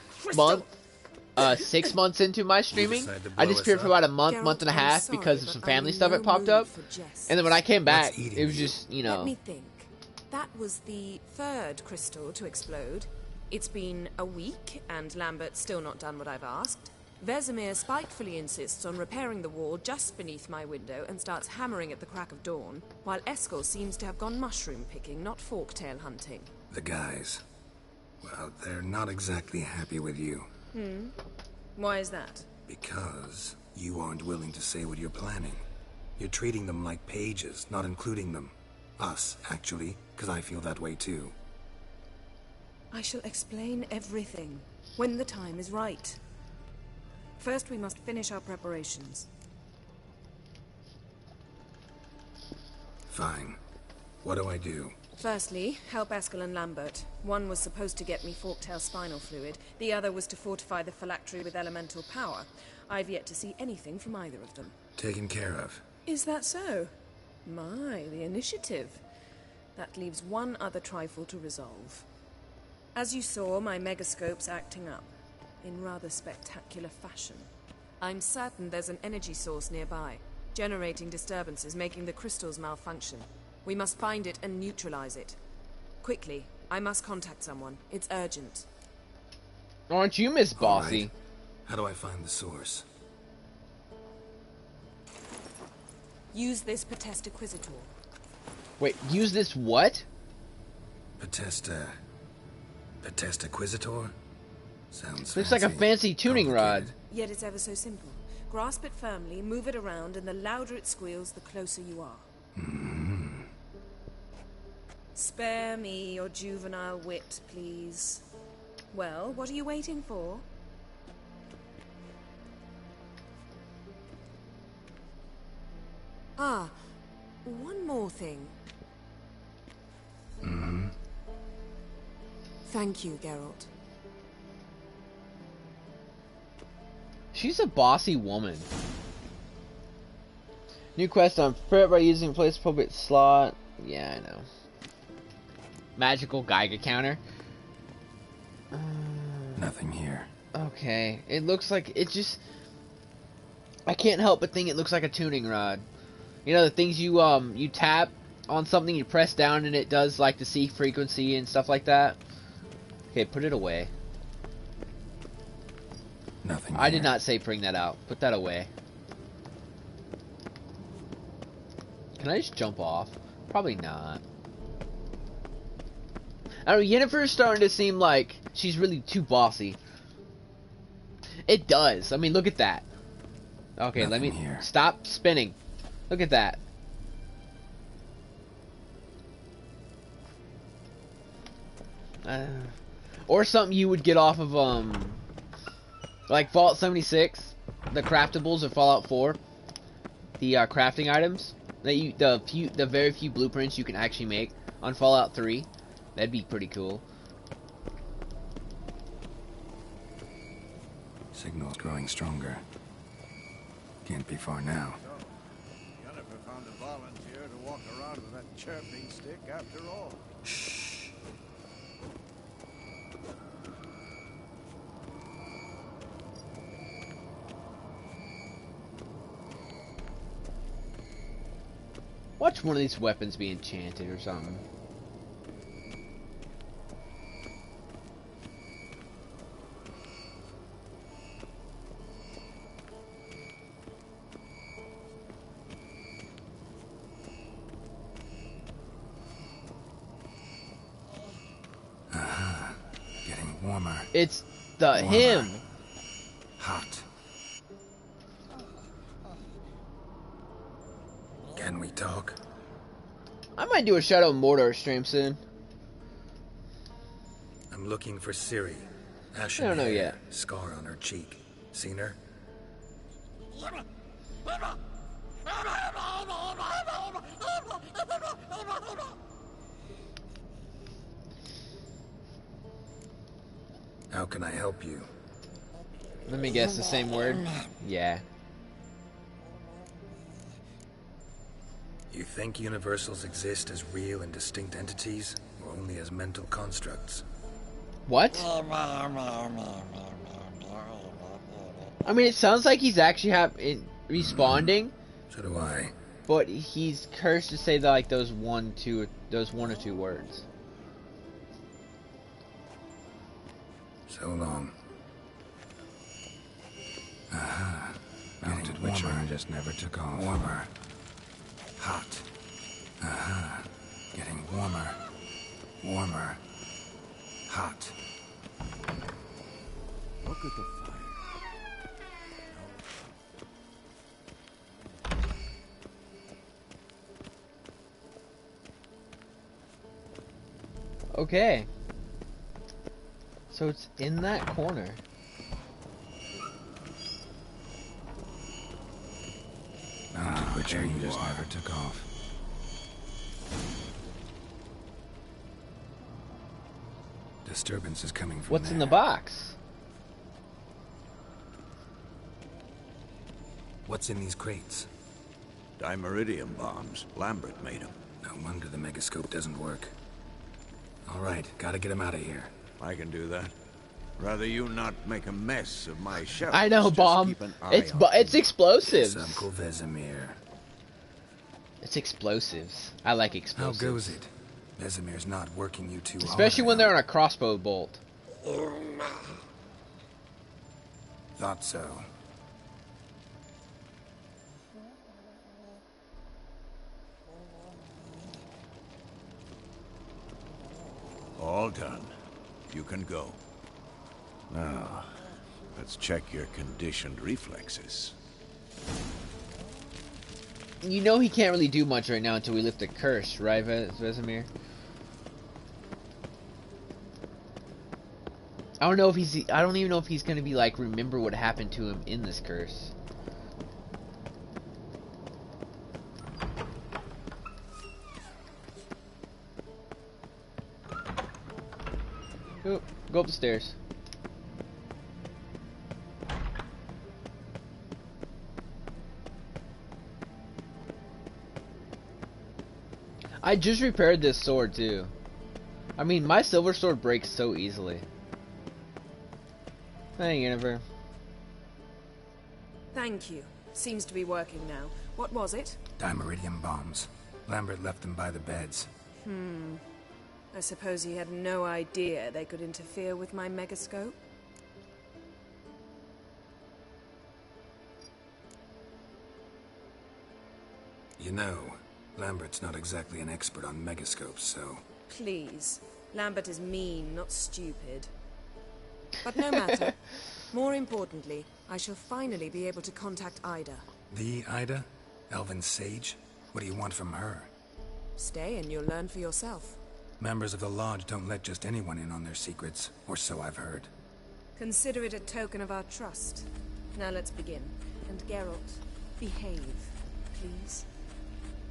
6 months into my streaming. decided to I blow disappeared us for up? about a month, Geralt, month and a I'm half sorry, because of but some I'm family in stuff no that popped mood up. for jests. And then when I came back, What's eating it was you? just, you Let know. me think. That was the third crystal to explode. It's been a week, and Lambert's still not done what I've asked. Vesemir spitefully insists on repairing the wall just beneath my window and starts hammering at the crack of dawn, while Eskel seems to have gone mushroom picking, not forktail hunting. The guys. Well, they're not exactly happy with you. Why is that? Because you aren't willing to say what you're planning. You're treating them like pages, not including them. Us, actually, because I feel that way too. I shall explain everything when the time is right. First, we must finish our preparations. Fine. What do I do? Firstly, help Eskel and Lambert. One was supposed to get me forktail spinal fluid, the other was to fortify the phylactery with elemental power. I've yet to see anything from either of them. Taken care of. Is that so? My, the initiative. That leaves one other trifle to resolve. As you saw, my megascope's acting up, in rather spectacular fashion. I'm certain there's an energy source nearby, generating disturbances, making the crystals malfunction. We must find it and neutralize it. Quickly, I must contact someone. It's urgent. Aren't you Miss Bossy? Right. How do I find the source? Use this Potestaquizator. Wait, use this what? Potestaquizator? Sounds Looks like a fancy tuning rod. Yet it's ever so simple. Grasp it firmly, move it around, and the louder it squeals, the closer you are. Spare me your juvenile wit, please. Well, what are you waiting for? Ah, one more thing. Thank you, Geralt. She's a bossy woman. New quest on Fret by using a place appropriate slot. Yeah, I know. Magical Geiger counter. Nothing here. Okay, it looks like it just. I can't help but think it looks like a tuning rod. You know the things you tap on something, you press down, and it does like the C frequency and stuff like that. Okay, put it away. Nothing I here. did not say bring that out. Put that away. Can I just jump off? Probably not. I don't know, Yennefer's starting to seem like she's really too bossy. It does. I mean, look at that. Okay, let me stop spinning. Look at that. Or something you would get off of like Fallout 76, the craftables of Fallout 4, the crafting items that the very few blueprints you can actually make on Fallout 3. That'd be pretty cool. Signal's growing stronger. Can't be far now. Yennefer found a volunteer to walk around with that chirping stick after all. Shh. Watch one of these weapons be enchanted or something. Getting warmer. It's the him. Hot. Can we talk? I might do a Shadow of Mordor stream soon. I'm looking for Ciri. Ashen I don't know hair, yet. Scar on her cheek. Seen her? How can I help you? Let me guess, the same word? Yeah. You think universals exist as real and distinct entities, or only as mental constructs? What? I mean, it sounds like he's actually responding. So do I. But he's cursed to say that, like, those one or two words. So long. Aha. Mounted Witcher just never took off. Warmer. Hot. Aha. Getting warmer. Warmer. Hot. Look at the fire. Okay. So it's in that corner. Mounted Witcher just never took off. Disturbance is coming from What's in the box? What's in these crates? Dimeridium bombs. Lambert made them. No wonder the megascope doesn't work. All right, gotta get him out of here. I can do that. Rather you not make a mess of my shelves. I know, Bomb. It's explosives. Yes, Uncle Vesemir. It's explosives. I like explosives. How goes it? Vesemir's not working you too hard. Especially when they're on a crossbow bolt. Thought so. All done. You can go. Now, let's check your conditioned reflexes. You know he can't really do much right now until we lift the curse, right, Vesemir? I don't even know if he's gonna be like, remember what happened to him in this curse. Oh, go up the stairs. I just repaired this sword too. I mean, my silver sword breaks so easily. Hey, Yennefer. Thank you. Seems to be working now. What was it? Dimeridium bombs. Lambert left them by the beds. I suppose he had no idea they could interfere with my megascope? You know, Lambert's not exactly an expert on megascopes, so... Please. Lambert is mean, not stupid. But no matter. More importantly, I shall finally be able to contact Ida. The Ida? Elven sage? What do you want from her? Stay and you'll learn for yourself. Members of the Lodge don't let just anyone in on their secrets, or so I've heard. Consider it a token of our trust. Now let's begin. And Geralt, behave, please.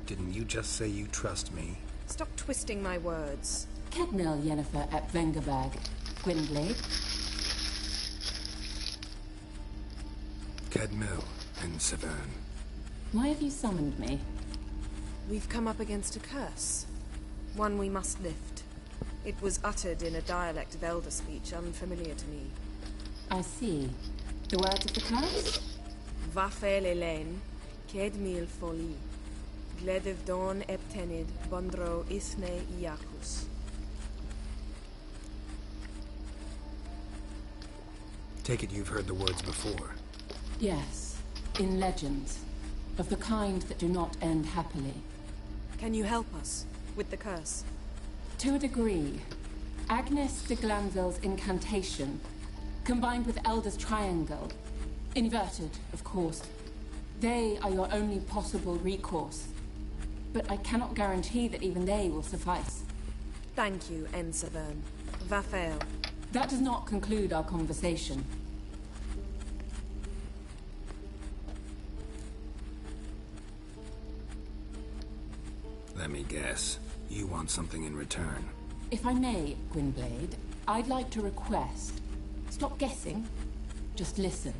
Didn't you just say you trust me? Stop twisting my words. Kedmil Yennefer at Vengerberg. Gwynblade. Kedmil and Severn. Why have you summoned me? We've come up against a curse. One we must lift. It was uttered in a dialect of Elder speech unfamiliar to me. I see. The words of the curse? Vafel Elaine, Kedmil Foli, Gledev Don Eptenid, Bondro Isne Iakus. Take it you've heard the words before. Yes, in legends. Of the kind that do not end happily. Can you help us with the curse? To a degree. Agnes de Glanville's incantation, combined with Elder's triangle, inverted, of course. They are your only possible recourse. But I cannot guarantee that even they will suffice. Thank you, Severn. Vafel. That does not conclude our conversation. Let me guess. You want something in return. If I may, Gwynblade, I'd like to request. Stop guessing. Just listen.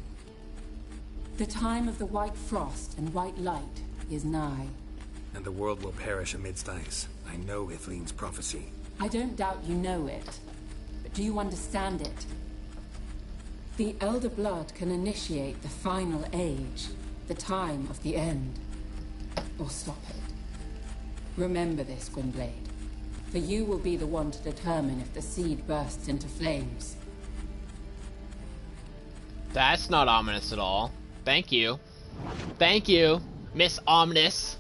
The time of the white frost and white light is nigh. And the world will perish amidst ice. I know Ithleen's prophecy. I don't doubt you know it. But do you understand it? The Elder Blood can initiate the final age, the time of the end, or stop it. Remember this, Gwynblade, for you will be the one to determine if the seed bursts into flames. That's not ominous at all. Thank you. Thank you, Miss Ominous.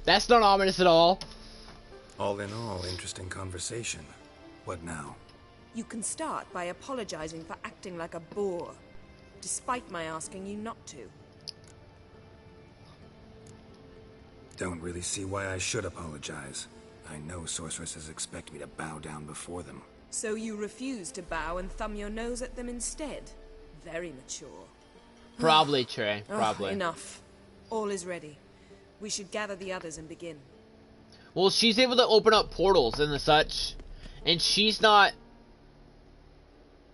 That's not ominous at all. All in all, interesting conversation. What now? You can start by apologizing for acting like a boor, despite my asking you not to. Don't really see why I should apologize. I know sorceresses expect me to bow down before them. So you refuse to bow and thumb your nose at them instead? Very mature. Probably, Trey. Probably. Enough. All is ready. We should gather the others and begin. Well, she's able to open up portals and the such, and she's not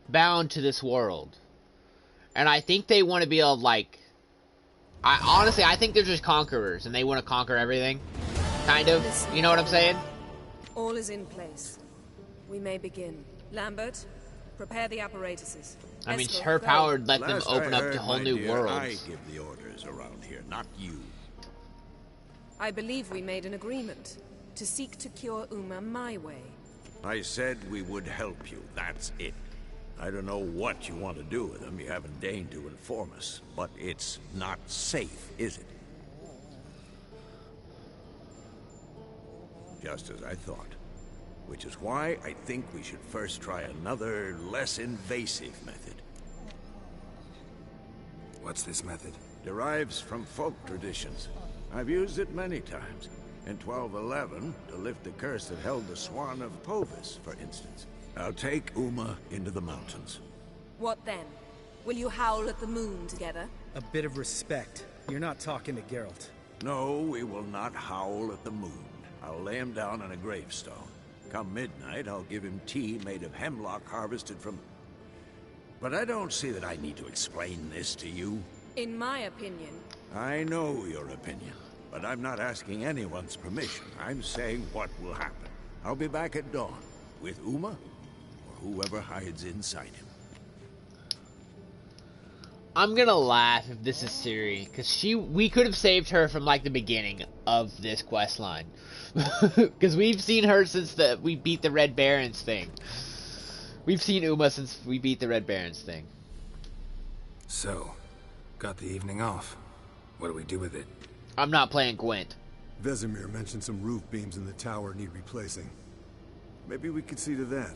bound to this world. And I think they want to be able to, like... honestly, I think they're just conquerors, and they want to conquer everything. Kind of. You know what I'm saying? All is in place. We may begin. Lambert, prepare the apparatuses. I mean, her power let them open up to whole new worlds. I give the orders around here, not you. I believe we made an agreement to seek to cure Uma my way. I said we would help you, that's it. I don't know what you want to do with them, you haven't deigned to inform us, but it's not safe, is it? Just as I thought. Which is why I think we should first try another, less invasive method. What's this method? Derives from folk traditions. I've used it many times. In 1211, to lift the curse that held the Swan of Povis, for instance. I'll take Uma into the mountains. What then? Will you howl at the moon together? A bit of respect. You're not talking to Geralt. No, we will not howl at the moon. I'll lay him down on a gravestone. Come midnight, I'll give him tea made of hemlock harvested from... But I don't see that I need to explain this to you. In my opinion... I know your opinion, but I'm not asking anyone's permission. I'm saying what will happen. I'll be back at dawn, with Uma, or whoever hides inside him. I'm gonna laugh if this is Ciri, because we could have saved her from, like, the beginning of this quest line. Because we've seen her since we beat the Red Barons thing. We've seen Uma since we beat the Red Barons thing. So, got the evening off. What do we do with it? I'm not playing Gwent. Vesemir mentioned some roof beams in the tower need replacing. Maybe we could see to that.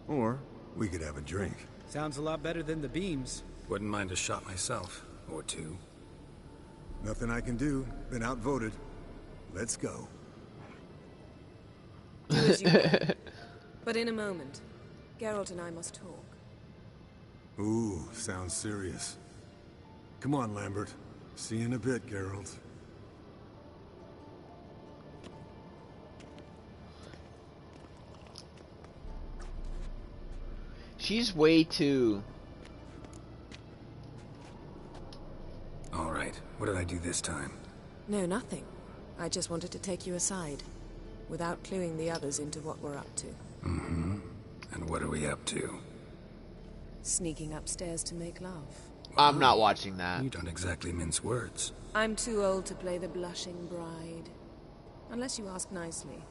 Or we could have a drink. Sounds a lot better than the beams. Wouldn't mind a shot myself, or two. Nothing I can do. Been outvoted. Let's go. Do as you will. But in a moment, Geralt and I must talk. Ooh, sounds serious. Come on, Lambert. See you in a bit, Geralt. She's way too... Alright, what did I do this time? No, nothing. I just wanted to take you aside, without cluing the others into what we're up to. Mm-hmm. And what are we up to? Sneaking upstairs to make love. I'm not watching that. You don't exactly mince words. I'm too old to play the blushing bride. Unless you ask nicely.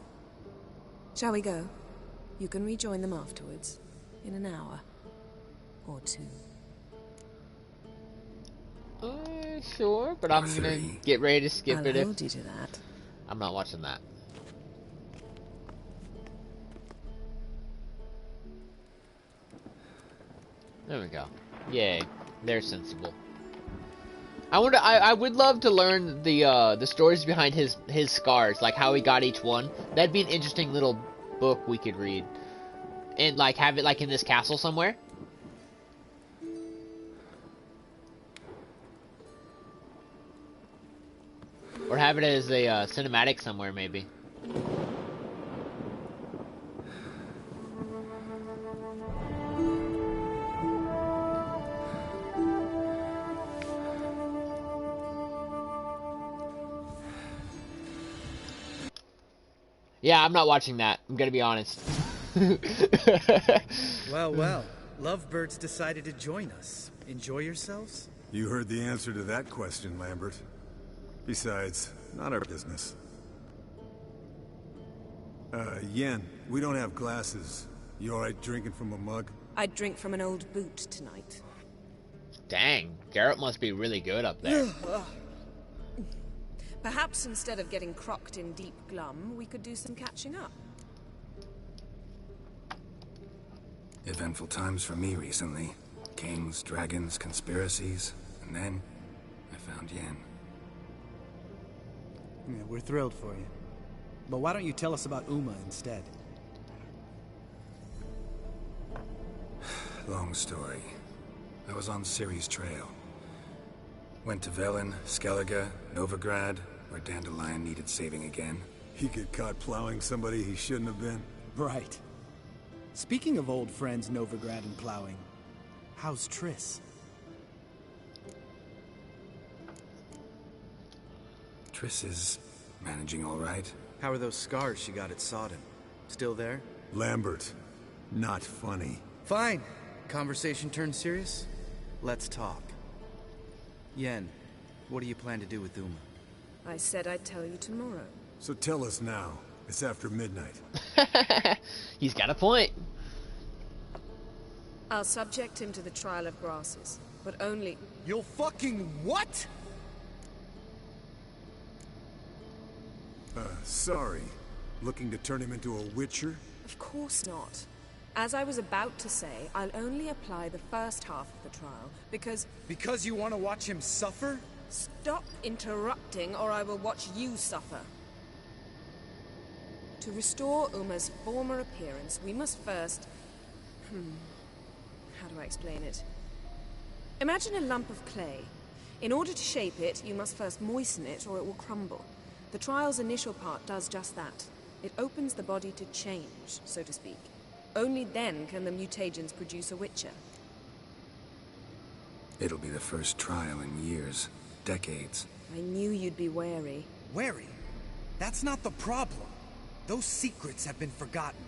Shall we go? You can rejoin them afterwards. In an hour. Or two. Sure, but I'm gonna get ready to skip it. I'll hold you to that. I'm not watching that. There we go. Yay, they're sensible. I would love to learn the stories behind his scars, like how he got each one. That'd be an interesting little book we could read, and like have it like in this castle somewhere. Or have it as a cinematic somewhere, maybe. Yeah, I'm not watching that. I'm gonna be honest. Well, well. Lovebirds decided to join us. Enjoy yourselves? You heard the answer to that question, Lambert. Besides, not our business. Yen, we don't have glasses. You alright drinking from a mug? I'd drink from an old boot tonight. Dang, Garrett must be really good up there. Perhaps instead of getting crocked in deep glum, we could do some catching up. Eventful times for me recently. Kings, dragons, conspiracies, and then I found Yen. Yeah, we're thrilled for you. But why don't you tell us about Uma instead? Long story. I was on Ciris' trail. Went to Velen, Skellige, Novigrad, where Dandelion needed saving again. He get caught plowing somebody he shouldn't have been. Right. Speaking of old friends Novigrad and plowing, how's Triss? Triss is managing all right. How are those scars she got at Sodden? Still there? Lambert, not funny. Fine. Conversation turned serious? Let's talk. Yen, what do you plan to do with Uma? I said I'd tell you tomorrow. So tell us now. It's after midnight. He's got a point. I'll subject him to the trial of grasses, but only... You'll fucking what? Sorry. Looking to turn him into a witcher? Of course not. As I was about to say, I'll only apply the first half of the trial, because... Because you want to watch him suffer? Stop interrupting, or I will watch you suffer. To restore Uma's former appearance, we must first... How do I explain it? Imagine a lump of clay. In order to shape it, you must first moisten it, or it will crumble. The trial's initial part does just that. It opens the body to change, so to speak. Only then can the mutagens produce a witcher. It'll be the first trial in years. Decades. I knew you'd be wary. Wary? That's not the problem. Those secrets have been forgotten.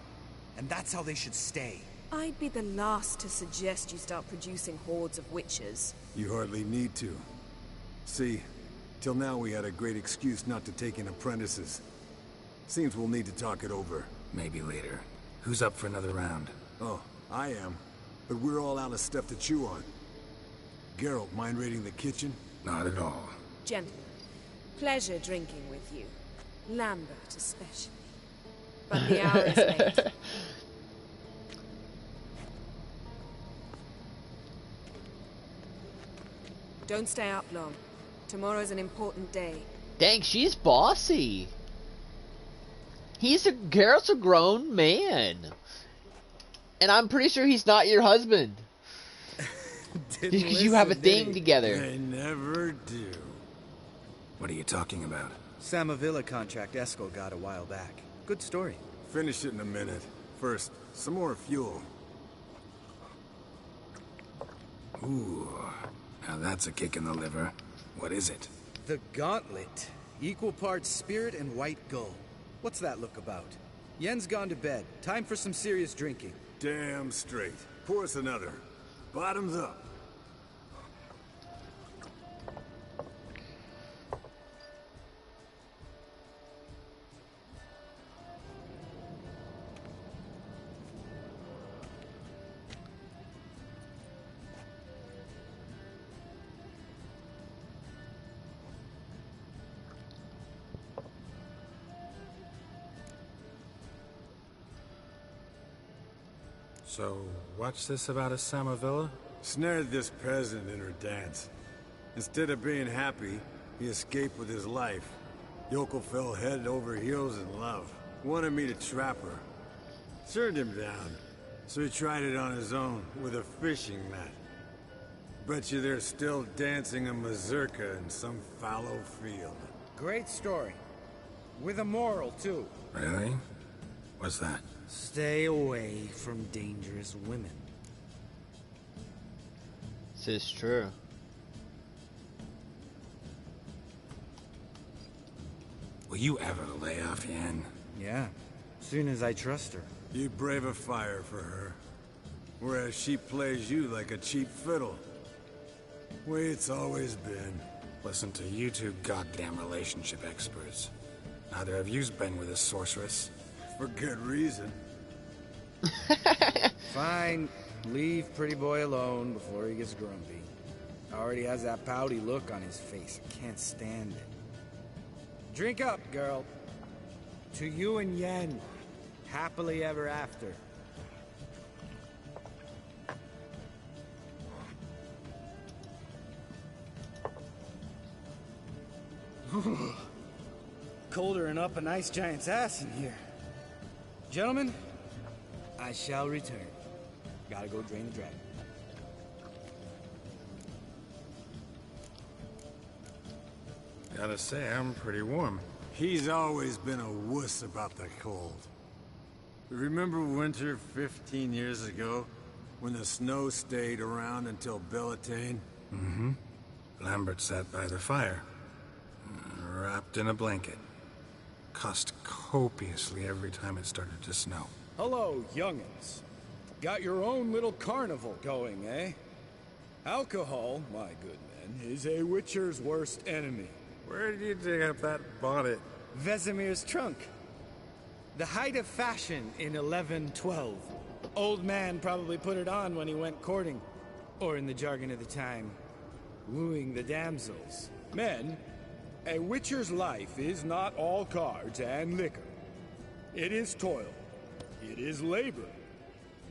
And that's how they should stay. I'd be the last to suggest you start producing hordes of witches. You hardly need to. See, till now we had a great excuse not to take in apprentices. Seems we'll need to talk it over. Maybe later. Who's up for another round? Oh, I am. But we're all out of stuff to chew on. Geralt, mind raiding the kitchen? Not at all. Gentlemen, pleasure drinking with you. Lambert especially. But the hour is late. Don't stay up long. Tomorrow's an important day. Dang, she's bossy. Geralt's a grown man. And I'm pretty sure he's not your husband. Because you have a thing together. They never do. What are you talking about? Samavilla contract Eskel got a while back. Good story. Finish it in a minute. First, some more fuel. Ooh, now that's a kick in the liver. What is it? The Gauntlet. Equal parts spirit and white gull. What's that look about? Yen's gone to bed. Time for some serious drinking. Damn straight. Pour us another. Bottoms up. So, what's this about a Samavilla? Snared this peasant in her dance. Instead of being happy, he escaped with his life. Yokel fell head over heels in love. Wanted me to trap her. Turned him down. So he tried it on his own, with a fishing net. Bet you they're still dancing a mazurka in some fallow field. Great story. With a moral, too. Really? What's that? Stay away from dangerous women. This is true. Will you ever lay off Yen? Yeah, soon as I trust her. You brave a fire for her, whereas she plays you like a cheap fiddle. Way it's always been. Listen to you two goddamn relationship experts. Neither have you's been with a sorceress. For good reason. Fine. Leave pretty boy alone before he gets grumpy. Already has that pouty look on his face. I can't stand it. Drink up, girl. To you and Yen. Happily ever after. Colder than up a nice giant's ass in here. Gentlemen, I shall return. Gotta go drain the dragon. Gotta say, I'm pretty warm. He's always been a wuss about the cold. Remember winter 15 years ago, when the snow stayed around until Bellatane? Mm-hmm. Lambert sat by the fire, wrapped in a blanket. Cussed copiously every time it started to snow. Hello, young'uns. Got your own little carnival going, eh? Alcohol, my good men, is a witcher's worst enemy. Where did you dig up that bonnet? Vesemir's trunk. The height of fashion in 1112. Old man probably put it on when he went courting. Or in the jargon of the time, wooing the damsels. Men, a witcher's life is not all cards and liquor. It is toil. It is labor.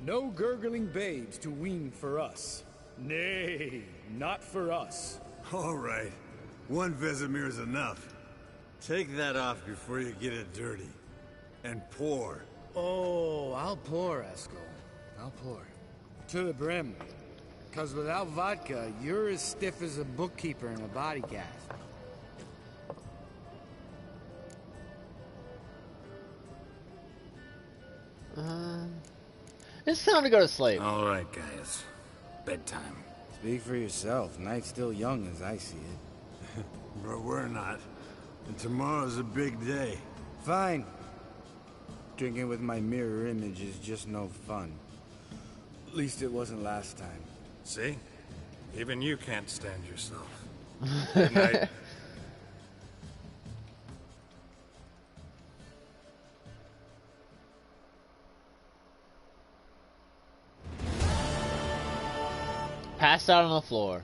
No gurgling babes to wean for us. Nay, not for us. All right. One Vesemir's enough. Take that off before you get it dirty. And pour. Oh, I'll pour, Eskel. I'll pour. To the brim. 'Cause without vodka, you're as stiff as a bookkeeper in a body cast. It's time to go to sleep. All right, guys. Bedtime. Speak for yourself. Night's still young as I see it. But we're not. And tomorrow's a big day. Fine. Drinking with my mirror image is just no fun. At least it wasn't last time. See? Even you can't stand yourself. Good night. Passed out on the floor.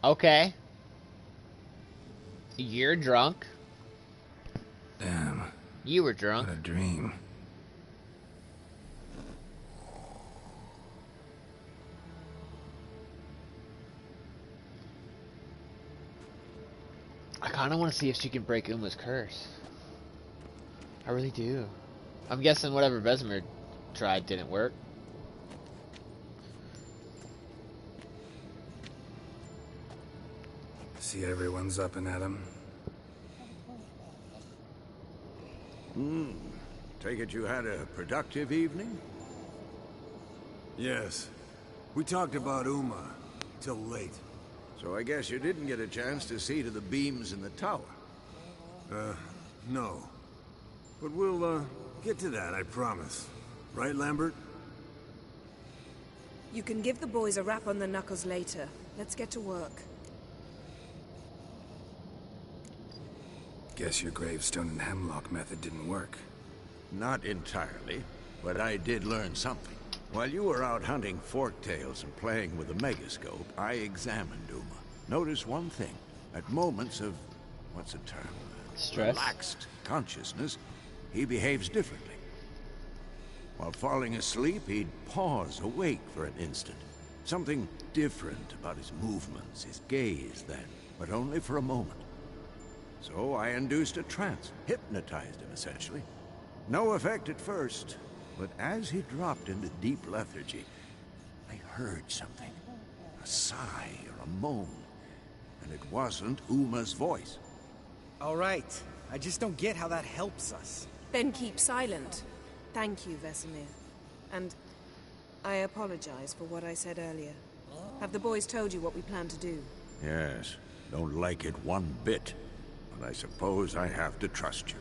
Okay. You're drunk. Damn. You were drunk. What a dream. I kind of want to see if she can break Uma's curse. I really do. I'm guessing whatever Vesemir tried didn't work. See everyone's up and at 'em. Take it you had a productive evening? Yes. We talked about Uma till late. So I guess you didn't get a chance to see to the beams in the tower. No. But we'll, get to that, I promise. Right, Lambert? You can give the boys a rap on the knuckles later. Let's get to work. Guess your gravestone and hemlock method didn't work. Not entirely, but I did learn something. While you were out hunting forktails and playing with the megascope, I examined Uma. Notice one thing. At moments of, what's the term? Stress? Relaxed consciousness, he behaves differently. While falling asleep, he'd pause awake for an instant. Something different about his movements, his gaze then, but only for a moment. So I induced a trance, hypnotized him essentially. No effect at first, but as he dropped into deep lethargy, I heard something. A sigh or a moan. And it wasn't Uma's voice. All right. I just don't get how that helps us. Then keep silent. Thank you, Vesemir. And I apologize for what I said earlier. Have the boys told you what we plan to do? Yes, don't like it one bit. But I suppose I have to trust you.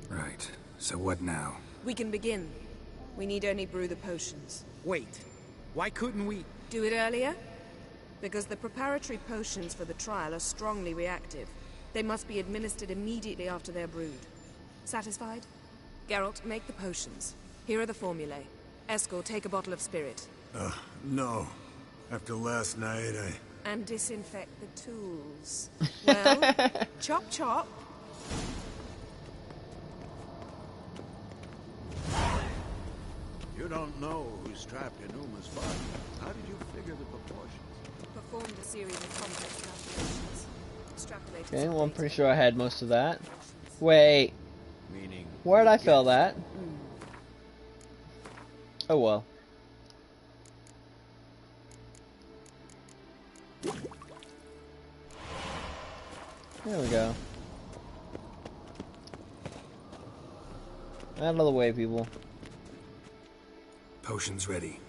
Right. So what now? We can begin. We need only brew the potions. Wait. Why couldn't we... Do it earlier? Because the preparatory potions for the trial are strongly reactive. They must be administered immediately after they're brewed. Satisfied? Geralt, make the potions. Here are the formulae. Eskel, take a bottle of spirit. No. After last night, And disinfect the tools. Well, chop chop. You don't know who's trapped in Uma's body. How did you figure the proportions? Performed a series of complex calculations. Extrapolated. Okay, well, I'm pretty sure I had most of that. Wait. Meaning... Where did I fail that? Oh well. There we go. Out of the way, people. Potions ready.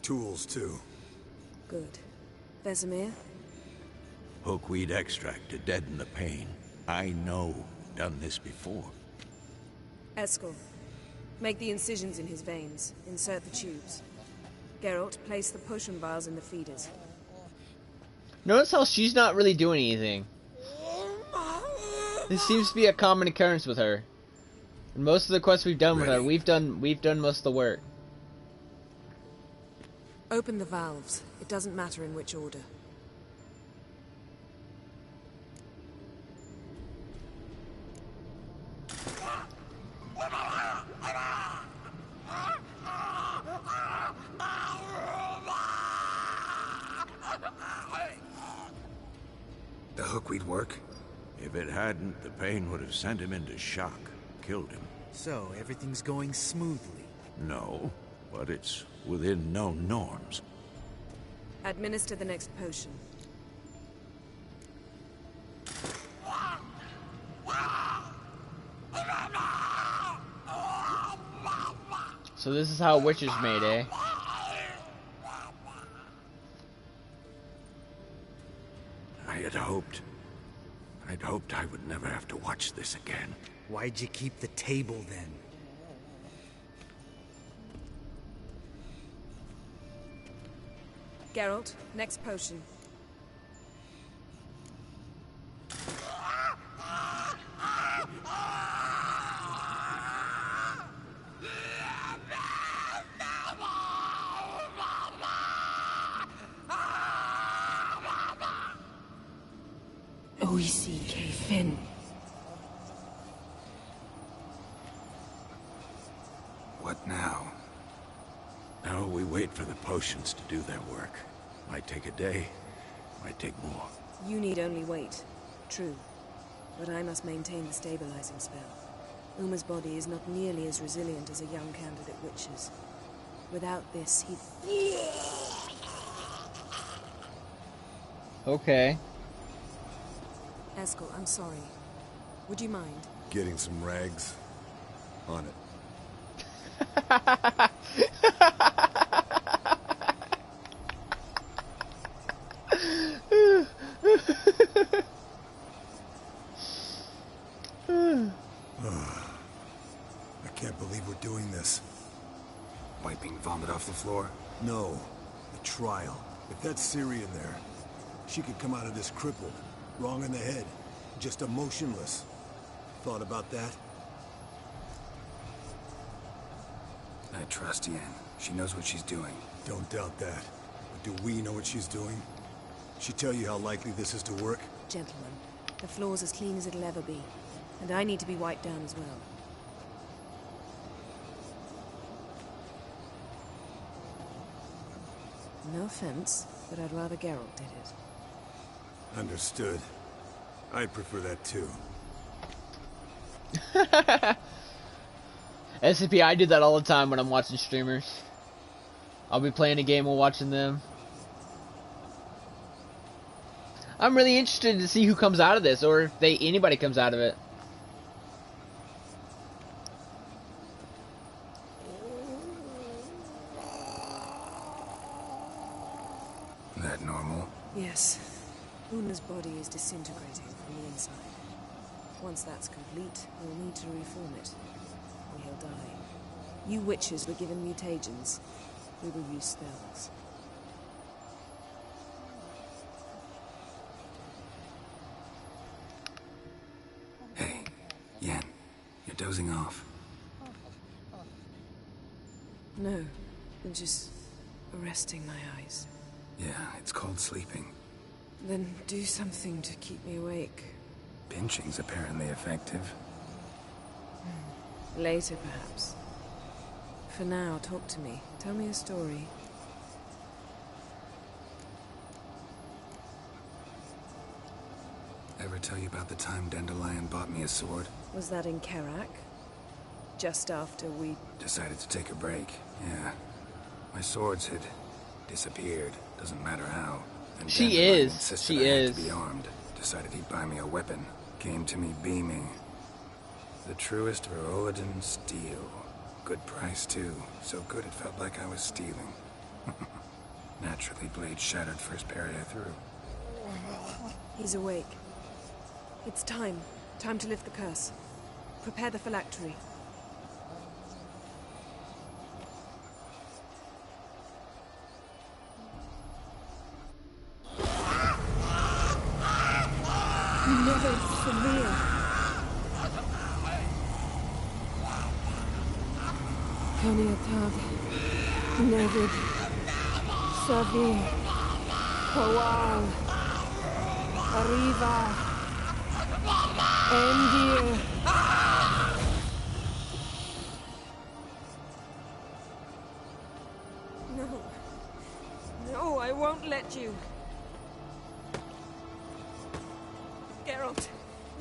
tools, too. Good. Vesemir? Hookweed extract to deaden the pain. I know. Done this before. Eskel. Make the incisions in his veins. Insert the tubes. Geralt, place the potion vials in the feeders. Notice how she's not really doing anything. This seems to be a common occurrence with her. And most of the quests we've done with her, we've done most of the work. Open the valves. It doesn't matter in which order. The hookweed work? If it hadn't, the pain would have sent him into shock, killed him. So, everything's going smoothly? No, but it's within known norms. Administer the next potion. So this is how a witch is made, eh? I'd hoped I would never have to watch this again. Why'd you keep the table then? Geralt, next potion. O-E-C-K Finn. What now? Now we wait for the potions to do their work. Might take a day, might take more. You need only wait. True. But I must maintain the stabilizing spell. Uma's body is not nearly as resilient as a young candidate witch's. Without this, he'd... Okay. Eskel, I'm sorry. Would you mind? Getting some rags? On it. I can't believe we're doing this. Wiping vomit off the floor? No. The trial. If that's Ciri in there, she could come out of this crippled. Wrong in the head. Just emotionless. Thought about that? I trust Yen. She knows what she's doing. Don't doubt that. But do we know what she's doing? She tell you how likely this is to work? Gentlemen, the floor's as clean as it'll ever be. And I need to be wiped down as well. No offense, but I'd rather Geralt did it. Understood. I'd prefer that too. SCP, I do that all the time when I'm watching streamers. I'll be playing a game while watching them. I'm really interested to see who comes out of this, or if anybody comes out of it. That normal? Yes. Una's body is disintegrating from the inside. Once that's complete, we'll need to reform it, or he'll die. You witches were given mutagens. We will use spells. Hey, Yen, you're dozing off. No, I'm just resting my eyes. Yeah, it's called sleeping. Then do something to keep me awake. Pinching's apparently effective. Later, perhaps. For now, talk to me. Tell me a story. Ever tell you about the time Dandelion bought me a sword? Was that in Karak? Just after we... Decided to take a break, yeah. My swords had disappeared. Doesn't matter how. And She Dandelion is. insisted She I had is. to be armed. Decided he'd buy me a weapon. Came to me beaming. The truest Verolidan steel. Good price, too. So good it felt like I was stealing. Naturally, blade shattered first parry I threw. He's awake. It's time. Time to lift the curse. Prepare the phylactery. Never severe. Kaniatad, Nevid, Savi, Kowal, Arriva, Endir. No. No, I won't let you. Geralt,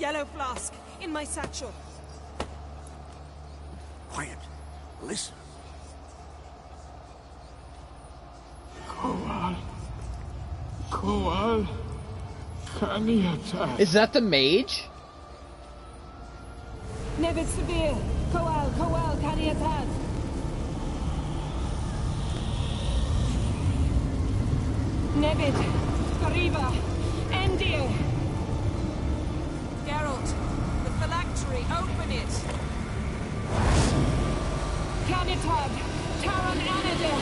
yellow flask, in my satchel. Quiet. Listen. Kowal, Kaniata. Is that the mage? Nevid severe. Kowal, Kaniatad. Nevid, Arriva, Endir. Geralt, the phylactery, open it! Canitad, Taran Anada,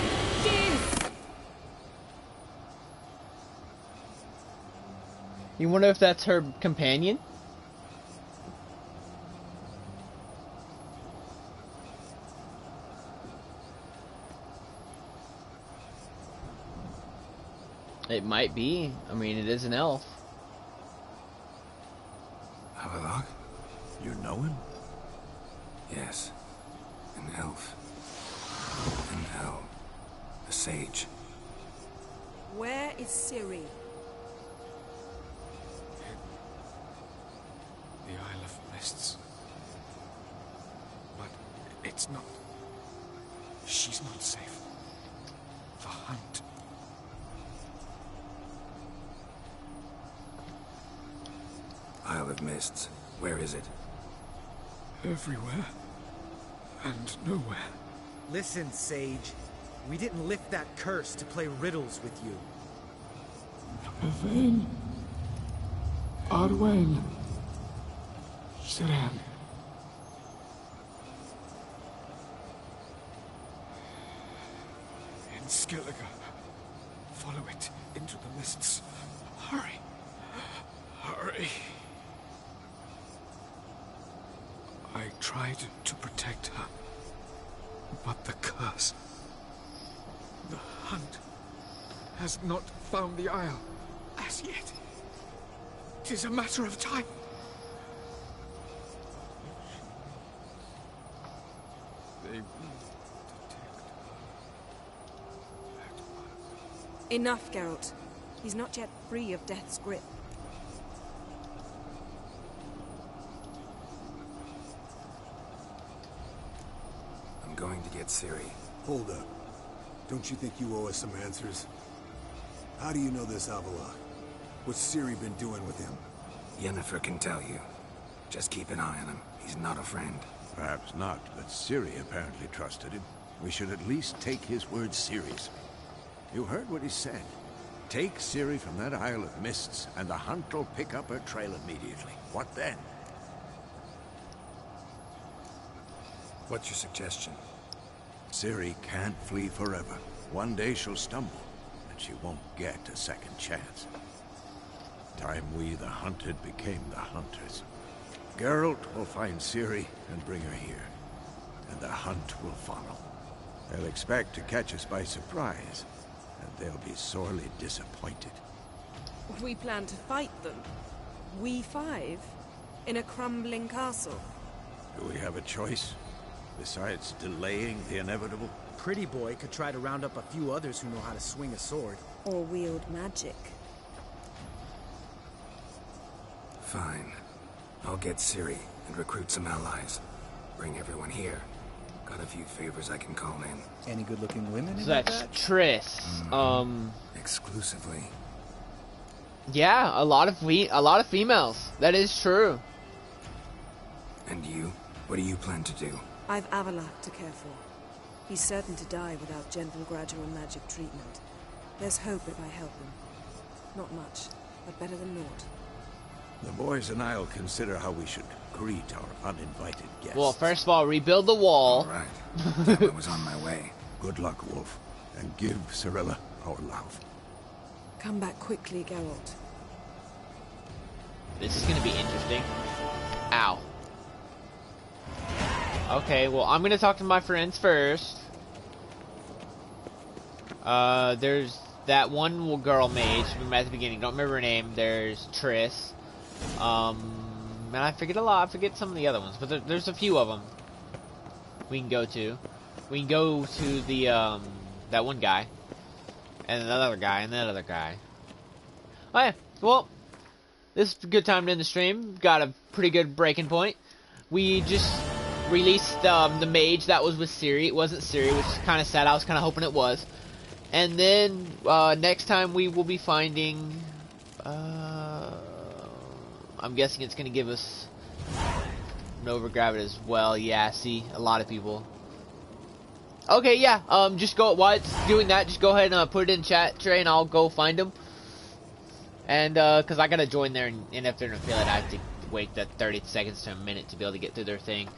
Dis! You wonder if that's her companion? It might be. I mean, it is an elf. Havelock? You know him? Yes. An elf. An elf. A sage. Where is Ciri? The Isle of Mists. But it's not... She's not safe. The hunt. Isle of Mists. Where is it? Everywhere. And nowhere. Listen, Sage. We didn't lift that curse to play riddles with you. Yvain. Arwen. Siran. In Skellige. Follow it into the mists. Hurry. Hurry. I tried to protect her. But the curse... The hunt has not found the Isle as yet. 'Tis a matter of time. They will detect her. Enough, Geralt. He's not yet free of death's grip. I'm going to get Ciri. Hold up. Don't you think you owe us some answers? How do you know this Avila? What's Ciri been doing with him? Yennefer can tell you. Just keep an eye on him. He's not a friend. Perhaps not, but Ciri apparently trusted him. We should at least take his words seriously. You heard what he said. Take Ciri from that Isle of Mists, and the hunt will pick up her trail immediately. What then? What's your suggestion? Ciri can't flee forever. One day she'll stumble, and she won't get a second chance. Time we, the hunted, became the hunters. Geralt will find Ciri and bring her here, and the hunt will follow. They'll expect to catch us by surprise, and they'll be sorely disappointed. We plan to fight them. We five? In a crumbling castle? Do we have a choice? Besides delaying the inevitable? Pretty Boy could try to round up a few others who know how to swing a sword. Or wield magic. Fine. I'll get Ciri and recruit some allies. Bring everyone here. Got a few favors I can call in. Any good-looking women? So that's Triss. Exclusively. Yeah, a lot of females. That is true. And you? What do you plan to do? I've Avalak to care for. He's certain to die without gentle, gradual magic treatment. There's hope if I help him. Not much, but better than naught. The boys and I'll consider how we should greet our uninvited guests. Well, first of all, rebuild the wall. All right. I was on my way. Good luck, Wolf. And give Cirilla our love. Come back quickly, Geralt. This is gonna be interesting. Ow. Okay, well, I'm gonna talk to my friends first. There's that one girl mage from at the beginning. Don't remember her name. There's Triss. And I forget a lot. I forget some of the other ones, but there's a few of them we can go to. We can go to the that one guy, and another guy, and that other guy. Oh yeah, well, this is a good time to end the stream. Got a pretty good breaking point. We just released the mage that was with Ciri. It wasn't Ciri, which is kind of sad. I was kind of hoping it was. And then next time we will be finding. I'm guessing it's going to give us Nova Gravid as well. Yeah, see, a lot of people. Okay, yeah, just go, while it's doing that, just go ahead and put it in chat, Trey, and I'll go find them. And, because I got to join there, and if they're in affiliate, I have to wait that 30 seconds to a minute to be able to get through their thing.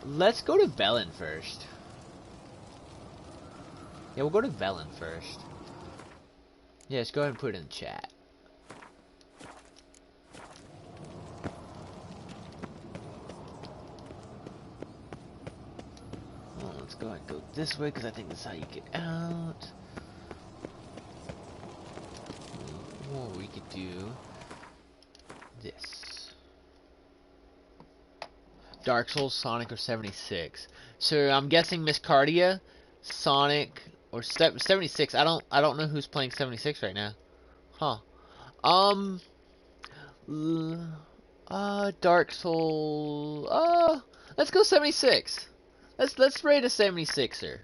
Let's go to Velen first. Yeah, we'll go to Velen first. Yeah, just go ahead and put it in chat. Let's go ahead and go this way, because I think that's how you get out. Or we could do this. Dark Souls, Sonic, or 76. So I'm guessing Miss Cardia, Sonic, or 76. I don't know who's playing 76 right now. Huh. Dark Souls. Let's go 76. Let's raid a 76er.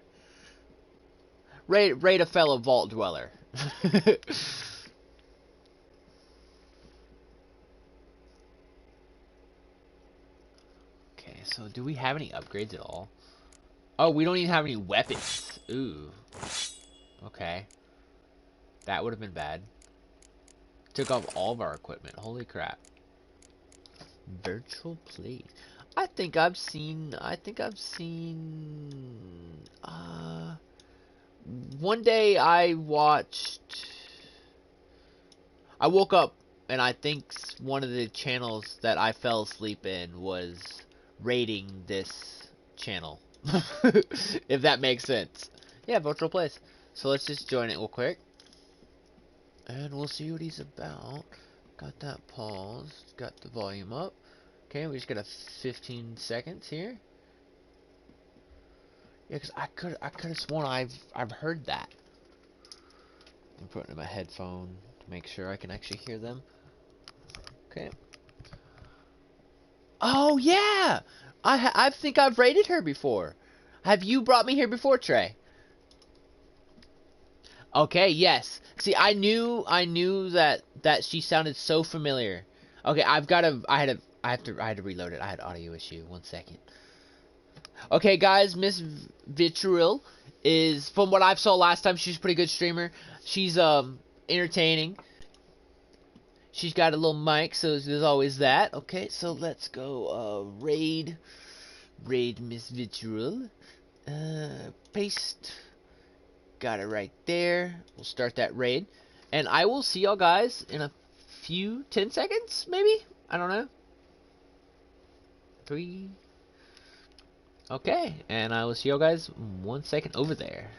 Raid a fellow vault dweller. Okay, so do we have any upgrades at all? Oh, we don't even have any weapons. Ooh. Okay. That would have been bad. Took off all of our equipment. Holy crap. Virtual plate. I think I've seen one day I woke up and I think one of the channels that I fell asleep in was raiding this channel. If that makes sense. Yeah, virtual place. So let's just join it real quick. And we'll see what he's about. Got that paused. Got the volume up. Okay, we just got a 15 seconds here. Yeah, because I could have sworn I've heard that. I'm putting in my headphone to make sure I can actually hear them. Okay. Oh yeah, I think I've raided her before. Have you brought me here before, Trey? Okay, yes. See, I knew that she sounded so familiar. Okay, I had to reload it. I had audio issue. 1 second. Okay, guys, Miss Vitriol is, from what I saw last time, she's a pretty good streamer. She's entertaining. She's got a little mic, so there's always that. Okay, so let's go raid Raid Miss Vitriol. Paste. Got it right there. We'll start that raid. And I will see y'all guys in a few 10 seconds, maybe? I don't know. 3. Okay, and I will see y'all guys 1 second over there.